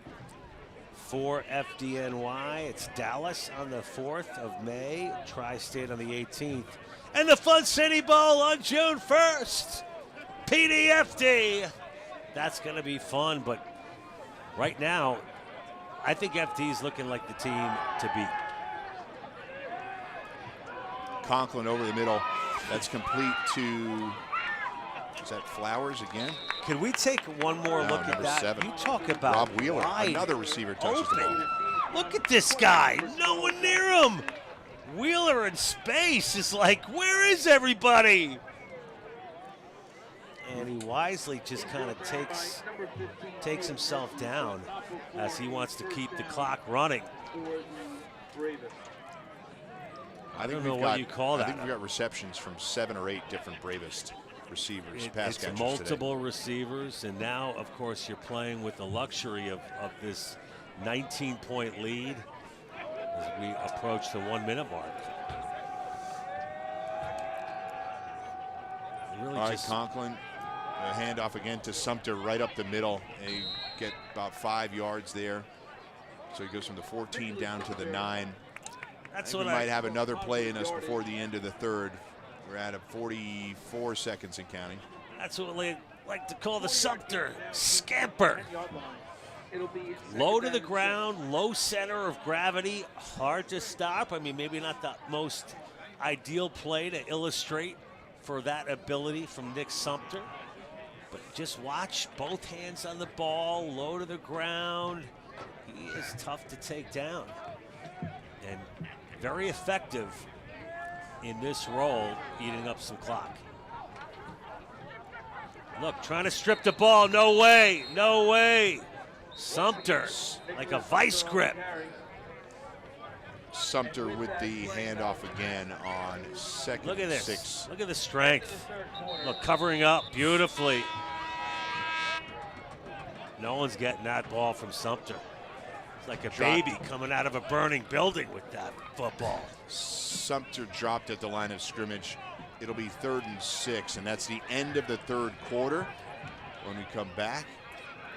for FDNY, it's Dallas on the 4th of May, Tri-State on the 18th, and the Fun City Bowl on June 1st. PDFD. That's going to be fun, but right now, I think FD is looking like the team to beat. Conklin over the middle. That's complete to, is that Flowers again? Can we take one more look at that? 7. You talk about Rob Wheeler, another receiver touches the ball. Look at this guy. No one near him. Wheeler in space is like, where is everybody? And he wisely just kind of takes himself down as he wants to keep the clock running. I don't know what you call that. I think we've got receptions from 7 or 8 different Bravest receivers, pass catchers It's multiple today. Receivers, and now, of course, you're playing with the luxury of this 19-point lead as we approach the 1-minute mark. Really All right, Conklin, a handoff again to Sumter right up the middle. They get about 5 yards there. So he goes from the 14 down to the 9. That's what we might have another play in us before the end of the 3rd. We're at 44 seconds and counting. That's what we like to call the Sumter scamper. Low to the ground, low center of gravity, hard to stop. I mean, maybe not the most ideal play to illustrate for that ability from Nick Sumter. But just watch, both hands on the ball, low to the ground. He is tough to take down. And very effective in this role, eating up some clock. Look, trying to strip the ball. No way, no way. Sumter, like a vice grip. Sumter with the handoff again on second. Look at this. 6. Look at the strength. Look, covering up beautifully. No one's getting that ball from Sumter. It's like a baby coming out of a burning building with that football. Sumter dropped at the line of scrimmage. It'll be 3rd and 6, and that's the end of the 3rd quarter. When we come back,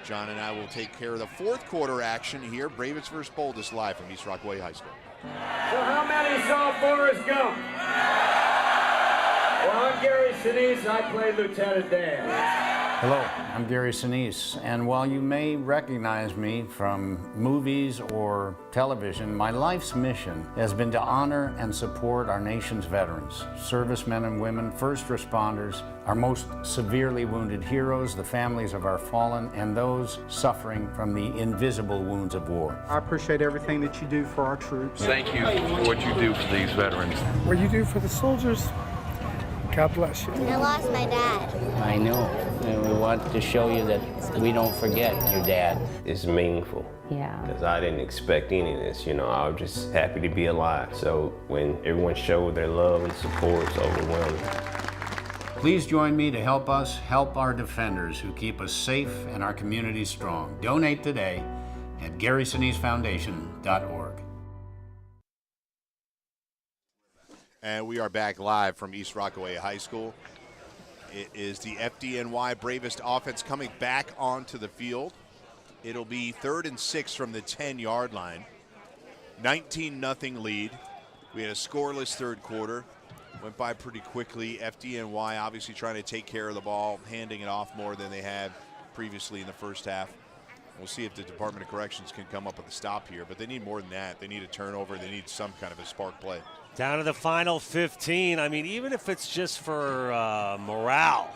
John and I will take care of the 4th quarter action here. Bravest versus Boldest live from East Rockaway High School. So how many saw Forrest Gump? Well, I'm Gary Sinise. I play Lieutenant Dan. Hello, I'm Gary Sinise, and while you may recognize me from movies or television, my life's mission has been to honor and support our nation's veterans, servicemen and women, first responders, our most severely wounded heroes, the families of our fallen, and those suffering from the invisible wounds of war. I appreciate everything that you do for our troops. Thank you for what you do for these veterans. What you do for the soldiers, God bless you. I lost my dad. I know. And we want to show you that we don't forget your dad. It's meaningful. Yeah. Because I didn't expect any of this, I was just happy to be alive. So when everyone showed their love and support, it's overwhelming. Please join me to help us help our defenders who keep us safe and our communities strong. Donate today at GarySiniseFoundation.org. And we are back live from East Rockaway High School. It is the FDNY Bravest offense coming back onto the field. It'll be 3rd and 6 from the 10-yard line. 19-0 lead. We had a scoreless 3rd quarter. Went by pretty quickly. FDNY obviously trying to take care of the ball, handing it off more than they had previously in the first half. We'll see if the Department of Corrections can come up with a stop here, but they need more than that. They need a turnover. They need some kind of a spark play. Down to the final 15. I mean, even if it's just for morale,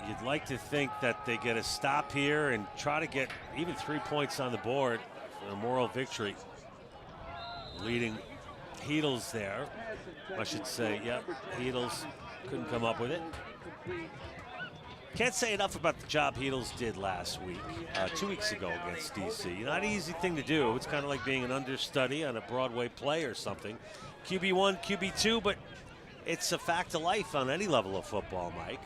you'd like to think that they get a stop here and try to get even 3 points on the board for a moral victory. Leading Heedles there. I should say, yep, Heedles couldn't come up with it. Can't say enough about the job Heedles did last week, 2 weeks ago against DC. Not an easy thing to do. It's kind of like being an understudy on a Broadway play or something. QB1, QB2, but it's a fact of life on any level of football, Mike,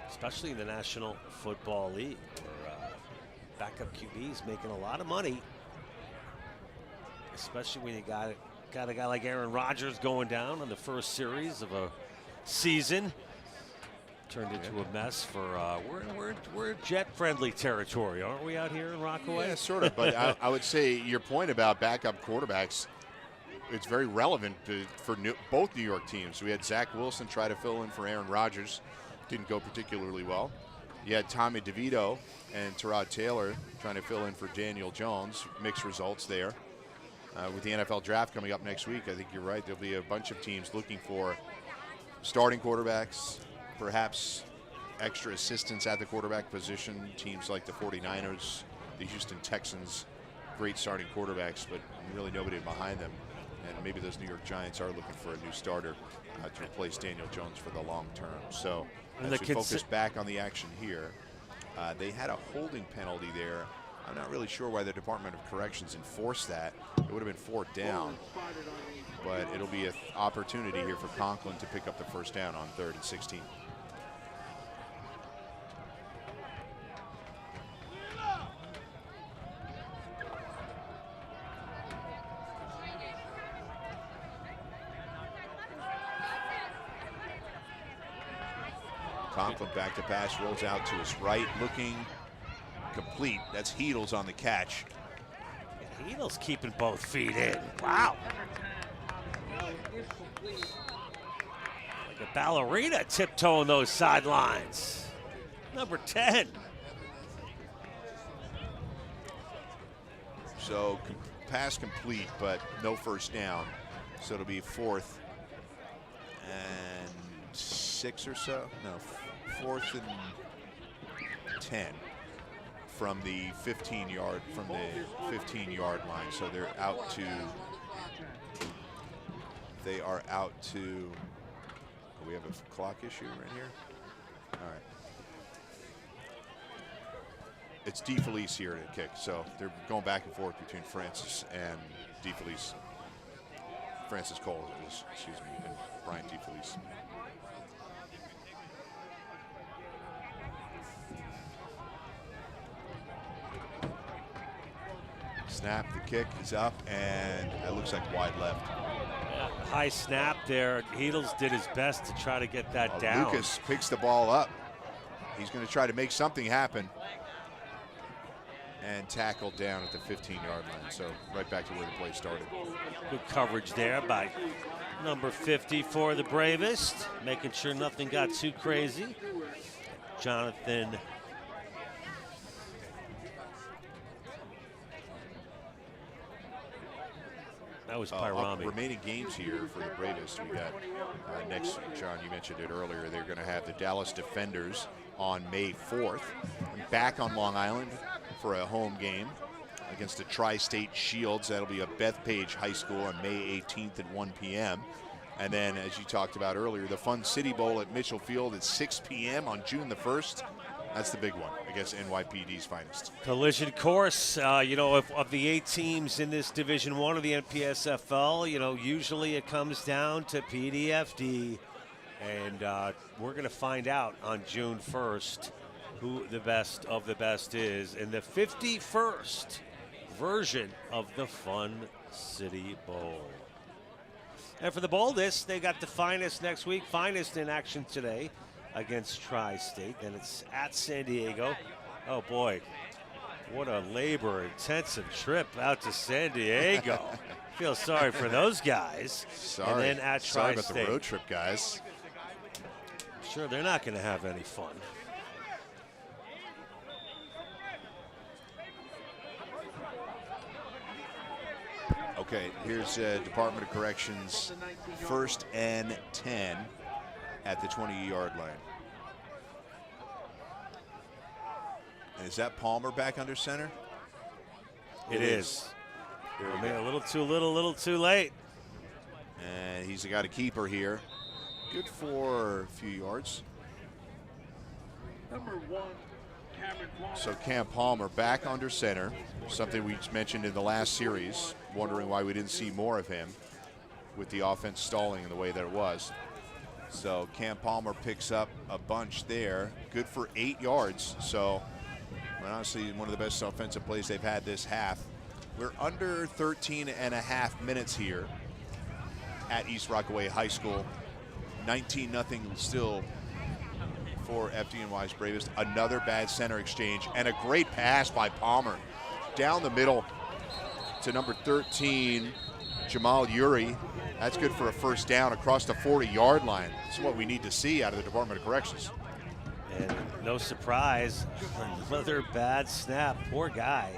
especially in the National Football League, where backup QBs making a lot of money, especially when you got a guy like Aaron Rodgers going down on the first series of a season. Turned into a mess for we're jet-friendly territory, aren't we, out here in Rockaway? Yeah, sort of. But I would say your point about backup quarterbacks, it's very relevant for both New York teams. We had Zach Wilson try to fill in for Aaron Rodgers, didn't go particularly well. You had Tommy DeVito and Tyrod Taylor trying to fill in for Daniel Jones. Mixed results there. With the NFL draft coming up next week, I think you're right. There'll be a bunch of teams looking for starting quarterbacks, perhaps extra assistance at the quarterback position. Teams like the 49ers, the Houston Texans, great starting quarterbacks, but really nobody behind them. And maybe those New York Giants are looking for a new starter to replace Daniel Jones for the long term. So as we focus back on the action here, they had a holding penalty there. I'm not really sure why the Department of Corrections enforced that. It would have been 4th down. But it'll be an opportunity here for Conklin to pick up the first down on 3rd and 16. Conklin back to pass, rolls out to his right, looking complete. That's Heedles on the catch. Heedles keeping both feet in. Wow. Like a ballerina tiptoeing those sidelines. Number 10. So pass complete, but no first down. So it'll be 4th and 6 or so. No, 4th and 10 from the 15-yard line. So they're out to. They are out to. We have a clock issue right here. All right. It's DeFelice here to kick, so they're going back and forth between Francis and DeFelice. Francis Cole, excuse me, and Brian DeFelice. Snap, the kick is up, and it looks like wide left. High snap there. Heedles did his best to try to get that down. Lucas picks the ball up. He's going to try to make something happen. And tackled down at the 15-yard line. So right back to where the play started. Good coverage there by number 50 for the Bravest, making sure nothing got too crazy. Jonathan. That was Pairami. Remaining games here for the Bravest. We got next, John, you mentioned it earlier, they're going to have the Dallas Defenders on May 4th. And back on Long Island for a home game against the Tri-State Shields. That'll be at Bethpage High School on May 18th at 1 p.m. And then, as you talked about earlier, the Fun City Bowl at Mitchell Field at 6 p.m. on June the 1st. That's the big one against NYPD's finest. Collision course, of the 8 teams in this Division I of the NPSFL, usually it comes down to PDFD. And we're going to find out on June 1st who the best of the best is in the 51st version of the Fun City Bowl. And for the Boldest, they got the finest next week. Finest in action today against Tri-State. Then it's at San Diego. Oh, boy. What a labor-intensive trip out to San Diego. Feel sorry for those guys. Sorry. And then at Sorry Tri-State. about the road trip, guys. Sure, they're not going to have any fun. Okay, here's Department of Corrections, 1st and 10 at the 20-yard line. And is that Palmer back under center? It is. A little too little too late. And he's got a keeper here. Good for a few yards. Number 1, Cameron Palmer. So Cam Palmer back under center, something we mentioned in the last series, wondering why we didn't see more of him with the offense stalling in the way that it was. So Cam Palmer picks up a bunch there, good for 8 yards. So honestly, one of the best offensive plays they've had this half. We're under 13 and a half minutes here at East Rockaway High School. 19-0 still for FDNY's Bravest. Another bad center exchange and a great pass by Palmer down the middle to number 13, Jamal Uri. That's good for a first down across the 40-yard line. This is what we need to see out of the Department of Corrections. And no surprise, another bad snap. Poor guy.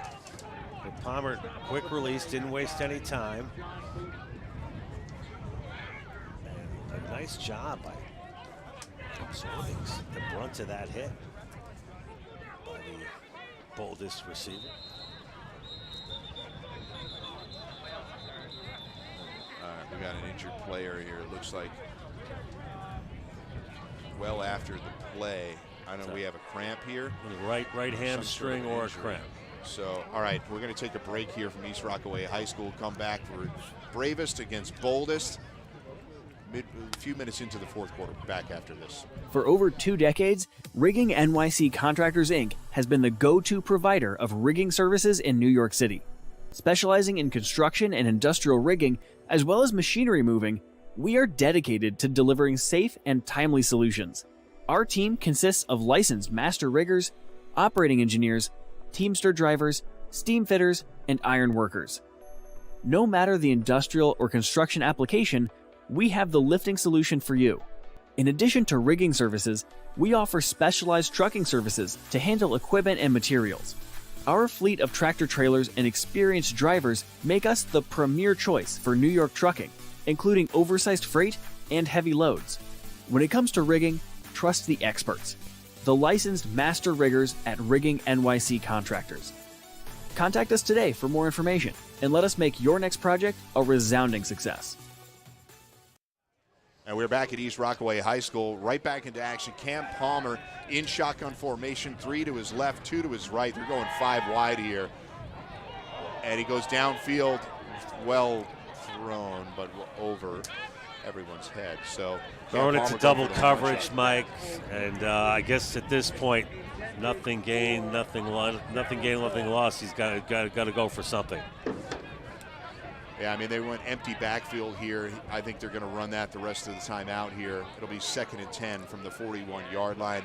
But Palmer, quick release, didn't waste any time. And a nice job by absorbing the brunt of that hit by the Boldest receiver. All right, we got an injured player here. It looks like well after the play. I know we have a cramp here. Right hamstring or a cramp. So, all right, we're going to take a break here from East Rockaway High School. Come back for Bravest against Boldest. A few minutes into the fourth quarter. Back after this. For over 2 decades, Rigging NYC Contractors, Inc. has been the go-to provider of rigging services in New York City. Specializing in construction and industrial rigging, as well as machinery moving, we are dedicated to delivering safe and timely solutions. Our team consists of licensed master riggers, operating engineers, Teamster drivers, steam fitters, and iron workers. No matter the industrial or construction application, we have the lifting solution for you. In addition to rigging services, we offer specialized trucking services to handle equipment and materials. Our fleet of tractor trailers and experienced drivers make us the premier choice for New York trucking, including oversized freight and heavy loads. When it comes to rigging, trust the experts, the licensed master riggers at Rigging NYC Contractors. Contact us today for more information and let us make your next project a resounding success. And we're back at East Rockaway High School, right back into action. Cam Palmer in shotgun formation, 3 to his left, 2 to his right. They're going 5 wide here. And he goes downfield, well thrown, but over everyone's head. So throwing it to double coverage, Mike. And I guess at this point, nothing gained, nothing lost. He's got to go for something. Yeah, I mean, they went empty backfield here. I think they're going to run that the rest of the time out here. It'll be 2nd and 10 from the 41-yard line.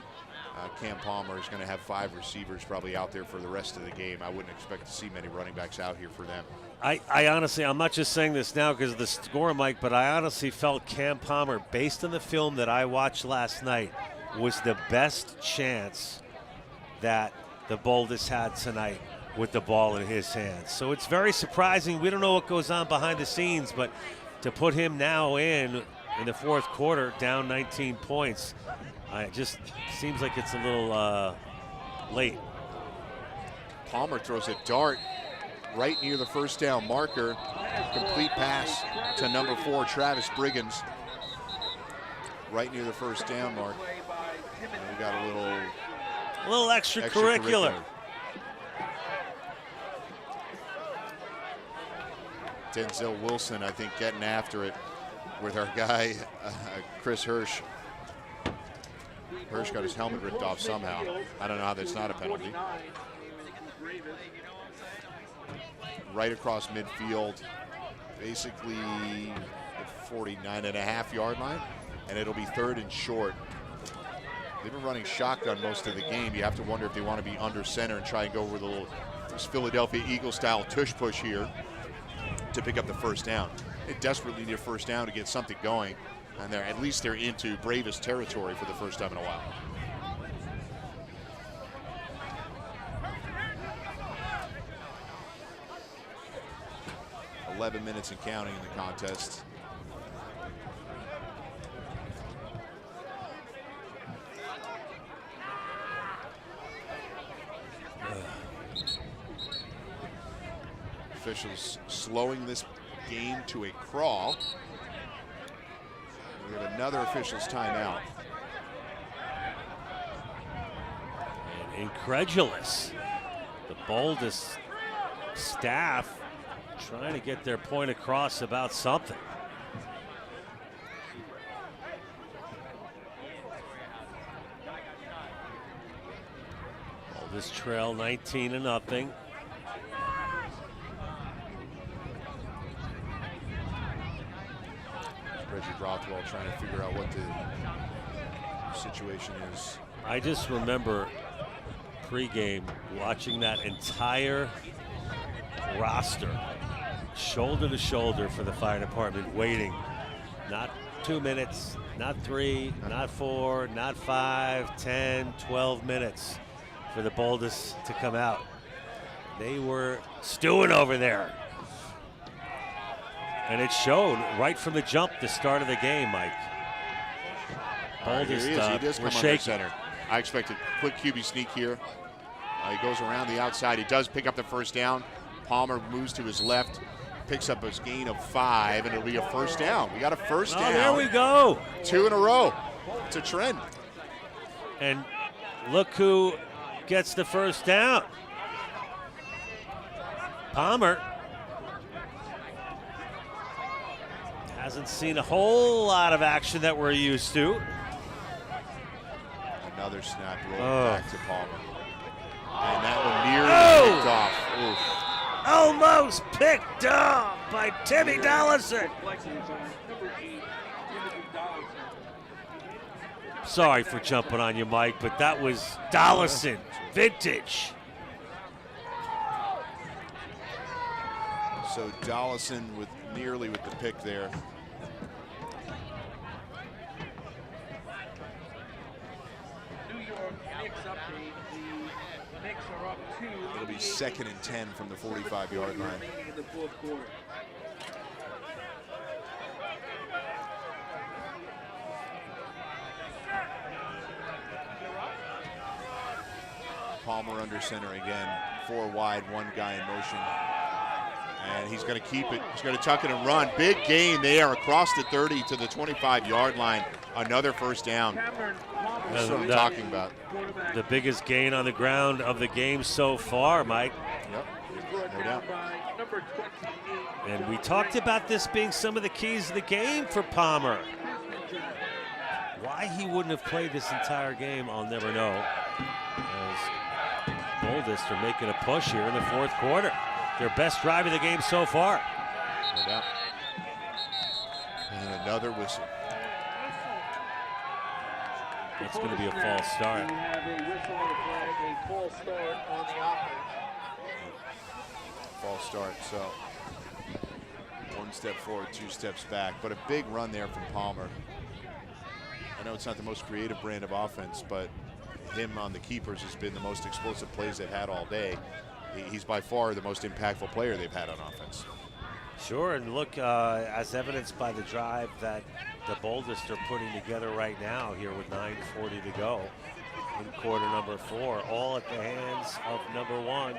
Cam Palmer is going to have 5 receivers probably out there for the rest of the game. I wouldn't expect to see many running backs out here for them. I honestly, I'm not just saying this now because of the score, Mike, but I honestly felt Cam Palmer, based on the film that I watched last night, was the best chance that the Boldest had tonight with the ball in his hands. So it's very surprising. We don't know what goes on behind the scenes, but to put him now in the 4th quarter, down 19 points, it just seems like it's a little late. Palmer throws a dart right near the first down marker. Complete pass to number 4, Travis Briggins. Right near the first down mark. And we got a little extracurricular. Denzel Wilson, I think, getting after it with our guy, Chris Hirsch. Hirsch got his helmet ripped off somehow. I don't know how that's not a penalty. Right across midfield, basically the 49.5-yard line, and it'll be 3rd and short. They've been running shotgun most of the game. You have to wonder if they want to be under center and try and go with a little Philadelphia Eagle-style tush push here to pick up the first down. They desperately need a first down to get something going, and at least they're into Bravest territory for the first time in a while. $11 minutes and counting in the contest. Officials slowing this game to a crawl. We have another official's timeout. And incredulous. The Boldest staff trying to get their point across about something. Boldest trail 19-0. Reggie Rothwell trying to figure out what the situation is. I just remember pregame watching that entire roster shoulder to shoulder for the fire department, waiting not 2 minutes, not 3, not 4, not 5, 10, 12 minutes for the Boldest to come out. They were stewing over there. And it showed right from the jump, the start of the game, Mike. Boldest, he does come we're under shaking. center. I expected quick QB sneak here. He goes around the outside. He does pick up the first down. Palmer moves to his left, picks up his gain of 5, and it'll be a first down. We got a first down. There we go. 2 in a row. It's a trend. And look who gets the first down. Palmer hasn't seen a whole lot of action that we're used to. Another snap rolled back to Palmer. And that one nearly picked off. Oof. Almost picked off by Timmy Dollison. Sorry for jumping on you, Mike, but that was Dollison, vintage. So Dollison nearly with the pick there. It'll be 2nd and 10 from the 45-yard line. Palmer under center again. 4 wide, 1 guy in motion. And he's going to keep it. He's going to tuck it and run. Big gain there across the 30 to the 25-yard line. Another first down. That's what I'm talking about. The biggest gain on the ground of the game so far, Mike. Yep, no doubt. And we talked about this being some of the keys of the game for Palmer. Why he wouldn't have played this entire game, I'll never know. As Boldest are making a push here in the 4th quarter. Their best drive of the game so far. No doubt. And another whistle. It's going to be a false start. We have a whistle on the flag, a false start on the offense. False start, so 1 step forward, 2 steps back, but a big run there from Palmer. I know it's not the most creative brand of offense, but him on the keepers has been the most explosive plays they've had all day. He's by far the most impactful player they've had on offense. Sure, and look, as evidenced by the drive that the Boldest are putting together right now here with 9:40 to go in quarter number 4, all at the hands of number 1,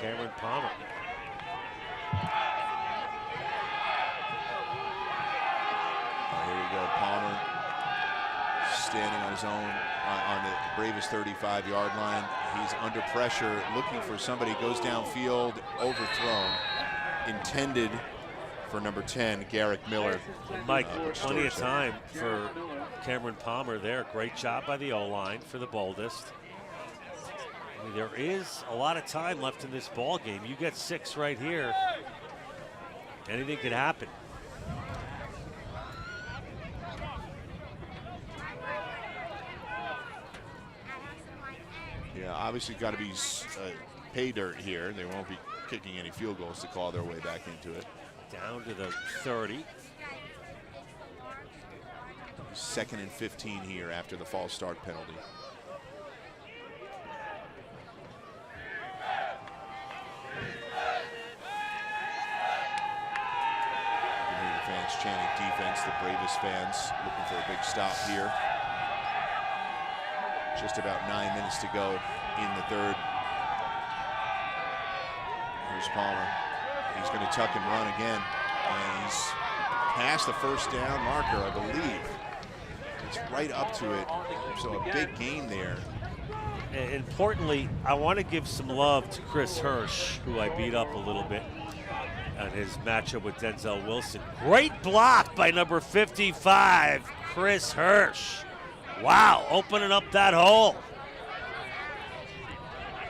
Cameron Palmer. Here we go, Palmer standing on his own on the Bravest 35-yard line. He's under pressure, looking for somebody, goes downfield, overthrown, intended for number 10, Garrick Miller. Mike, plenty of time for Cameron Palmer there. Great job by the O-line for the Boldest. I mean, there is a lot of time left in this ball game. You get 6 right here, anything could happen. Yeah, obviously got to be pay dirt here. They won't be kicking any field goals to claw their way back into it. Down to the 30. 2nd and 15 here after the false start penalty. You can hear the fans chanting defense, the Bravest fans looking for a big stop here. Just about 9 minutes to go in the 3rd. Here's Palmer. He's going to tuck and run again. And he's past the first down marker, I believe. It's right up to it. So a big gain there. And importantly, I want to give some love to Chris Hirsch, who I beat up a little bit on his matchup with Denzel Wilson. Great block by number 55, Chris Hirsch. Wow, opening up that hole.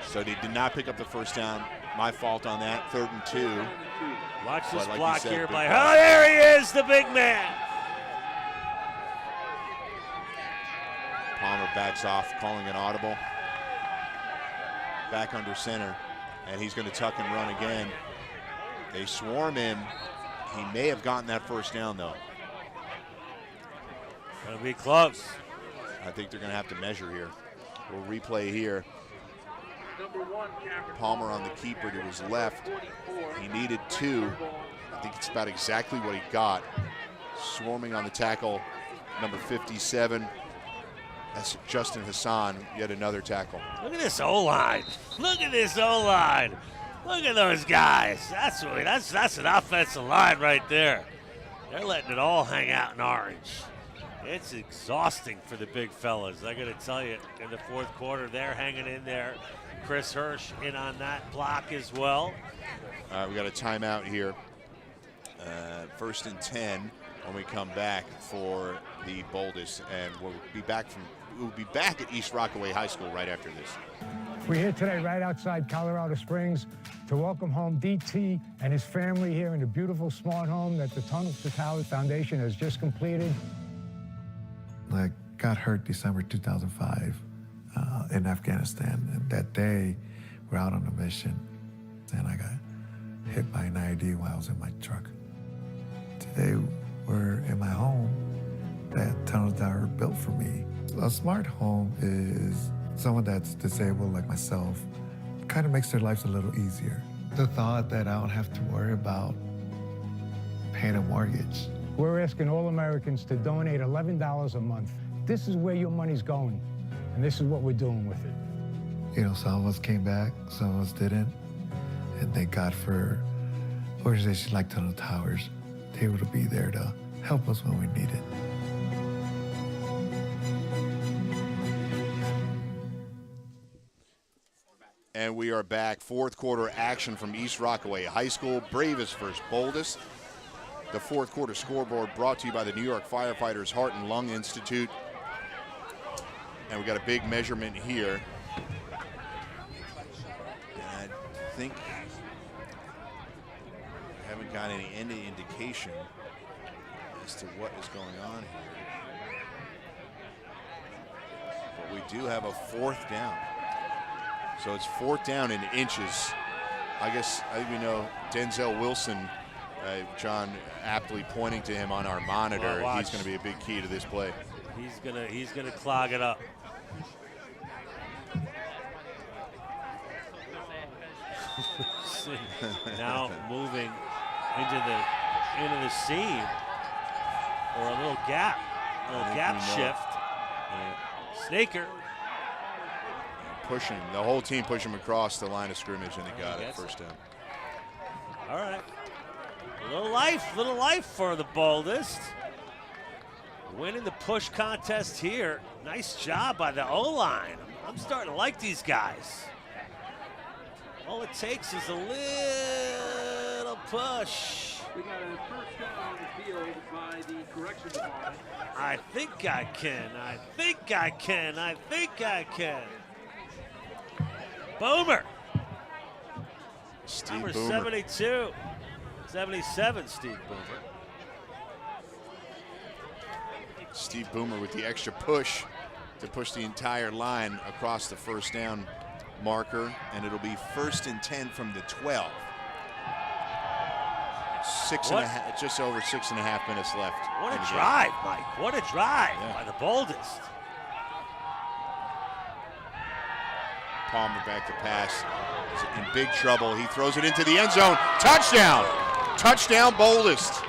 So they did not pick up the first down. My fault on that. 3rd and 2. Watch this like block said, here by, oh, there he is, the big man. Palmer backs off, calling an audible. Back under center, and he's going to tuck and run again. They swarm him. He may have gotten that first down, though. Gonna be close. I think they're going to have to measure here. We'll replay here. Palmer on the keeper to his left. He needed 2. I think it's about exactly what he got. Swarming on the tackle, number 57. That's Justin Hassan, yet another tackle. Look at this O-line. Look at this O-line. Look at those guys. That's an offensive line right there. They're letting it all hang out in orange. It's exhausting for the big fellas. I got to tell you, in the 4th quarter, they're hanging in there. Chris Hirsch in on that block as well. We got a timeout here. 1st and 10 when we come back for the Boldest, and we'll be back at East Rockaway High School right after this. We're here today right outside Colorado Springs to welcome home DT and his family here in the beautiful smart home that the Tunnel to Towers Foundation has just completed. I got hurt December 2005 in Afghanistan, and that day we're out on a mission, and I got hit by an IED while I was in my truck. Today we're in my home that Tunnel to Towers built for me. A smart home is someone that's disabled like myself, kind of makes their lives a little easier. The thought that I don't have to worry about paying a mortgage. We're asking all Americans to donate $11 a month. This is where your money's going, and this is what we're doing with it. Some of us came back, some of us didn't. And thank God for organizations like Tunnel Towers, able to be there to help us when we need it. And we are back. Fourth quarter action from East Rockaway High School. Bravest versus Boldest. The fourth quarter scoreboard brought to you by the New York Firefighters Heart and Lung Institute. And we got a big measurement here. And I think I haven't got any indication as to what is going on here. But we do have a fourth down. So it's fourth down in inches. I think we know Denzel Wilson, John aptly pointing to him on our monitor. Well, he's going to be a big key to this play. He's gonna clog it up. Now moving into the seam, or a little gap shift. Snaker. Pushing, the whole team push him across the line of scrimmage, and they got it, first down. All right. Little life for the Boldest. Winning the push contest here. Nice job by the O-line. I'm starting to like these guys. All it takes is a little push. We got a first down on the field by the correction department. I think I can. Boomer. Steve Number Boomer. 72. 77, Steve Boomer. Steve Boomer with the extra push to push the entire line across the first down marker, and it'll be 1st and 10 from the 12. Just over 6.5 minutes left. What a drive, Mike. What a drive by the Boldest. Palmer back to pass. He's in big trouble. He throws it into the end zone. Touchdown! Touchdown, Boldest.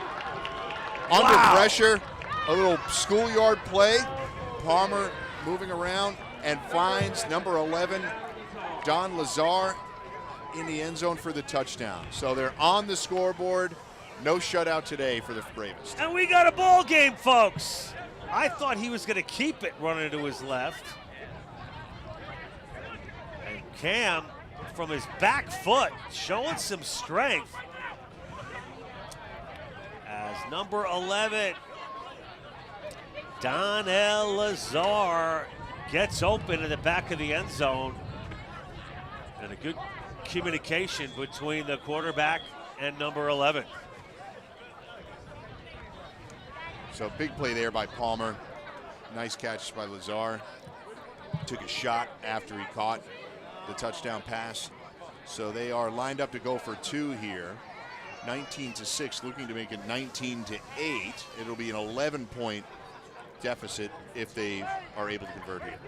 Under pressure, a little schoolyard play. Palmer moving around and finds number 11, Don Lazar, in the end zone for the touchdown. So they're on the scoreboard. No shutout today for the Bravest. And we got a ball game, folks. I thought he was going to keep it running to his left. And Cam, from his back foot, showing some strength. As number 11, Donnell Lazar, gets open in the back of the end zone. And a good communication between the quarterback and number 11. So big play there by Palmer. Nice catch by Lazar. Took a shot after he caught the touchdown pass. So they are lined up to go for 2 here. 19-6, looking to make it 19-8. It'll be an 11-point deficit if they are able to convert here.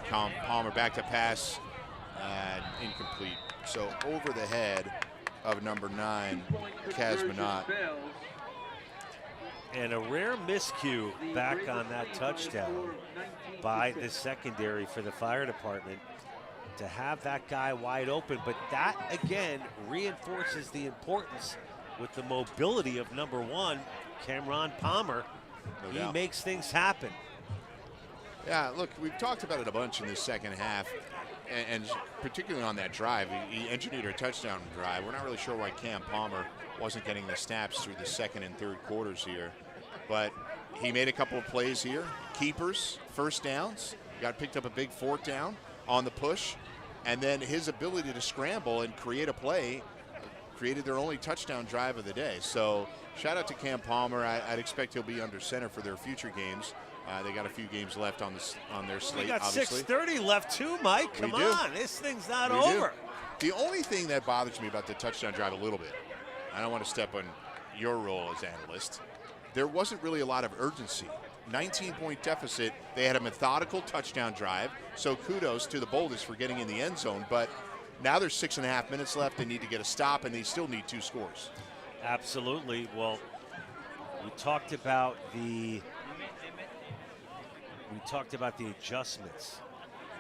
Palmer back to pass, and incomplete. So over the head of number 9, Kazmanat. And a rare miscue back on that touchdown by the secondary for the fire department to have that guy wide open. But that, again, reinforces the importance with the mobility of number 1, Cameron Palmer. No doubt. Makes things happen. Yeah, look, we've talked about it a bunch in this second half, and particularly on that drive. He engineered a touchdown drive. We're not really sure why Cam Palmer wasn't getting the snaps through the second and third quarters here. But he made a couple of plays here. Keepers, first downs. Got picked up a big fourth down on the push. And then his ability to scramble and create a play created their only touchdown drive of the day. So shout out to Cam Palmer. I'd expect he'll be under center for their future games. They got a few games left on their slate. We got obviously. 6:30 left too, Mike. Come on, this thing's not We over. do. The only thing that bothers me about the touchdown drive a little bit, I don't want to step on your role as analyst, there wasn't really a lot of urgency. 19-point deficit. They had a methodical touchdown drive, so kudos to the Boldest for getting in the end zone. But now there's 6.5 minutes left. They need to get a stop, and they still need 2 scores. Absolutely. Well, we talked about the we talked about the adjustments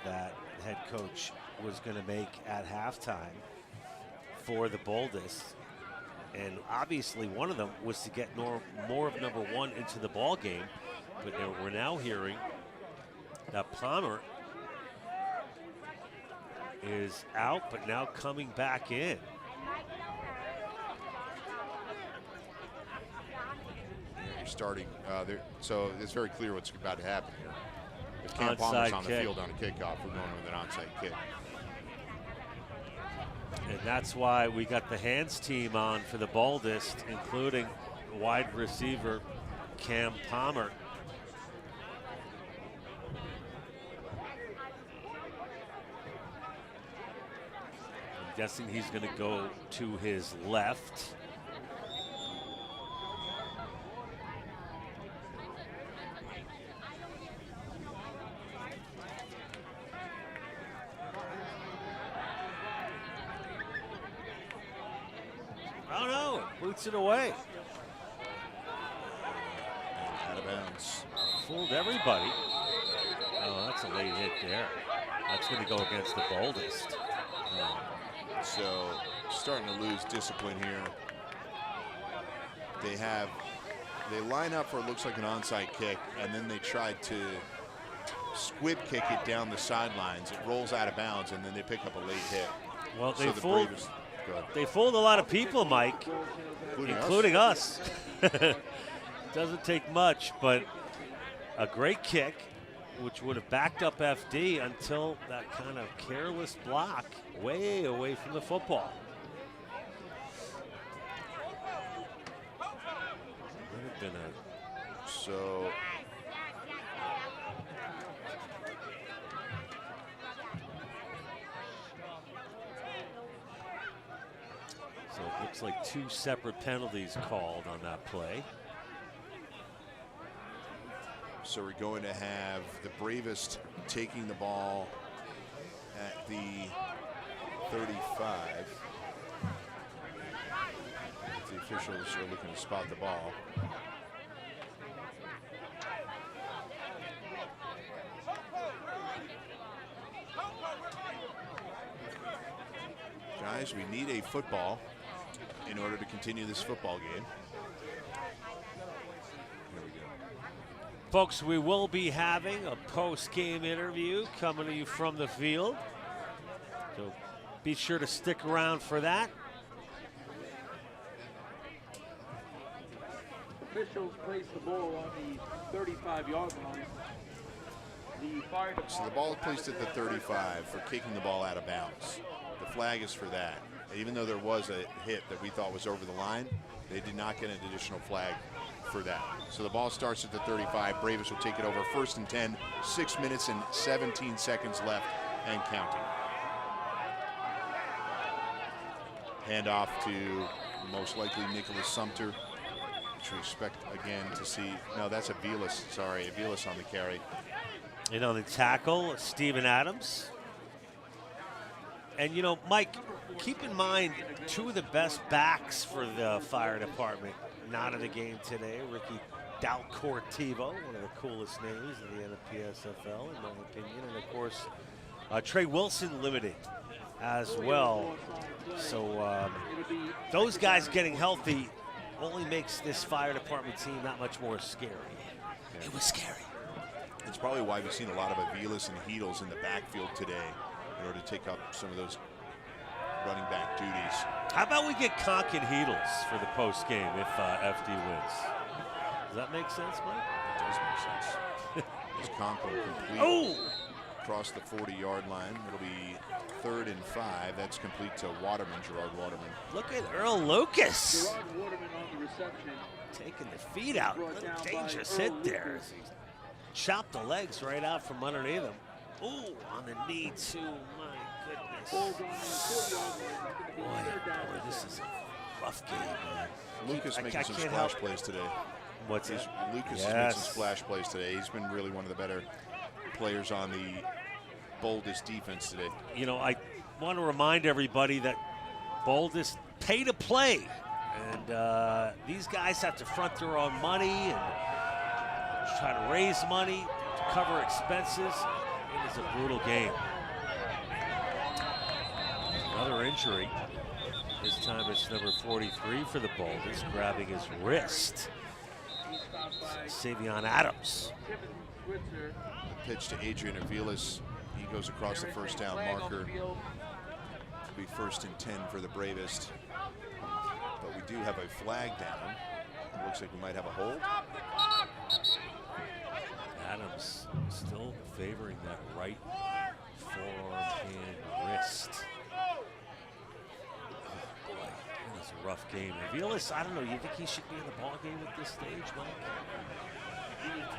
that the head coach was going to make at halftime for the Boldest. And obviously one of them was to get more of number 1 into the ball game. But we're now hearing that Palmer is out, but now coming back in. You're starting, so it's very clear what's about to happen here. If Cam Palmer's on the field on a kickoff, we're going with an onside kick. And that's why we got the hands team on for the Boldest, including wide receiver Cam Palmer. I'm guessing he's going to go to his left. Oh no, boots it away. Out of bounds. Fooled everybody. Oh, that's a late hit there. That's going to go against the Boldest. So starting to lose discipline here. They line up for it looks like an onside kick, and then they try to squib kick it down the sidelines. It rolls out of bounds, and then they pick up a late hit. Well, so they fooled a lot of people, Mike, including us. Doesn't take much, but a great kick, which would have backed up FD until that kind of careless block way away from the football. Would have been a so. So it looks like 2 separate penalties called on that play. So we're going to have the Bravest taking the ball at the 35. The officials are looking to spot the ball. Guys, we need a football in order to continue this football game. Folks, we will be having a post-game interview coming to you from the field. So be sure to stick around for that. Officials place the ball on the 35-yard line. So the ball is placed at the 35 for kicking the ball out of bounds. The flag is for that. Even though there was a hit that we thought was over the line, they did not get an additional flag for that. So the ball starts at the 35. Bravest will take it over. 1st and 10, 6 minutes and 17 seconds left and counting. Hand off to most likely Nicholas Sumter, which we expect again to see. No, that's Aviles. Sorry, Aviles on the carry. You know, the tackle, Steven Adams. And, you know, Mike, keep in mind 2 of the best backs for the fire department not in the game today. Ricky Dalcortivo, one of the coolest names in the NPSFL, in my opinion. And, of course, Trey Wilson limited as well. So those guys getting healthy only makes this fire department team that much more scary. Yeah. It was scary. It's probably why we've seen a lot of Aviles and Heedles in the backfield today in order to take up some of those running back duties. How about we get Conk and Heedles for the post game if FD wins? Does that make sense, Mike? It does make sense. This Conk will complete across the 40-yard line. It'll be 3rd and 5. That's complete to Waterman, Gerard Waterman. Look at Earl Lucas. Gerard Waterman on the reception. Taking the feet out. Dangerous hit there. Chopped the legs right out from underneath him. Ooh, on the knee too. My goodness. Boy, this is a rough game, man. Lucas making some splash plays today. What's his? Lucas has made some splash plays today. He's been really one of the better players on the Boldest defense today. You know, I want to remind everybody that Boldest pay to play. And these guys have to front their own money and try to raise money. cover expenses. It is a brutal game. Another injury. This time it's number 43 for the Boldest, grabbing his wrist. Savion Adams. Pitch to Adrian Aviles. He goes across the first down marker. It'll be 1st and 10 for the Bravest. But we do have a flag down. It looks like we might have a hold. Adams still favoring that right forearm and wrist. Oh boy, that was a rough game. Aviles, I don't know, you think he should be in the ball game at this stage, Mike?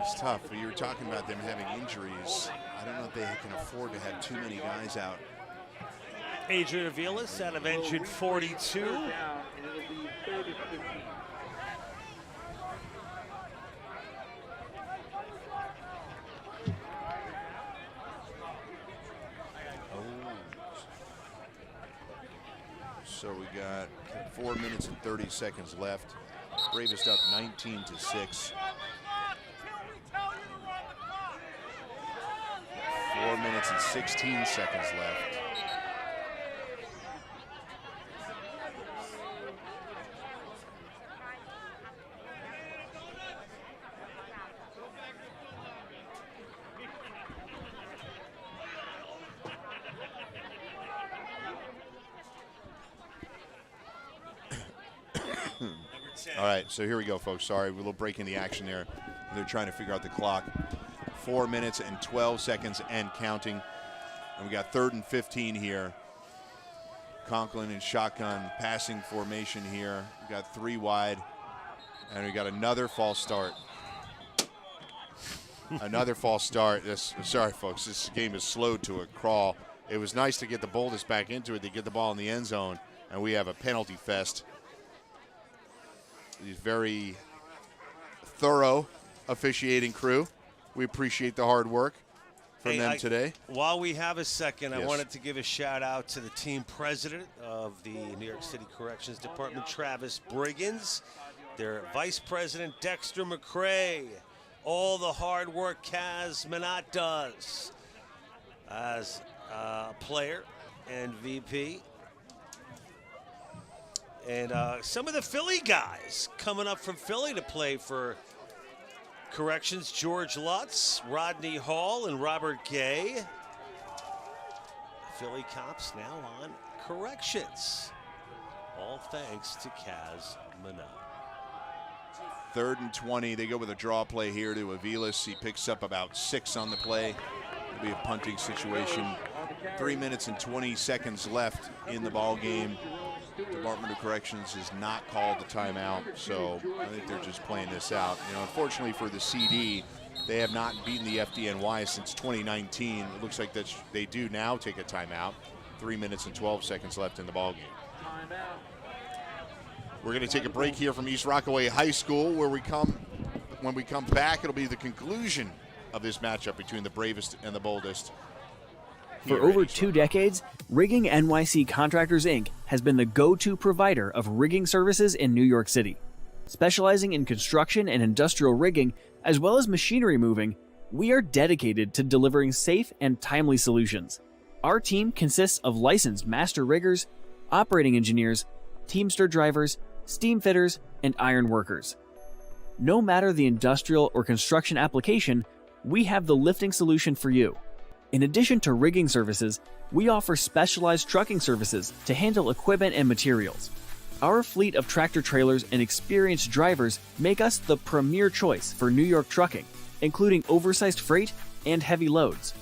It's tough. You were talking about them having injuries. I don't know if they can afford to have too many guys out. Adrian Aviles out of engine 42. So we got 4 minutes and 30 seconds left. Bravest up 19-6. 4 minutes and 16 seconds left. All right, so here we go, folks. Sorry, we're a little break in the action there. They're trying to figure out the clock. 4 minutes and 12 seconds and counting. And we got 3rd and 15 here. Conklin in shotgun passing formation here. We got 3 wide. And we got another false start. Another false start. Sorry, folks. This game is slowed to a crawl. It was nice to get the Boldest back into it, to get the ball in the end zone. And we have a penalty fest. These very thorough officiating crew. We appreciate the hard work from them today. While we have a second, Yes. I wanted to give a shout out to the team president of the New York City Corrections Department, Travis Briggins, their vice president, Dexter McCrae, all the hard work Kaz Minot does as a player and VP. And some of the Philly guys coming up from Philly to play for Corrections, George Lutz, Rodney Hall, and Robert Gay. Philly cops now on Corrections. All thanks to Kaz Minot. 3rd and 20. They go with a draw play here to Aviles. He picks up about 6 on the play. It'll be a punting situation. 3 minutes and 20 seconds left in the ball game. Department of Corrections has not called the timeout, so I think they're just playing this out. You know, unfortunately for the CD, they have not beaten the FDNY since 2019. It looks like that they do now take a timeout. 3 minutes and 12 seconds left in the ball game. We're going to take a break here from East Rockaway High School, where when we come back, it'll be the conclusion of this matchup between the Bravest and the Boldest. For over 2 decades, Rigging NYC Contractors, Inc. has been the go-to provider of rigging services in New York City. Specializing in construction and industrial rigging, as well as machinery moving, we are dedicated to delivering safe and timely solutions. Our team consists of licensed master riggers, operating engineers, teamster drivers, steam fitters, and iron workers. No matter the industrial or construction application, we have the lifting solution for you. In addition to rigging services, we offer specialized trucking services to handle equipment and materials. Our fleet of tractor trailers and experienced drivers make us the premier choice for New York trucking, including oversized freight and heavy loads.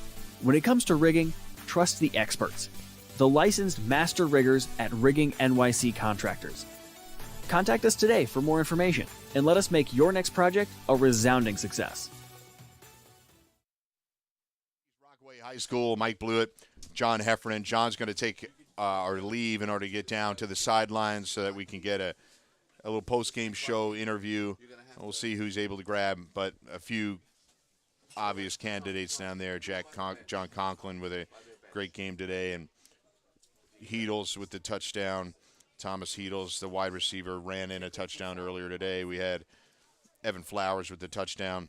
When it comes to rigging, trust the experts, the licensed master riggers at Rigging NYC Contractors. Contact us today for more information and let us make your next project a resounding success. High School, Mike Blewett, John Heffernan. John's going to take our leave in order to get down to the sidelines so that we can get a little post-game show interview. We'll see who's able to grab, but a few obvious candidates down there. John Conklin with a great game today, and Heedles with the touchdown. Thomas Heedles, the wide receiver, ran in a touchdown earlier today. We had Evan Flowers with the touchdown.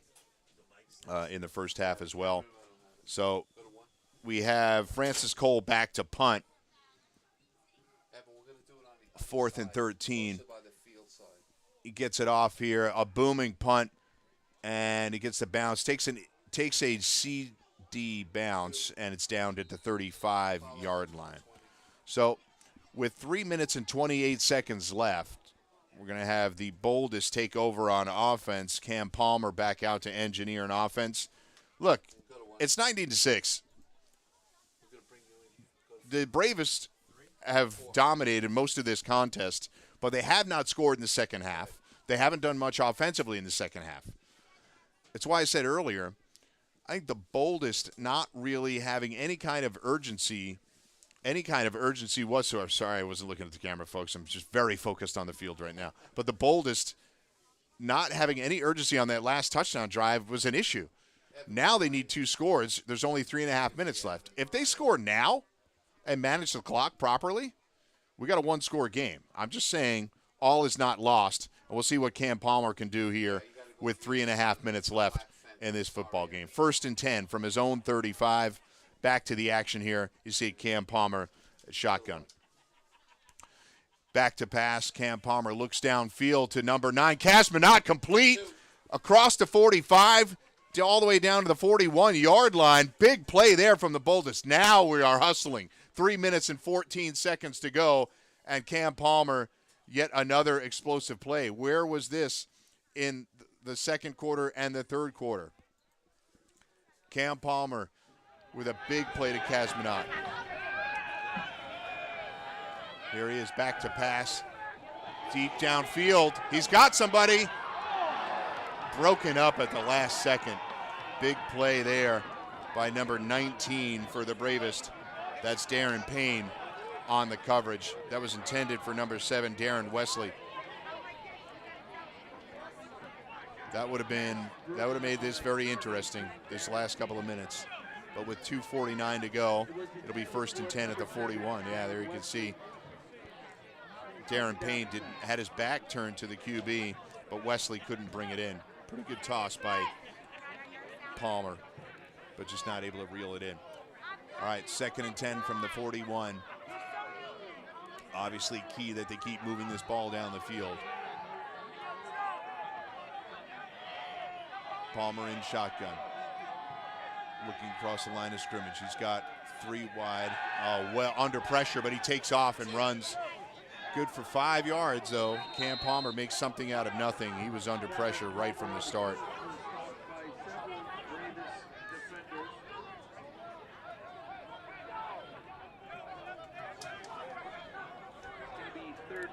in the first half as well. So we have Francis Cole back to punt. 4th and 13. He gets it off here, a booming punt, and he gets the bounce. Takes a CD bounce, and it's down at the 35-yard line. So with 3 minutes and 28 seconds left, we're going to have the Boldest take over on offense. Cam Palmer back out to engineer an offense. Look, it's 19-6. The Bravest have dominated most of this contest, but they have not scored in the second half. They haven't done much offensively in the second half. That's why I said earlier, I think the Boldest not really having any kind of urgency whatsoever. Sorry, I wasn't looking at the camera, folks. I'm just very focused on the field right now. But the Boldest not having any urgency on that last touchdown drive was an issue. Now they need 2 scores. There's only 3.5 minutes left. If they score now and manage the clock properly, we got a 1-score game. I'm just saying all is not lost, and we'll see what Cam Palmer can do here with 3.5 minutes left in this football game. 1st and 10 from his own 35. Back to the action here. You see Cam Palmer shotgun. Back to pass. Cam Palmer looks downfield to number 9. Casmanot complete across the 45 all the way down to the 41-yard line. Big play there from the Boldest. Now we are hustling. 3 minutes and 14 seconds to go, and Cam Palmer, yet another explosive play. Where was this in the second quarter and the third quarter? Cam Palmer with a big play to Casmanot. Here he is back to pass. Deep downfield. He's got somebody. Broken up at the last second. Big play there by number 19 for the Bravest. That's Darren Payne on the coverage. That was intended for number 7, Darren Wesley. That would have made this very interesting, this last couple of minutes. But with 2:49 to go, it'll be 1st and 10 at the 41. Yeah, there you can see Darren Payne had his back turned to the QB, but Wesley couldn't bring it in. Pretty good toss by Palmer, but just not able to reel it in. All right, 2nd and 10 from the 41. Obviously key that they keep moving this ball down the field. Palmer in shotgun. Looking across the line of scrimmage. He's got 3 wide. Well, under pressure, but he takes off and runs. Good for 5 yards, though. Cam Palmer makes something out of nothing. He was under pressure right from the start.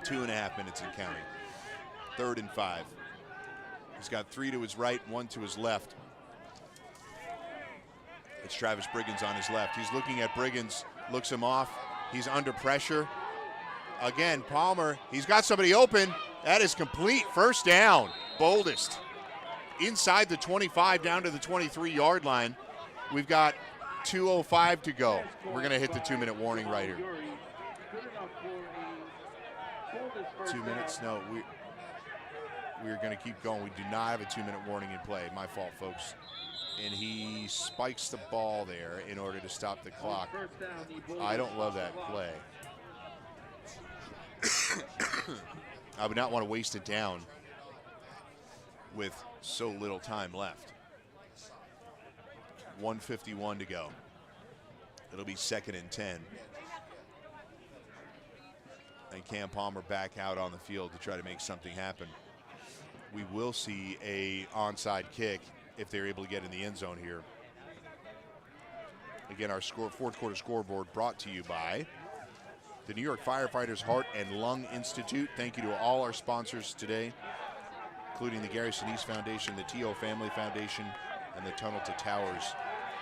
Two and a half minutes and counting. 3rd and 5. He's got 3 to his right, 1 to his left. It's Travis Briggins on his left. He's looking at Briggins, looks him off. He's under pressure. Again, Palmer, he's got somebody open. That is complete. 1st down. Boldest. Inside the 25 down to the 23-yard line. We've got 2:05 to go. We're going to hit the 2-minute warning right here. 2 minutes? No, we're going to keep going. We do not have a 2-minute warning in play. My fault, folks. And he spikes the ball there in order to stop the clock. I don't love that play. I would not want to waste it down with so little time left. 1:51 to go. It'll be 2nd and 10. And Cam Palmer back out on the field to try to make something happen. We will see a onside kick if they're able to get in the end zone here. Again, our fourth quarter scoreboard brought to you by the New York Firefighters Heart and Lung Institute. Thank you to all our sponsors today, including the Gary Sinise Foundation, the T.O. Family Foundation, and the Tunnel to Towers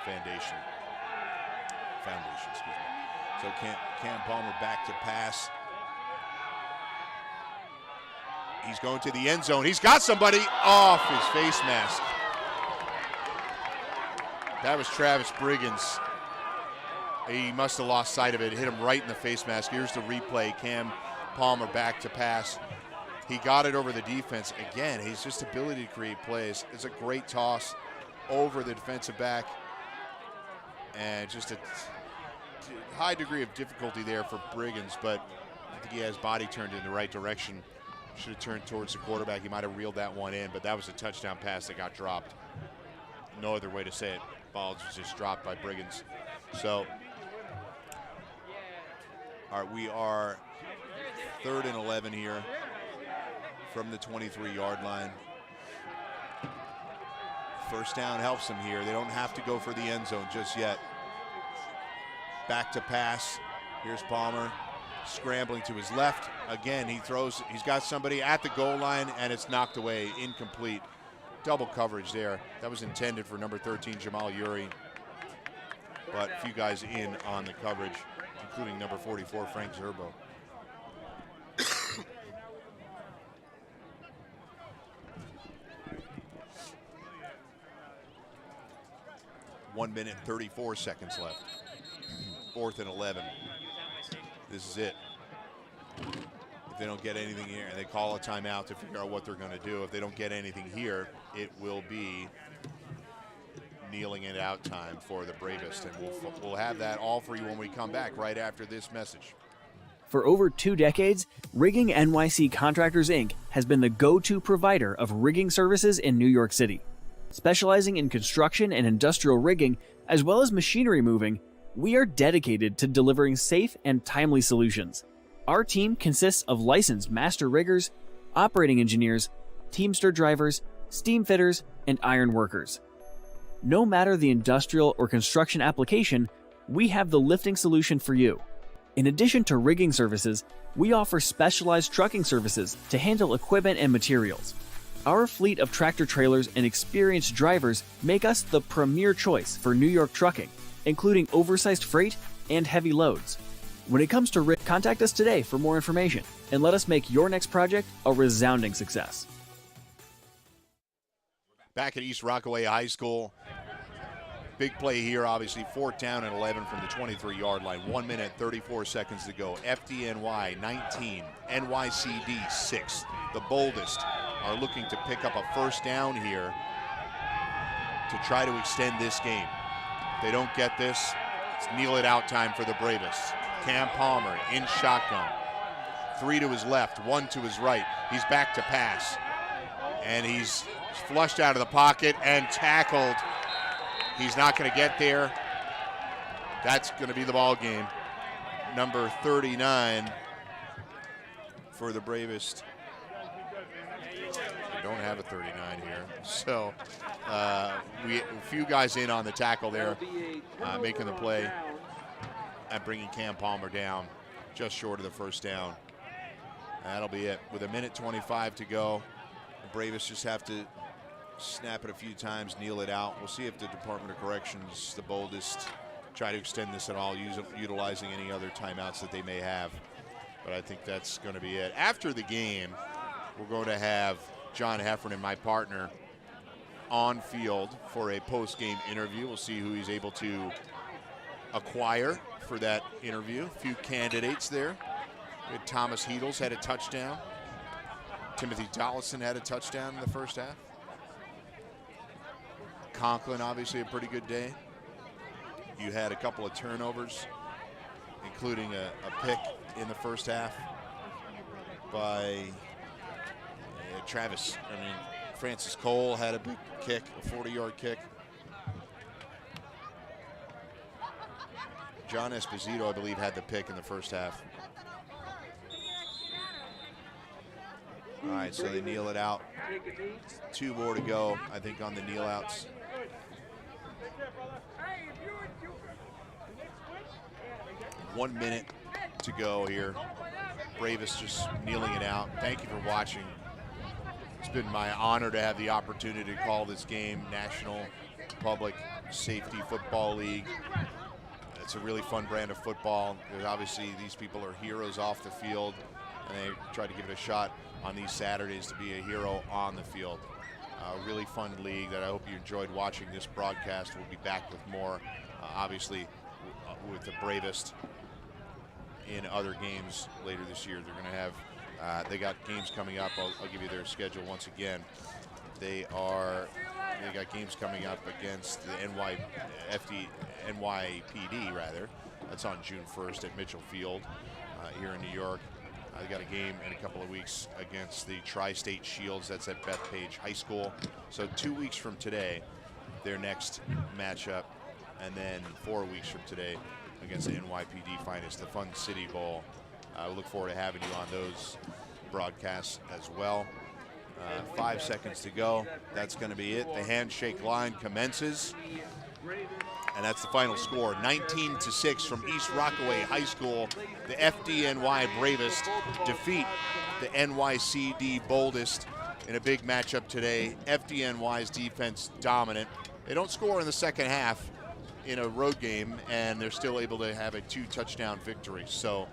Foundation. So Cam Palmer back to pass. He's going to the end zone. He's got somebody off his face mask. That was Travis Briggins. He must have lost sight of it. Hit him right in the face mask. Here's the replay. Cam Palmer back to pass. He got it over the defense. Again, his just ability to create plays. It's a great toss over the defensive back. And just a high degree of difficulty there for Briggins, but I think he has body turned in the right direction. Should have turned towards the quarterback. He might have reeled that one in, but that was a touchdown pass that got dropped. No other way to say it. Ball was just dropped by Briggins. So, all right, we are 3rd and 11 here from the 23-yard line. First down helps them here. They don't have to go for the end zone just yet. Back to pass. Here's Palmer scrambling to his left. Again, he throws. He's got somebody at the goal line, and it's knocked away, incomplete. Double coverage there. That was intended for number 13, Jamal Uri. But a few guys in on the coverage, including number 44, Frank Zerbo. 1 minute, 34 seconds left. 4th and 11. This is it. If they don't get anything here, and they call a timeout to figure out what they're going to do, if they don't get anything here, it will be kneeling it out time for the Bravest. And we'll have that all for you when we come back right after this message. For over 2 decades, Rigging NYC Contractors, Inc. has been the go-to provider of rigging services in New York City. Specializing in construction and industrial rigging, as well as machinery moving, we are dedicated to delivering safe and timely solutions. Our team consists of licensed master riggers, operating engineers, teamster drivers, steam fitters, and iron workers. No matter the industrial or construction application, we have the lifting solution for you. In addition to rigging services, we offer specialized trucking services to handle equipment and materials. Our fleet of tractor trailers and experienced drivers make us the premier choice for New York trucking, including oversized freight and heavy loads. When it comes to contact us today for more information and let us make your next project a resounding success. Back at East Rockaway High School. Big play here, obviously. 4th down and 11 from the 23-yard line. 1 minute, 34 seconds to go. FDNY 19, NYCD 6. The Boldest are looking to pick up a first down here to try to extend this game. If they don't get this, it's kneel it out time for the Bravest. Cam Palmer in shotgun. 3 to his left, 1 to his right. He's back to pass. And he's flushed out of the pocket and tackled. He's not going to get there. That's going to be the ball game. Number 39 for the Bravest. We don't have a 39 here. So a few guys in on the tackle there, making the play and bringing Cam Palmer down just short of the first down. That'll be it. With 1 minute 25 to go, the Bravest just have to snap it a few times, kneel it out. We'll see if the Department of Corrections, the Boldest, try to extend this at all, utilizing any other timeouts that they may have. But I think that's going to be it. After the game, we're going to have John Heffernan, my partner, on field for a post-game interview. We'll see who he's able to acquire for that interview. A few candidates there. We had Thomas Heedles had a touchdown. Timothy Dollison had a touchdown in the first half. Conklin, obviously a pretty good day. You had a couple of turnovers, including a pick in the first half by Francis Cole had a big kick, a 40-yard kick. John Esposito, I believe, had the pick in the first half. All right, so they kneel it out. 2 more to go, I think, on the kneel outs. One minute to go here. Bravest just kneeling it out. Thank you for watching. It's been my honor to have the opportunity to call this game. National Public Safety Football League. It's a really fun brand of football. Obviously, these people are heroes off the field, and they try to give it a shot on these Saturdays to be a hero on the field. A really fun league that I hope you enjoyed watching this broadcast. We'll be back with more, obviously, with the Bravest in other games later this year. They're going to have, they got games coming up. I'll give you their schedule once again. They are They got games coming up against the NYPD rather. That's on June 1st at Mitchell Field here in New York. They got a game in a couple of weeks against the Tri-State Shields. That's at Bethpage High School. So 2 weeks from today, their next matchup, and then 4 weeks from today against the NYPD Finest, the Fun City Bowl. We look forward to having you on those broadcasts as well. 5 seconds to go. That's going to be it. The handshake line commences. And that's the final score, 19-6 from East Rockaway High School. The FDNY Bravest defeat the NYCD Boldest in a big matchup today. FDNY's defense dominant. They don't score in the second half in a road game, and they're still able to have a 2-touchdown victory. So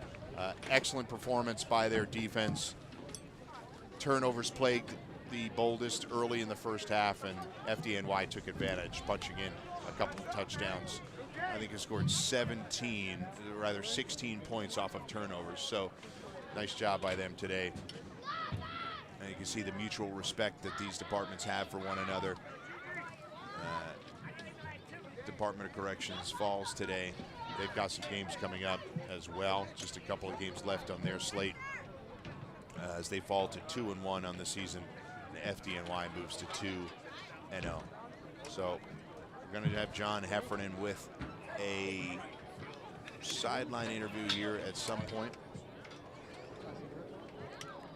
excellent performance by their defense. Turnovers plagued the Boldest early in the first half, and FDNY took advantage, punching in a couple of touchdowns. I think he scored 16 points off of turnovers. So nice job by them today. And you can see the mutual respect that these departments have for one another. Department of Corrections falls today. They've got some games coming up as well. Just a couple of games left on their slate as they fall to 2-1 on the season. And FDNY moves to 2-0. So we're going to have John Heffernan with a sideline interview here at some point.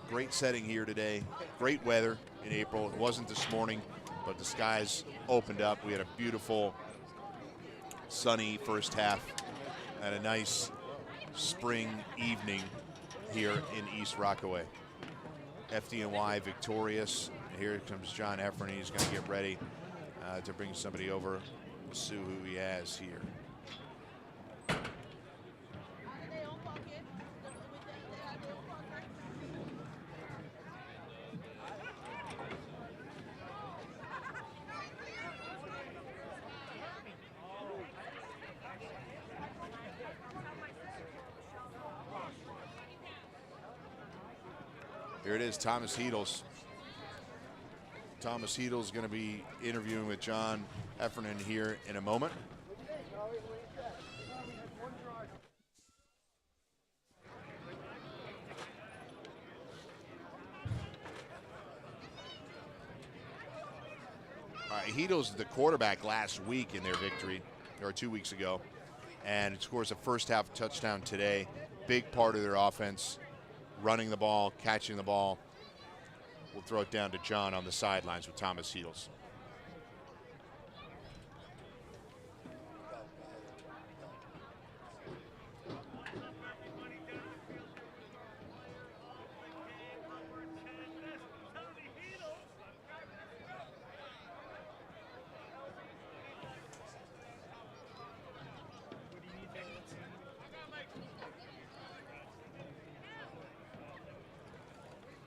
Great setting here today. Great weather in April. It wasn't this morning, but the skies opened up. We had a beautiful sunny first half and a nice spring evening here in East Rockaway. FDNY victorious. Here comes John Heffernan. He's going to get ready to bring somebody over. We'll see who he has here. Here it is, Thomas Heedles. Thomas Heedles is going to be interviewing with John Heffernan here in a moment. Heedles, the quarterback last week in their victory, or 2 weeks ago, and scores a first half touchdown today. Big part of their offense, running the ball, catching the ball. We'll throw it down to John on the sidelines with Thomas Heedles.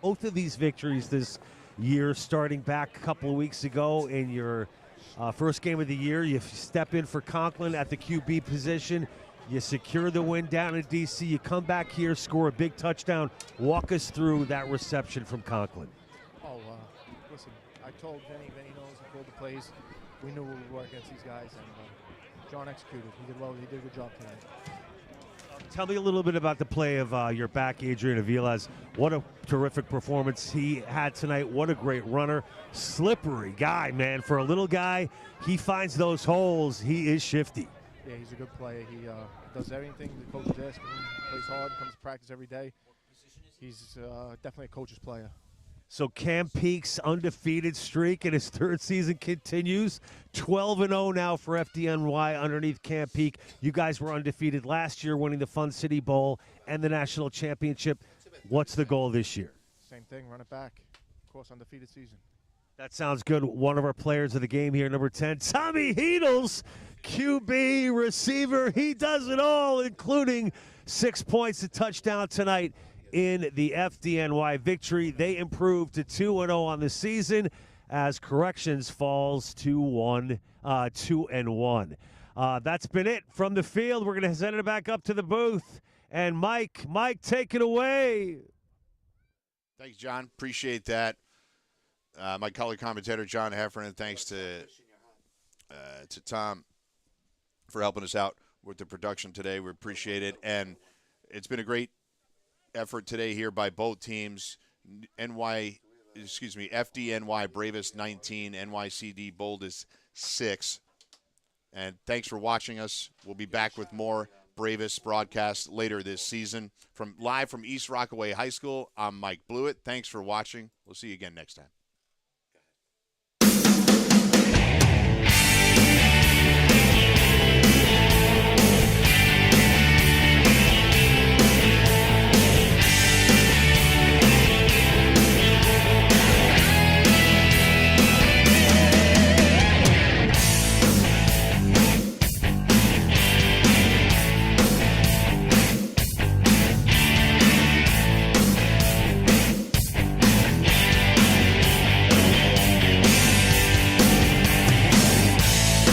Both of these victories this year, starting back a couple of weeks ago in your first game of the year, you step in for Conklin at the QB position. You secure the win down in D.C. You come back here, score a big touchdown. Walk us through that reception from Conklin. Listen, I told Vinny knows, he called the plays. We knew we would work against these guys, and John executed. He did well. He did a good job tonight. Tell me a little bit about the play of your back, Adrian Aviles. What a terrific performance he had tonight. What a great runner. Slippery guy, man. For a little guy, he finds those holes. He is shifty. Yeah, he's a good player. He does everything the coaches ask him. He plays hard, comes to practice every day. He's definitely a coach's player. So Cam Peak's undefeated streak in his third season continues. 12-0 now for FDNY underneath Cam Peak. You guys were undefeated last year, winning the Fun City Bowl and the national championship. What's the goal this year? Same thing, run it back. Of course, undefeated season. That sounds good. One of our players of the game here, number 10, Tommy Heedles, QB, receiver. He does it all, including 6 points, a touchdown tonight in the FDNY victory. They improved to 2-0 on the season as Corrections falls to 2-1. That's been it from the field. We're going to send it back up to the booth. And Mike, take it away. Thanks, John. Appreciate that. my color commentator, John Heffernan. Thanks to Tom for helping us out with the production today. We appreciate it. And it's been a great effort today here by both teams. FDNY Bravest 19, NYCD Boldest 6. And thanks for watching us. We'll be back with more Bravest broadcasts later this season. Live from East Rockaway High School, I'm Mike Blewett. Thanks for watching. We'll see you again next time.